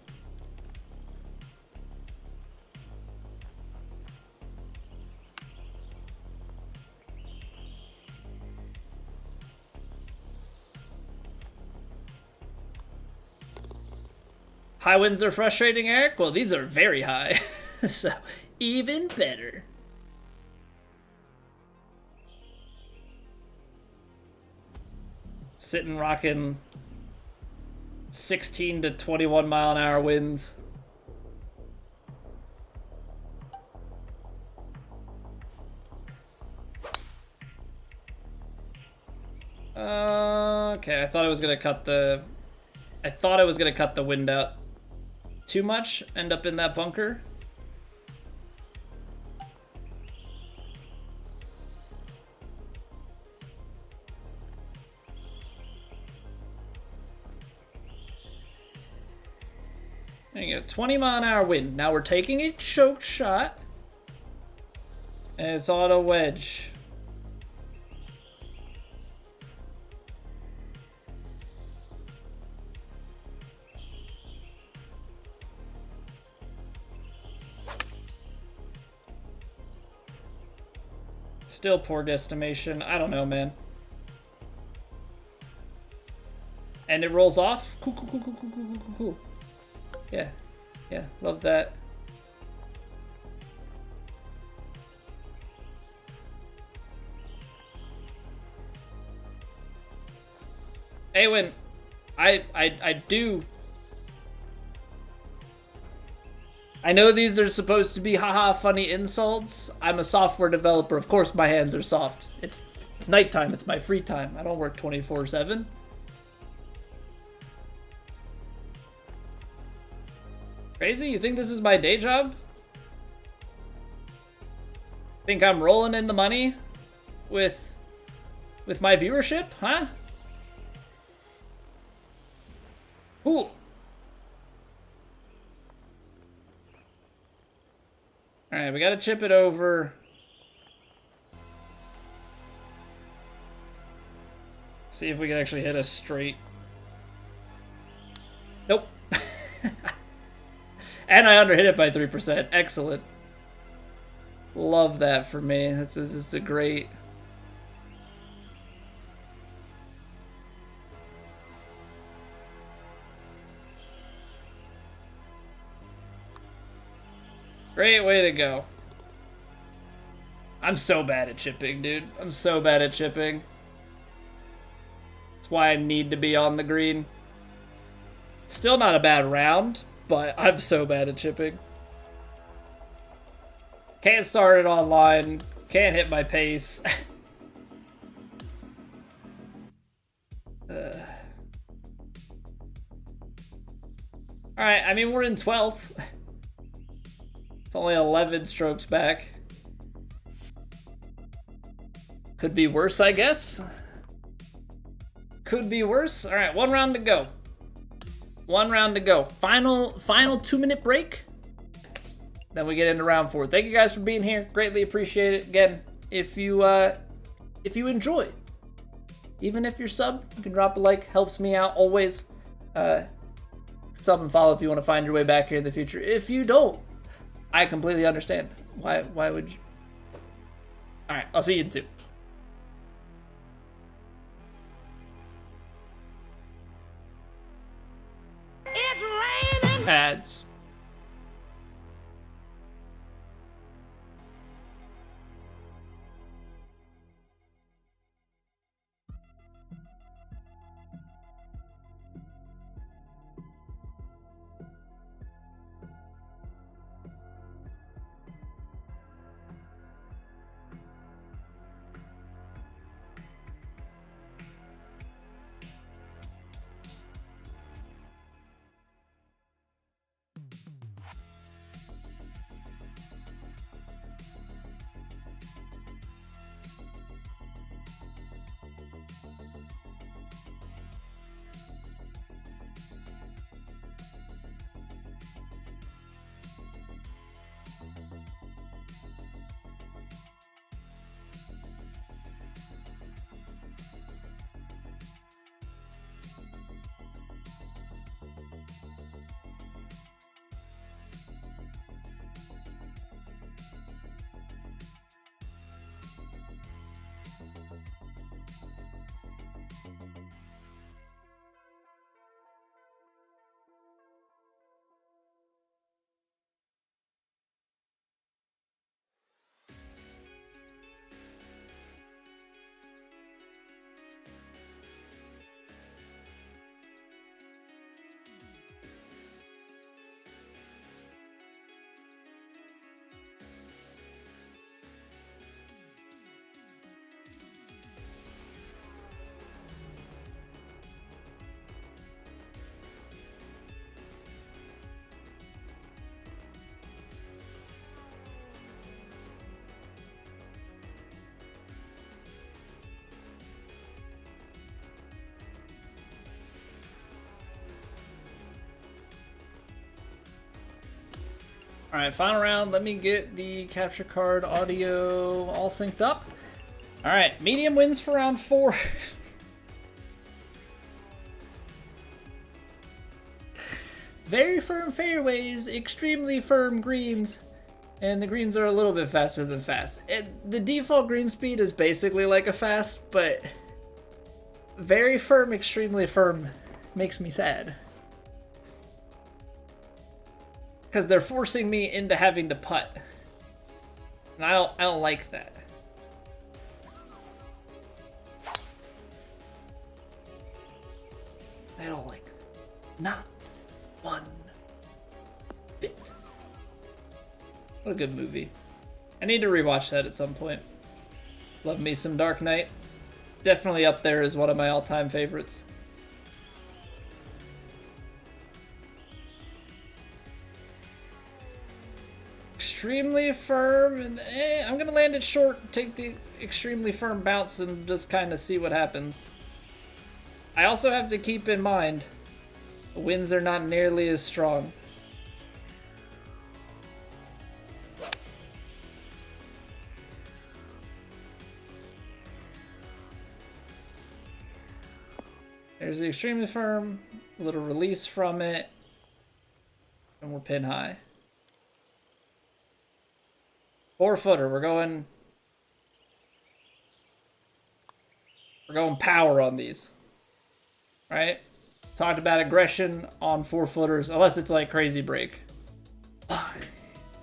High winds are frustrating, Eric? Well, these are very high. So, even better. Sitting rocking 16 to 21 mile an hour winds. Okay, I thought I was gonna cut the wind out too much, end up in that bunker. There you go, 20-mile-an-hour wind. Now we're taking a choke shot. And it's on a wedge. Still poor guesstimation. I don't know, man. And it rolls off. Cool, cool, cool, cool, cool, cool, cool, cool. Yeah. Yeah, love that. Awen, I do. I know these are supposed to be haha funny insults. I'm a software developer. Of course my hands are soft. It's nighttime. It's my free time. I don't work 24/7. Crazy? You think this is my day job? Think I'm rolling in the money with my viewership, huh? Cool. Alright, we gotta chip it over. See if we can actually hit a straight. Nope. And I underhit it by 3%. Excellent. Love that for me. That's just a great... Great way to go. I'm so bad at chipping, dude. I'm so bad at chipping. That's why I need to be on the green. Still not a bad round, but I'm so bad at chipping. Can't start it online. Can't hit my pace. Alright, I mean, we're in 12th. It's only 11 strokes back. Could be worse, I guess. Could be worse. All right, one round to go. One round to go. Final 2-minute break. Then we get into round 4. Thank you guys for being here. Greatly appreciate it. Again, if you enjoy, even if you're sub, you can drop a like. Helps me out always. Sub and follow if you want to find your way back here in the future. If you don't, I completely understand. Why would you? All right, I'll see you in 2. It's raining. Ads. All right, final round. Let me get the capture card audio all synced up. All right, medium wins for round 4. Very firm fairways, extremely firm greens. And the greens are a little bit faster than fast. The default green speed is basically like a fast, but very firm, extremely firm makes me sad. Because they're forcing me into having to putt. And I don't like that. I don't like that. Not one bit. What a good movie. I need to rewatch that at some point. Love me some Dark Knight. Definitely up there as one of my all-time favorites. Extremely firm, and I'm gonna land it short, take the extremely firm bounce, and just kind of see what happens. I also have to keep in mind, the winds are not nearly as strong. There's the extremely firm, a little release from it, and we're pin high. 4-footer, we're going power on these, right? Talked about aggression on 4-footers, unless it's like crazy break.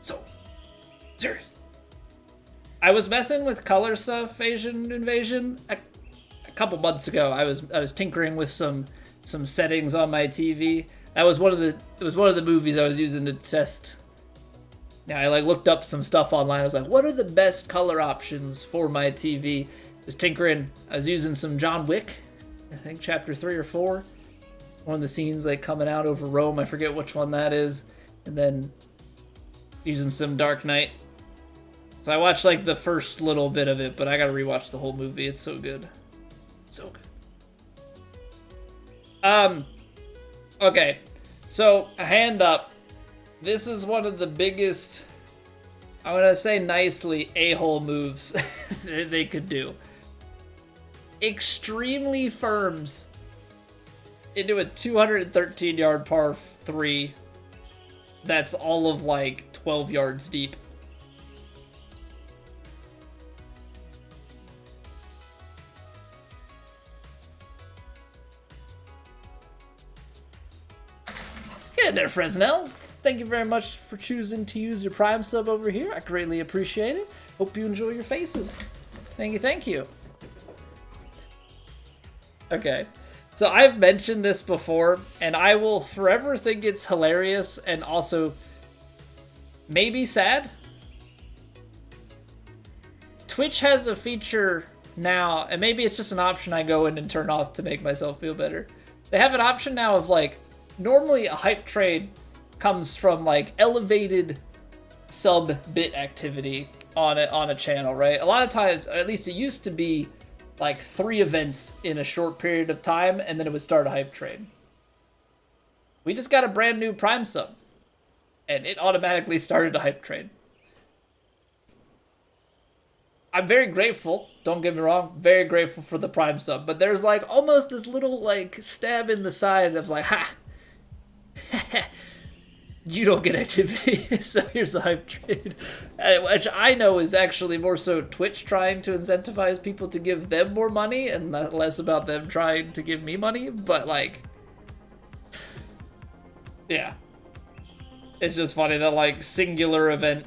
So serious. I was messing with color stuff, Asian Invasion, a couple months ago. I was tinkering with some settings on my TV. That was one of the movies I was using to test. Yeah, I like looked up some stuff online. I was like, what are the best color options for my TV? I was tinkering. I was using some John Wick, I think chapter 3 or 4. One of the scenes like coming out over Rome. I forget which one that is. And then using some Dark Knight. So I watched like the first little bit of it, but I gotta rewatch the whole movie. It's so good. So good. Okay. So a hand up. This is one of the biggest, I'm going to say nicely, a-hole moves that they could do. Extremely firms into a 213-yard par 3 that's all of like 12 yards deep. Get there, Fresnel. Thank you very much for choosing to use your Prime sub over here. I greatly appreciate it. Hope you enjoy your faces. Thank you, thank you. Okay, so I've mentioned this before, and I will forever think it's hilarious and also maybe sad. Twitch has a feature now, and maybe it's just an option I go in and turn off to make myself feel better. They have an option now of like, normally a hype trade comes from like elevated sub bit activity on a channel, right? A lot of times, or at least it used to be like 3 events in a short period of time, and then it would start a hype trade. We just got a brand new Prime sub, and it automatically started a hype trade. I'm very grateful, don't get me wrong, very grateful for the Prime sub, but there's like almost this little like stab in the side of like, ha! You don't get activity, so here's the hype trade. Which I know is actually more so Twitch trying to incentivize people to give them more money and less about them trying to give me money, but like, yeah. It's just funny that like singular event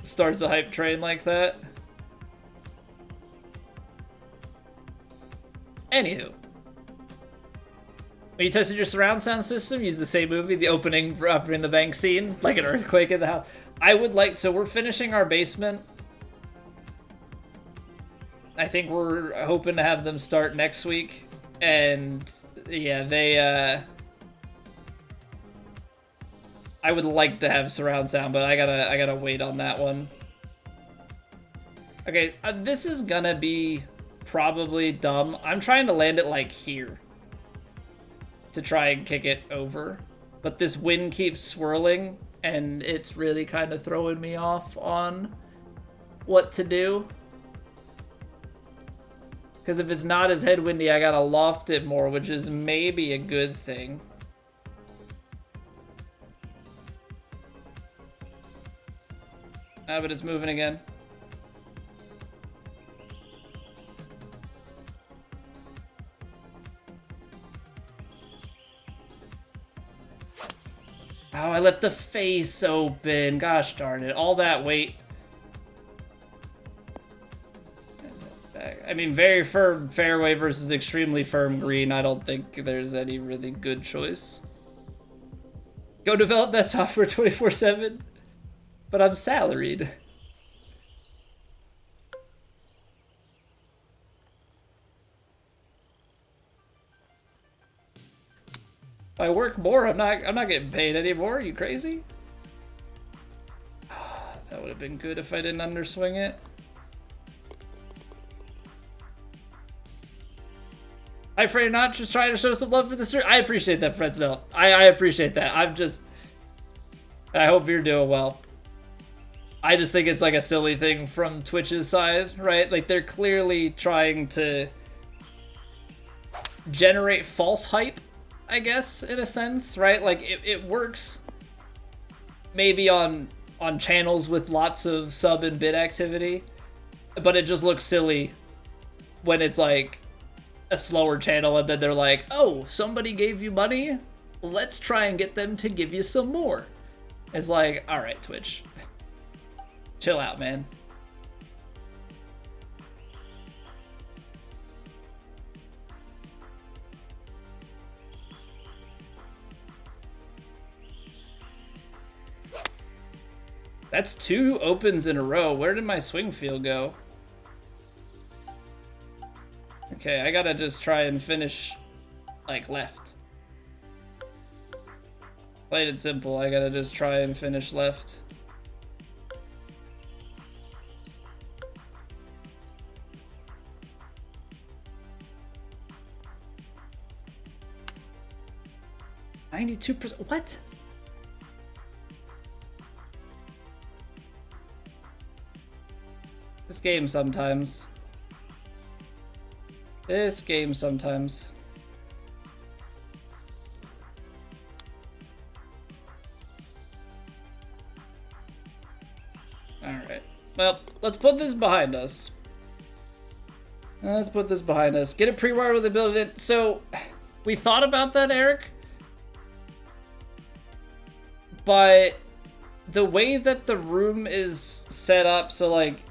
starts a hype train like that. Anywho. When you tested your surround sound system, use the same movie, the opening in the bank scene, like an earthquake in the house. I would like, so we're finishing our basement. I think we're hoping to have them start next week. And yeah, I would like to have surround sound, but I gotta wait on that one. Okay, this is gonna be probably dumb. I'm trying to land it like here to try and kick it over, but this wind keeps swirling and it's really kind of throwing me off on what to do. Because if it's not as headwindy, I gotta loft it more, which is maybe a good thing. Ah, but it's moving again. Oh, I left the face open. Gosh darn it. All that weight. I mean, very firm fairway versus extremely firm green. I don't think there's any really good choice. Go develop that software 24/7. But I'm salaried. If I work more, I'm not getting paid anymore. Are you crazy? That would have been good if I didn't underswing it. Hi, Frey, not just trying to show some love for the stream. I appreciate that, Fresnel. I appreciate that. I hope you're doing well. I just think it's like a silly thing from Twitch's side, right? Like they're clearly trying to generate false hype, I guess, in a sense, right? Like it works maybe on channels with lots of sub and bid activity, but it just looks silly when it's like a slower channel and then they're like, oh, somebody gave you money? Let's try and get them to give you some more. It's like, all right, Twitch. Chill out, man. That's 2 opens in a row. Where did my swing feel go? Okay, I gotta just try and finish, like, left. Plain and simple, I gotta just try and finish left. %. What? This game sometimes. This game sometimes. Alright. Well, let's put this behind us. Let's put this behind us. Get it pre-wired with the build it in. So, we thought about that, Eric. But the way that the room is set up, so like,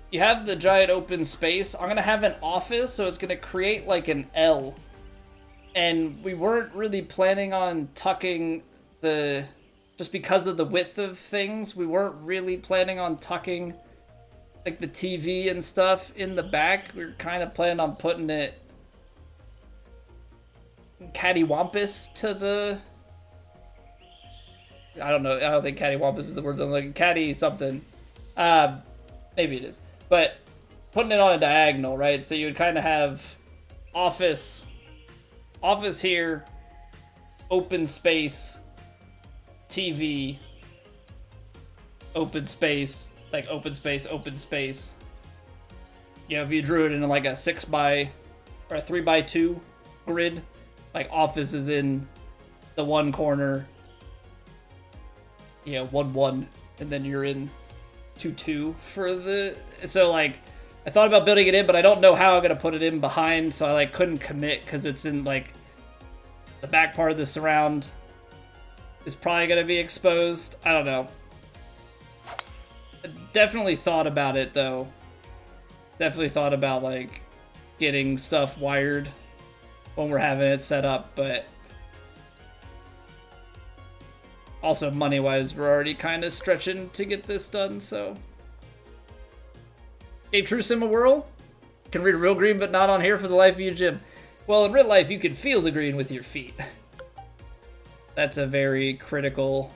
you have the giant open space. I'm gonna have an office, so it's gonna create like an L. And we weren't really planning on tucking the, just because of the width of things, we weren't really planning on tucking like the TV and stuff in the back. We were kind of planning on putting it cattywampus to the, I don't know, I don't think cattywampus is the word I'm looking, catty something. Maybe it is. But putting it on a diagonal, right? So you would kind of have office here, open space, TV, open space, like open space, open space. You know, if you drew it in like a 6x or a 3x2 grid, like office is in the one corner, you know, 1-1, and then you're in 2-2 for the, so like I thought about building it in, but I don't know how I'm gonna put it in behind, so I like couldn't commit because it's in like the back part of the surround is probably gonna be exposed. I don't know. I definitely thought about it though. Definitely thought about like getting stuff wired when we're having it set up, but also money-wise, we're already kind of stretching to get this done, so. Gave True Sim a whirl. Can read a real green, but not on here for the life of you, Jim. Well, in real life, you can feel the green with your feet. That's a very critical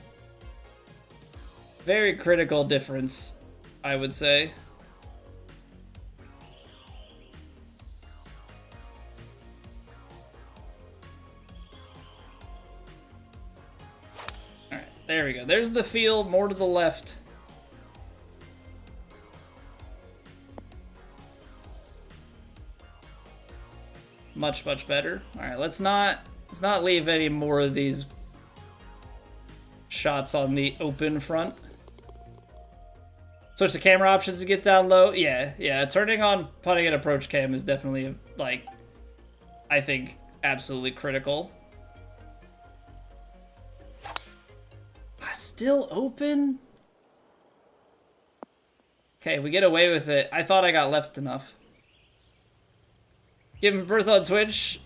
difference, I would say. There we go. There's the feel, more to the left. Much, much better. All right, let's not leave any more of these shots on the open front. Switch the camera options to get down low. Yeah. Turning on putting and approach cam is definitely, like, I think, absolutely critical. Still open? Okay, we get away with it. I thought I got left enough. Give him birth on Twitch.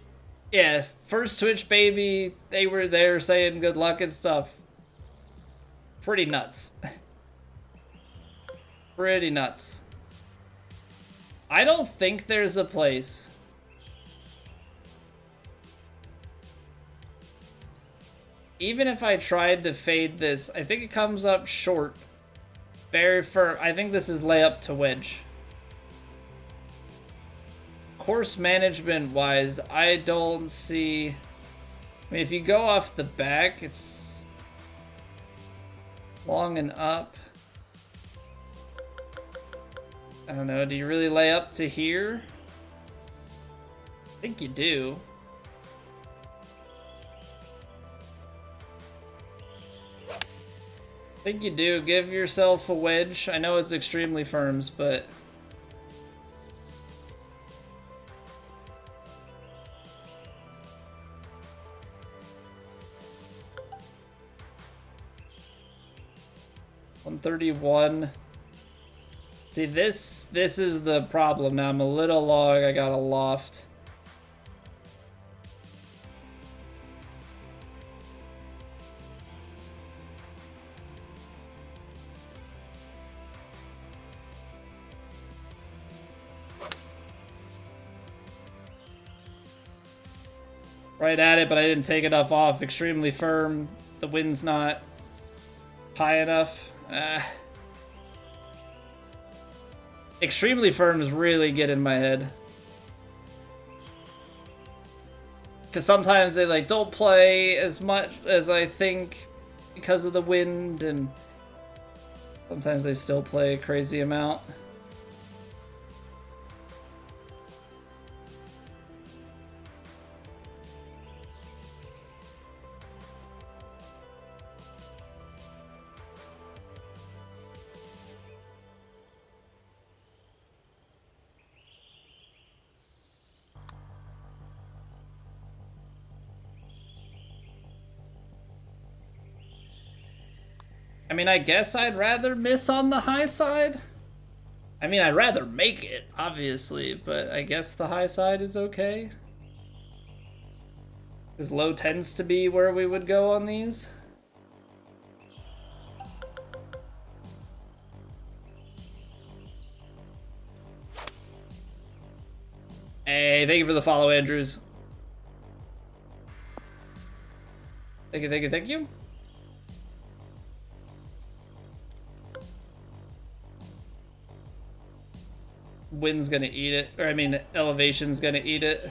Yeah, first Twitch baby. They were there saying good luck and stuff. Pretty nuts. Pretty nuts. I don't think there's a place. Even if I tried to fade this, I think it comes up short. Very firm. I think this is layup to wedge. Course management wise, I don't see... I mean, if you go off the back, it's long and up. I don't know, do you really lay up to here? I think you do. I think you do. Give yourself a wedge. I know it's extremely firms, but... $131. See, this is the problem now. I'm a little long. I got a loft. Right at it, but I didn't take enough off. Extremely firm. The wind's not high enough. Extremely firm is really getting in my head. Because sometimes they like don't play as much as I think because of the wind, and sometimes they still play a crazy amount. I mean, I guess I'd rather miss on the high side. I mean, I'd rather make it, obviously, but I guess the high side is okay. Because low tends to be where we would go on these. Hey, thank you for the follow, Andrews. Thank you, thank you, thank you. Wind's gonna eat it, or I mean, elevation's gonna eat it.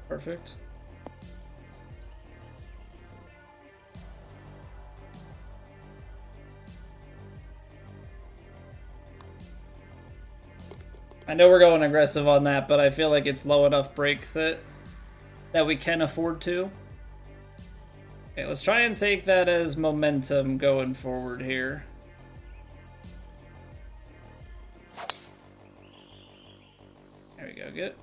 Perfect. I know we're going aggressive on that, but I feel like it's low enough break that we can afford to. Okay, let's try and take that as momentum going forward here. There we go, get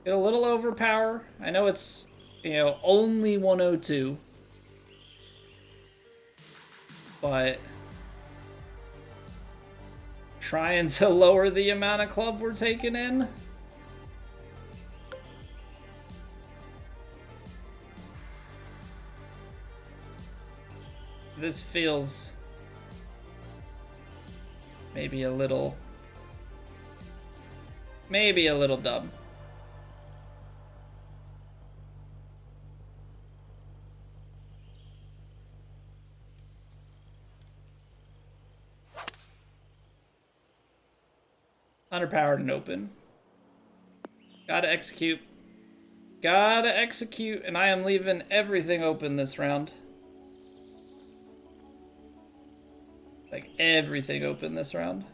a little overpower. I know it's, you know, only 102. But trying to lower the amount of club we're taking in. This feels maybe a little dumb. Underpowered and open. Gotta execute. Gotta execute, and I am leaving everything open this round. Like everything open this round.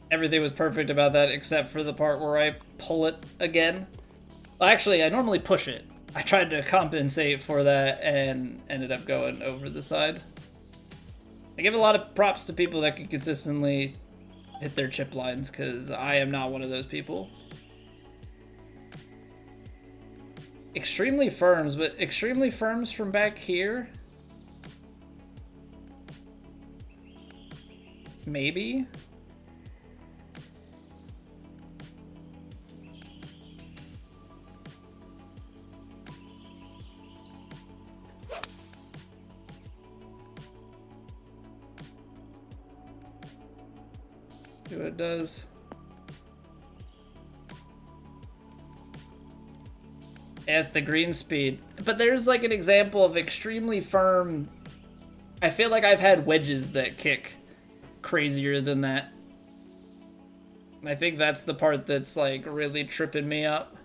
Everything was perfect about that except for the part where I pull it again. Well, actually, I normally push it. I tried to compensate for that and ended up going over the side. I give a lot of props to people that can consistently hit their chip lines, because I am not one of those people. Extremely firms, but extremely firms from back here? Maybe? See what it does. Yeah, it's the green speed. But there's like an example of extremely firm. I feel like I've had wedges that kick crazier than that. I think that's the part that's like really tripping me up.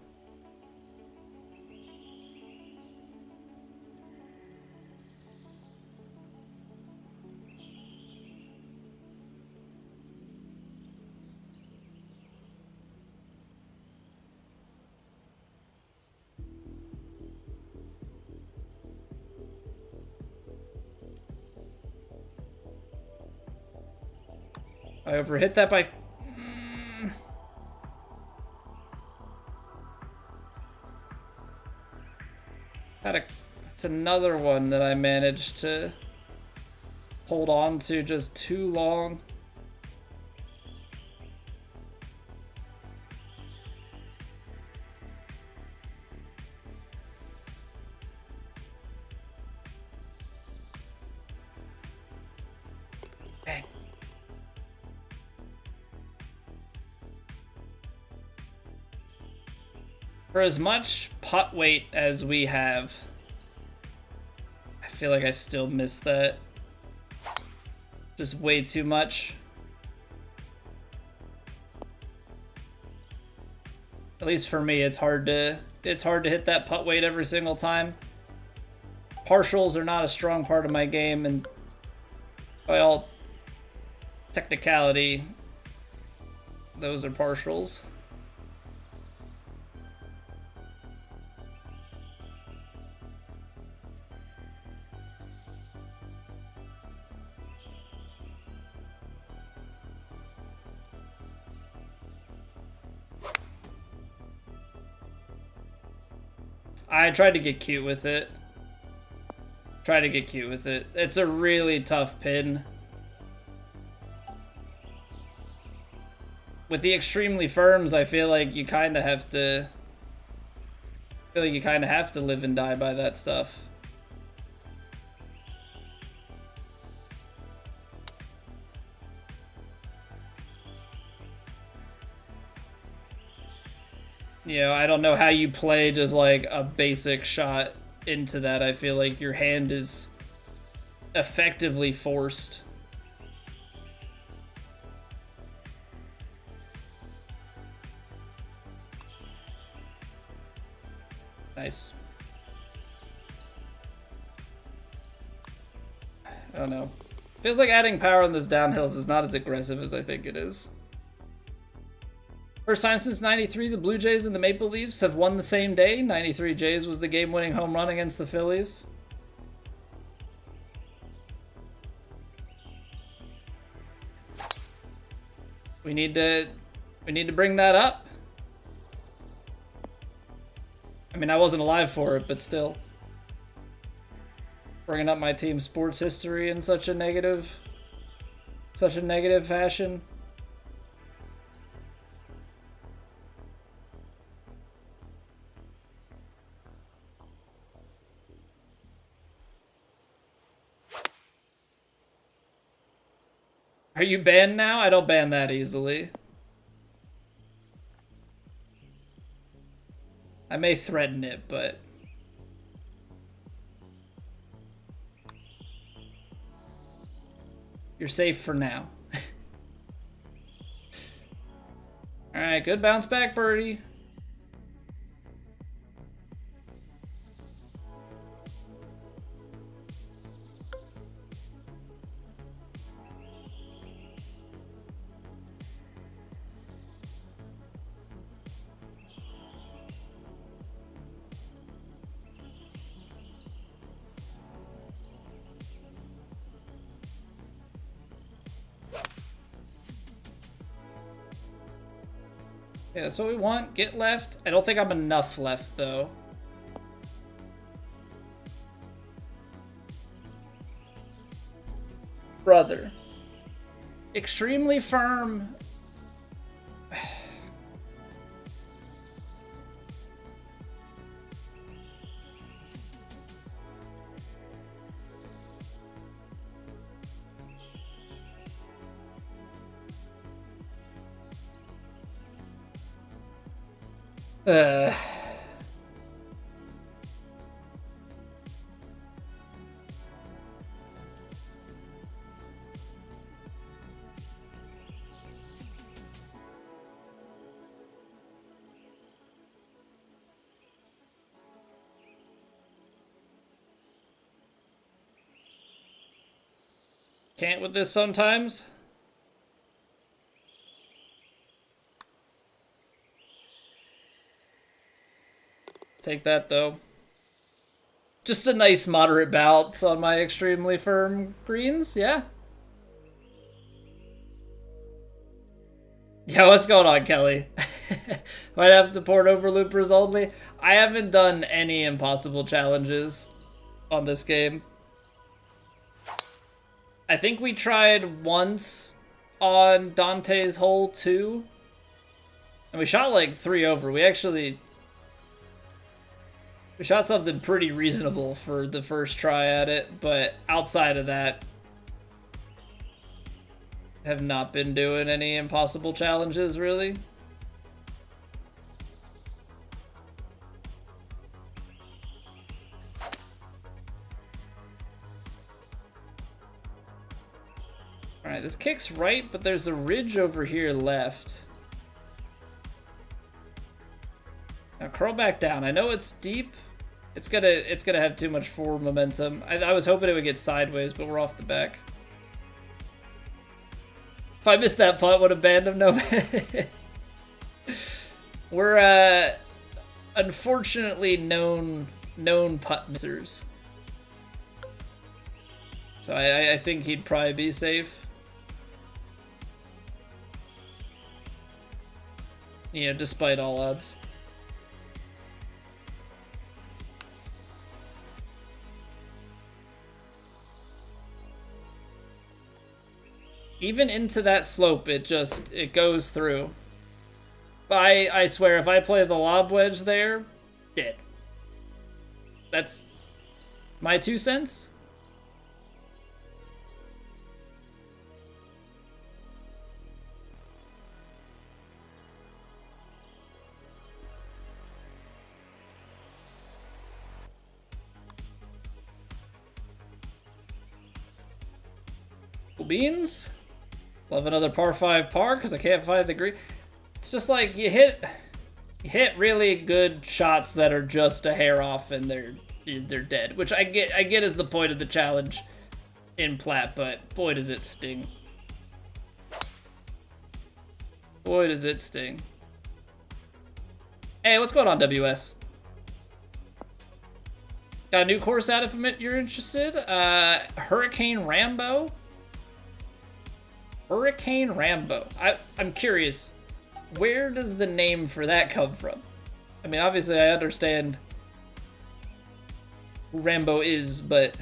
I overhit that by... That's another one that I managed to hold on to just too long. Dang. For as much putt weight as we have, I feel like I still miss that. Just way too much. At least for me, it's hard to hit that putt weight every single time. Partials are not a strong part of my game, and by all technicality, those are partials. I tried to get cute with it. It's a really tough pin. With the extremely firms, I feel like you kind of have to... live and die by that stuff. You know, I don't know how you play just like a basic shot into that. I feel like your hand is effectively forced. Nice. I don't know. Feels like adding power on this downhills is not as aggressive as I think it is. First time since '93, the Blue Jays and the Maple Leafs have won the same day. '93 Jays was the game-winning home run against the Phillies. We need to bring that up. I mean, I wasn't alive for it, but still. Bringing up my team's sports history in such a negative fashion. Are you banned now? I don't ban that easily. I may threaten it, but... You're safe for now. Alright, good bounce back, birdie. Yeah, that's what we want. Get left. I don't think I'm enough left, though. Brother. Extremely firm. Can't with this sometimes. Take that, though. Just a nice moderate bounce on my extremely firm greens, yeah? Yeah, what's going on, Kelly? Might have to port over loopers only. I haven't done any impossible challenges on this game. I think we tried once on Dante's hole 2. And we shot like 3 over. We shot something pretty reasonable for the first try at it, but outside of that, have not been doing any impossible challenges, really. Alright, this kick's right, but there's a ridge over here left. Now curl back down. I know it's deep. It's gonna have too much forward momentum. I was hoping it would get sideways, but we're off the back. If I missed that putt, would have banned him. No. We're unfortunately known putt missers. So I think he'd probably be safe. You know, despite all odds. Even into that slope, it goes through. But I swear, if I play the lob wedge there, dead. That's my 2 cents. Beans. Love another par 5 par because I can't find the green. It's just like you hit really good shots that are just a hair off and they're dead, which I get is the point of the challenge in Plat, but boy does it sting. Boy does it sting. Hey, what's going on, WS? Got a new course out if you're interested. Hurricane Rambo. Hurricane Rambo. I'm curious, where does the name for that come from? I mean, obviously I understand who Rambo is, but...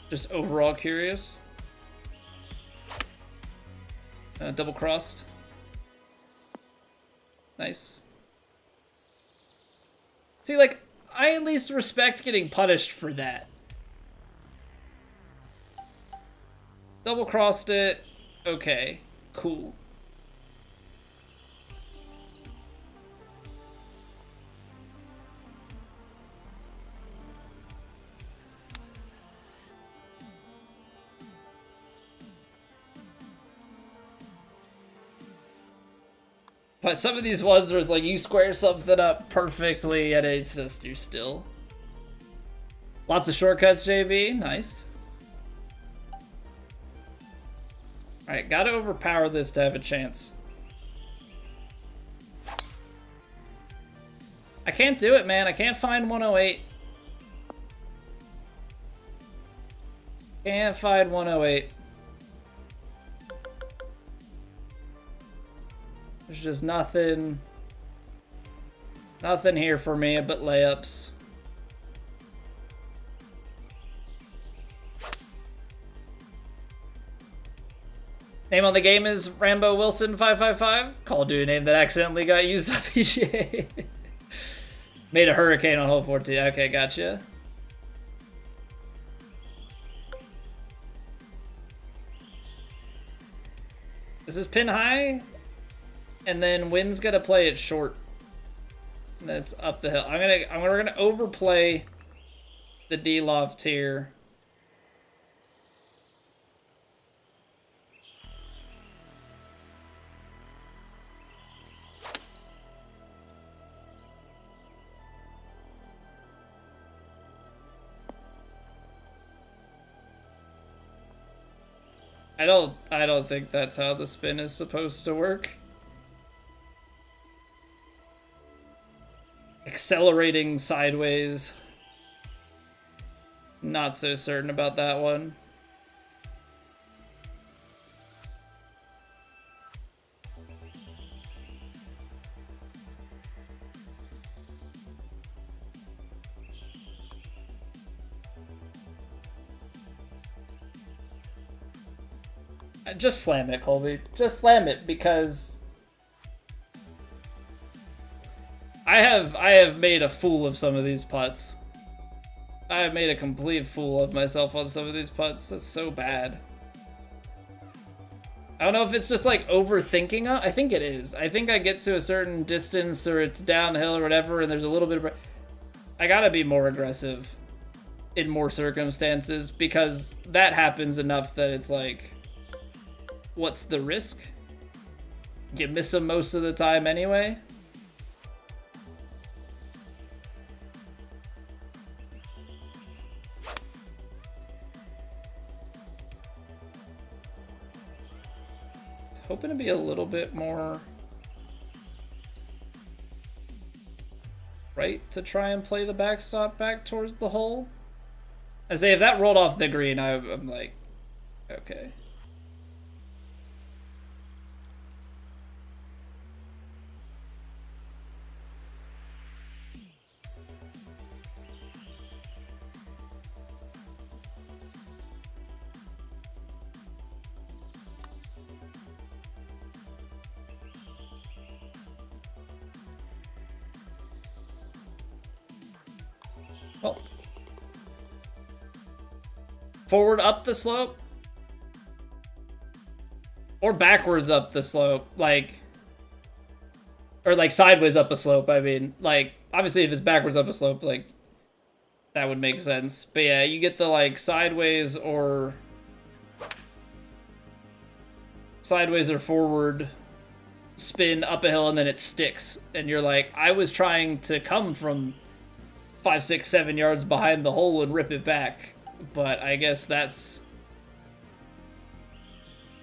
just overall curious. Double crossed. Nice. See, like, I at least respect getting punished for that. Double crossed it. Okay. Cool. But some of these ones where it's like you square something up perfectly and it's just, you're still. Lots of shortcuts, JB. Nice. Alright, gotta overpower this to have a chance. I can't do it, man. I can't find 108. Can't find 108. There's just nothing here for me but layups. Name on the game is Rambo Wilson 555. Call of Duty name that accidentally got used on PGA. Made a hurricane on hole 14. Okay, gotcha. This is pin high. And then Wynn's gonna play it short. That's up the hill. We're gonna overplay the D loft here. I don't think that's how the spin is supposed to work. Accelerating sideways. Not so certain about that one. Just slam it, Colby. Just slam it, because I have made a fool of some of these putts. I have made a complete fool of myself on some of these putts. That's so bad. I don't know if it's just like overthinking. I think it is. I think I get to a certain distance or it's downhill or whatever, and there's a little bit of... I gotta be more aggressive in more circumstances, because that happens enough that it's like, what's the risk? You miss them most of the time anyway. Hoping to be a little bit more right to try and play the backstop back towards the hole. I say if that rolled off the green, I'm like, okay. Oh. Forward up the slope? Or backwards up the slope, like... Or like sideways up a slope, I mean. Like, obviously if it's backwards up a slope, like... That would make sense. But yeah, you get the like sideways or... Sideways or forward spin up a hill and then it sticks. And you're like, I was trying to come from 5, 6, 7 yards behind the hole and rip it back, but I guess that's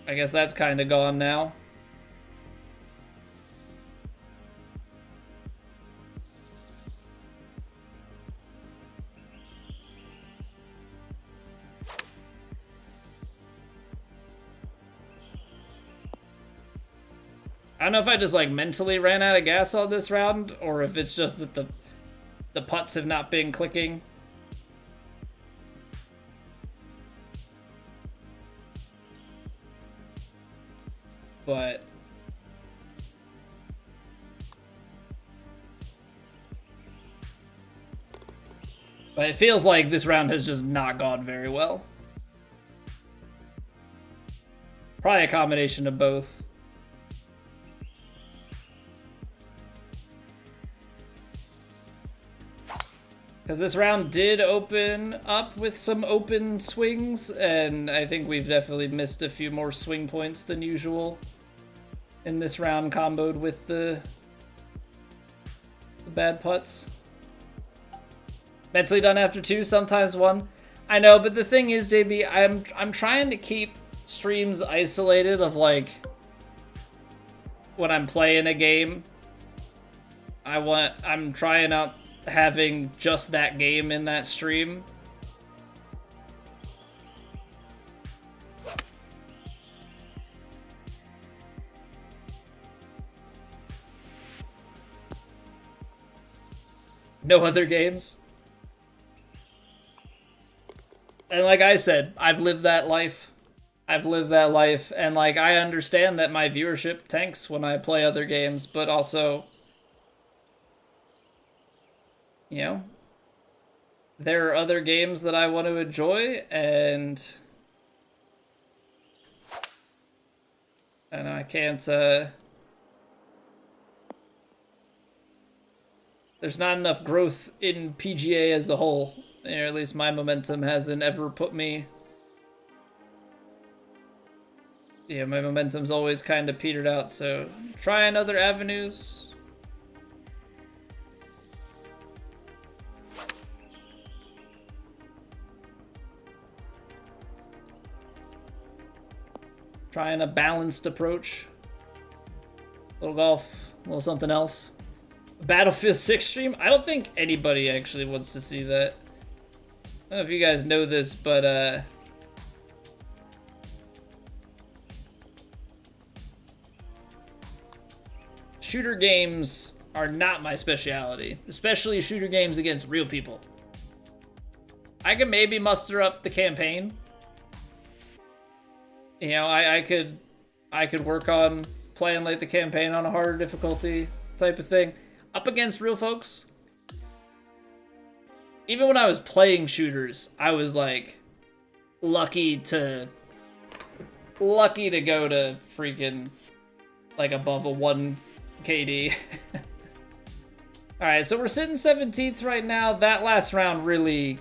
kind of gone now. I don't know if I just like mentally ran out of gas on this round, or if it's just that the putts have not been clicking. But it feels like this round has just not gone very well. Probably a combination of both. Because this round did open up with some open swings, and I think we've definitely missed a few more swing points than usual in this round, comboed with the bad putts. Mentally done after 2, sometimes 1. I know, but the thing is, JB, I'm trying to keep streams isolated of, like, when I'm playing a game. I'm trying out having just that game in that stream. No other games. And like I said, I've lived that life. And like, I understand that my viewership tanks when I play other games, but also, you know, there are other games that I want to enjoy, and I can't, there's not enough growth in PGA as a whole, or at least my momentum hasn't ever put me. Yeah, my momentum's always kind of petered out, so trying other avenues. Trying a balanced approach. A little golf, a little something else. Battlefield 6 stream? I don't think anybody actually wants to see that. I don't know if you guys know this, but shooter games are not my specialty, especially shooter games against real people. I could maybe muster up the campaign. You know, I could work on playing like the campaign on a harder difficulty type of thing. Up against real folks. Even when I was playing shooters, I was like lucky to go to freaking like above a 1 KD. Alright, so we're sitting 17th right now. That last round really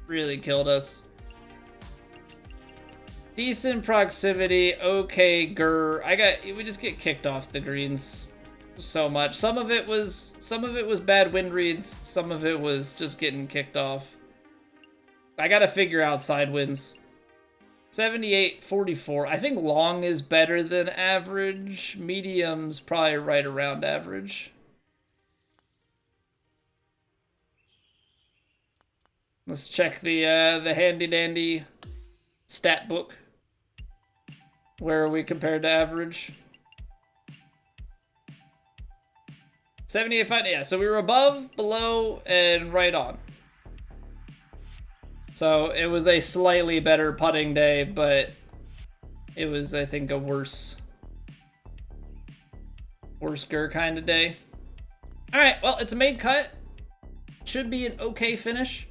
killed us. Decent proximity, okay, we just get kicked off the greens so much. Some of it was bad wind reads, some of it was just getting kicked off. I gotta figure out side winds. 78-44. I think long is better than average. Medium's probably right around average. Let's check the handy dandy stat book. Where are we compared to average? 78.5, yeah, so we were above, below, and right on. So it was a slightly better putting day, but it was, I think, a worse kind of day. All right, well, it's a made cut. Should be an okay finish.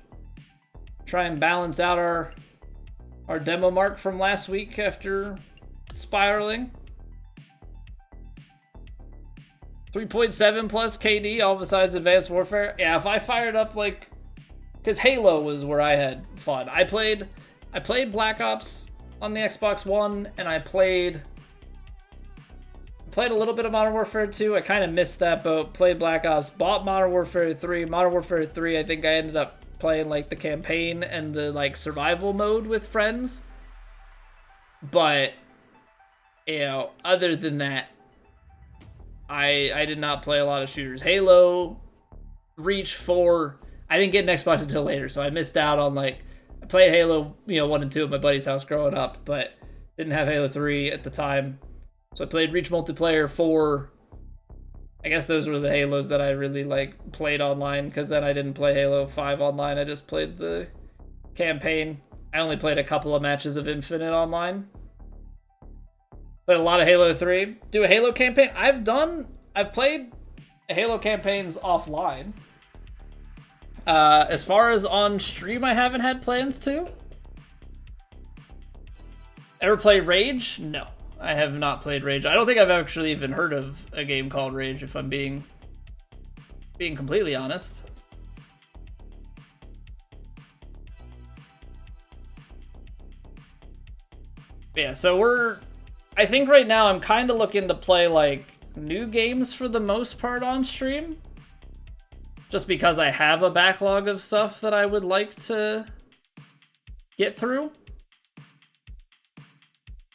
Try and balance out our demo mark from last week after spiraling. 3.7 plus KD, all besides Advanced Warfare. Yeah, if I fired up like, because Halo was where I had fun. I played Black Ops on the Xbox One, and I played a little bit of Modern Warfare 2. I kind of missed that boat. Played Black Ops, bought Modern Warfare 3. Modern Warfare 3, I think I ended up playing like the campaign and the like survival mode with friends. But, you know, other than that, I did not play a lot of shooters. Halo, Reach 4, I didn't get an Xbox until later, so I missed out on like, I played Halo, 1 and 2 at my buddy's house growing up, but didn't have Halo 3 at the time. So I played Reach Multiplayer 4. I guess those were the Halos that I really like played online, because then I didn't play Halo 5 online, I just played the campaign. I only played a couple of matches of Infinite online. Played a lot of Halo 3. Do a Halo campaign. I've played Halo campaigns offline. As far as on stream, I haven't had plans to. Ever play Rage? No, I have not played Rage. I don't think I've actually even heard of a game called Rage, if I'm being completely honest. Yeah, so I think right now I'm kind of looking to play like new games for the most part on stream. Just because I have a backlog of stuff that I would like to get through.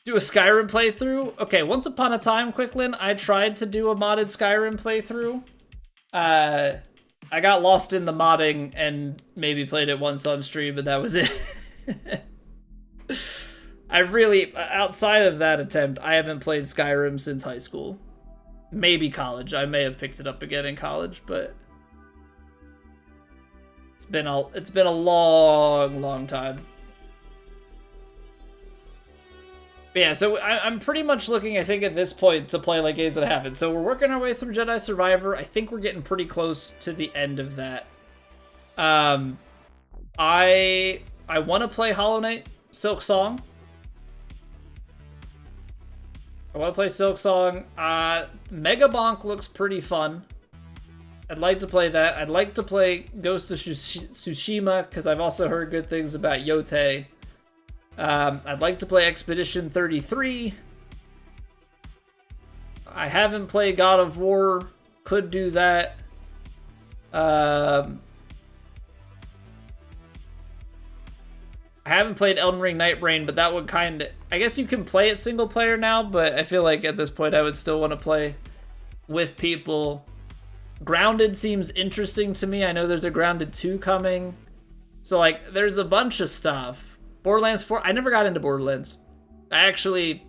Do a Skyrim playthrough. Okay, once upon a time, Quicklin, I tried to do a modded Skyrim playthrough. I got lost in the modding and maybe played it once on stream, but that was it. I really, outside of that attempt, I haven't played Skyrim since high school. Maybe college. I may have picked it up again in college, but it's been a long time. But yeah, so I'm pretty much looking, I think, at this point to play like games that happen. So we're working our way through Jedi Survivor. I think we're getting pretty close to the end of that. I want to play Hollow Knight Silk Song. I want to play Silk Song. Mega Bonk looks pretty fun. I'd like to play that. I'd like to play Ghost of Tsushima, because I've also heard good things about Yote. I'd like to play Expedition 33. I haven't played God of War. Could do that. I haven't played Elden Ring Nightbrain, but that would kind of... I guess you can play it single player now, but I feel like at this point I would still want to play with people. Grounded seems interesting to me. I know there's a Grounded 2 coming. So, like, there's a bunch of stuff. Borderlands 4... I never got into Borderlands. I actually...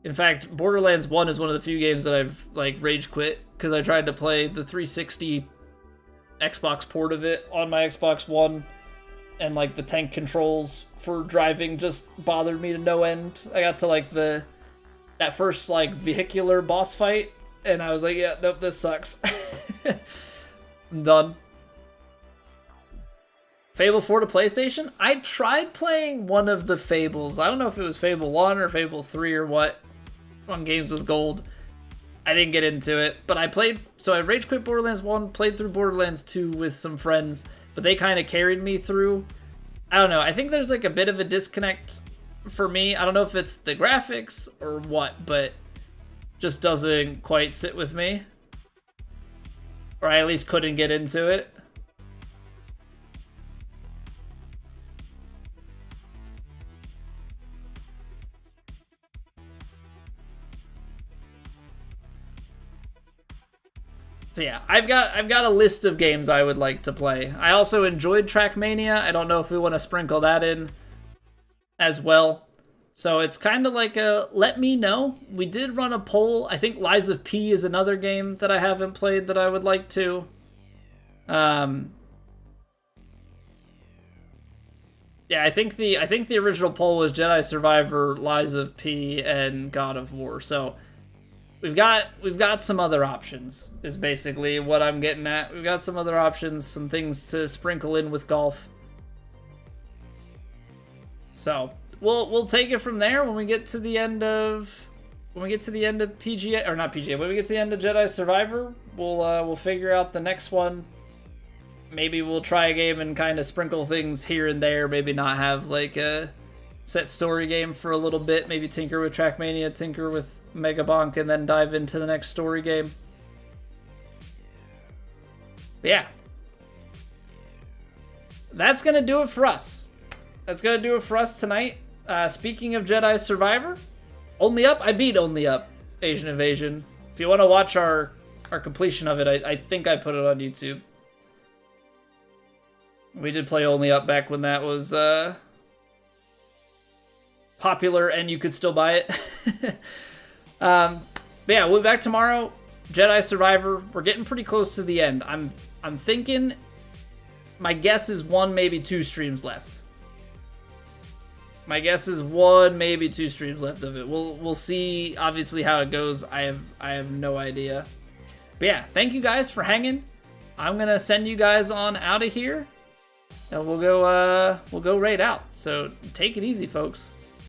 In fact, Borderlands 1 is one of the few games that I've, like, rage quit, because I tried to play the 360 Xbox port of it on my Xbox One, and, like, the tank controls for driving just bothered me to no end. I got to, like, that first, like, vehicular boss fight, and I was like, yeah, nope, this sucks. I'm done. Fable 4 to PlayStation? I tried playing one of the Fables. I don't know if it was Fable 1 or Fable 3 or what, on Games with Gold. I didn't get into it, but I played... So I rage quit Borderlands 1, played through Borderlands 2 with some friends, but they kind of carried me through. I don't know. I think there's like a bit of a disconnect for me. I don't know if it's the graphics or what, but just doesn't quite sit with me. Or I at least couldn't get into it. So yeah, I've got a list of games I would like to play. I also enjoyed Trackmania. I don't know if we want to sprinkle that in as well. So it's kind of like a let me know. We did run a poll. I think Lies of P is another game that I haven't played that I would like to. Yeah, I think the original poll was Jedi Survivor, Lies of P, and God of War. So We've got some other options, is basically what I'm getting at. We've got some other options, some things to sprinkle in with golf. So we'll take it from there when we get to the end of PGA, or not PGA, when we get to the end of Jedi Survivor. We'll figure out the next one. Maybe we'll try a game and kind of sprinkle things here and there. Maybe not have like a set story game for a little bit. Maybe tinker with Trackmania, tinker with Mega Bonk, and then dive into the next story game. But yeah. That's going to do it for us. That's going to do it for us tonight. Speaking of Jedi Survivor, Only Up, I beat Only Up, Asian Invasion. If you want to watch our completion of it, I think I put it on YouTube. We did play Only Up back when that was popular and you could still buy it. But yeah, we'll be back tomorrow. Jedi Survivor. We're getting pretty close to the end. I'm thinking, my guess is 1, maybe 2 streams left. My guess is 1, maybe 2 streams left of it. We'll see obviously how it goes. I have no idea. But yeah, thank you guys for hanging. I'm gonna send you guys on out of here, and we'll go raid out. So take it easy, folks.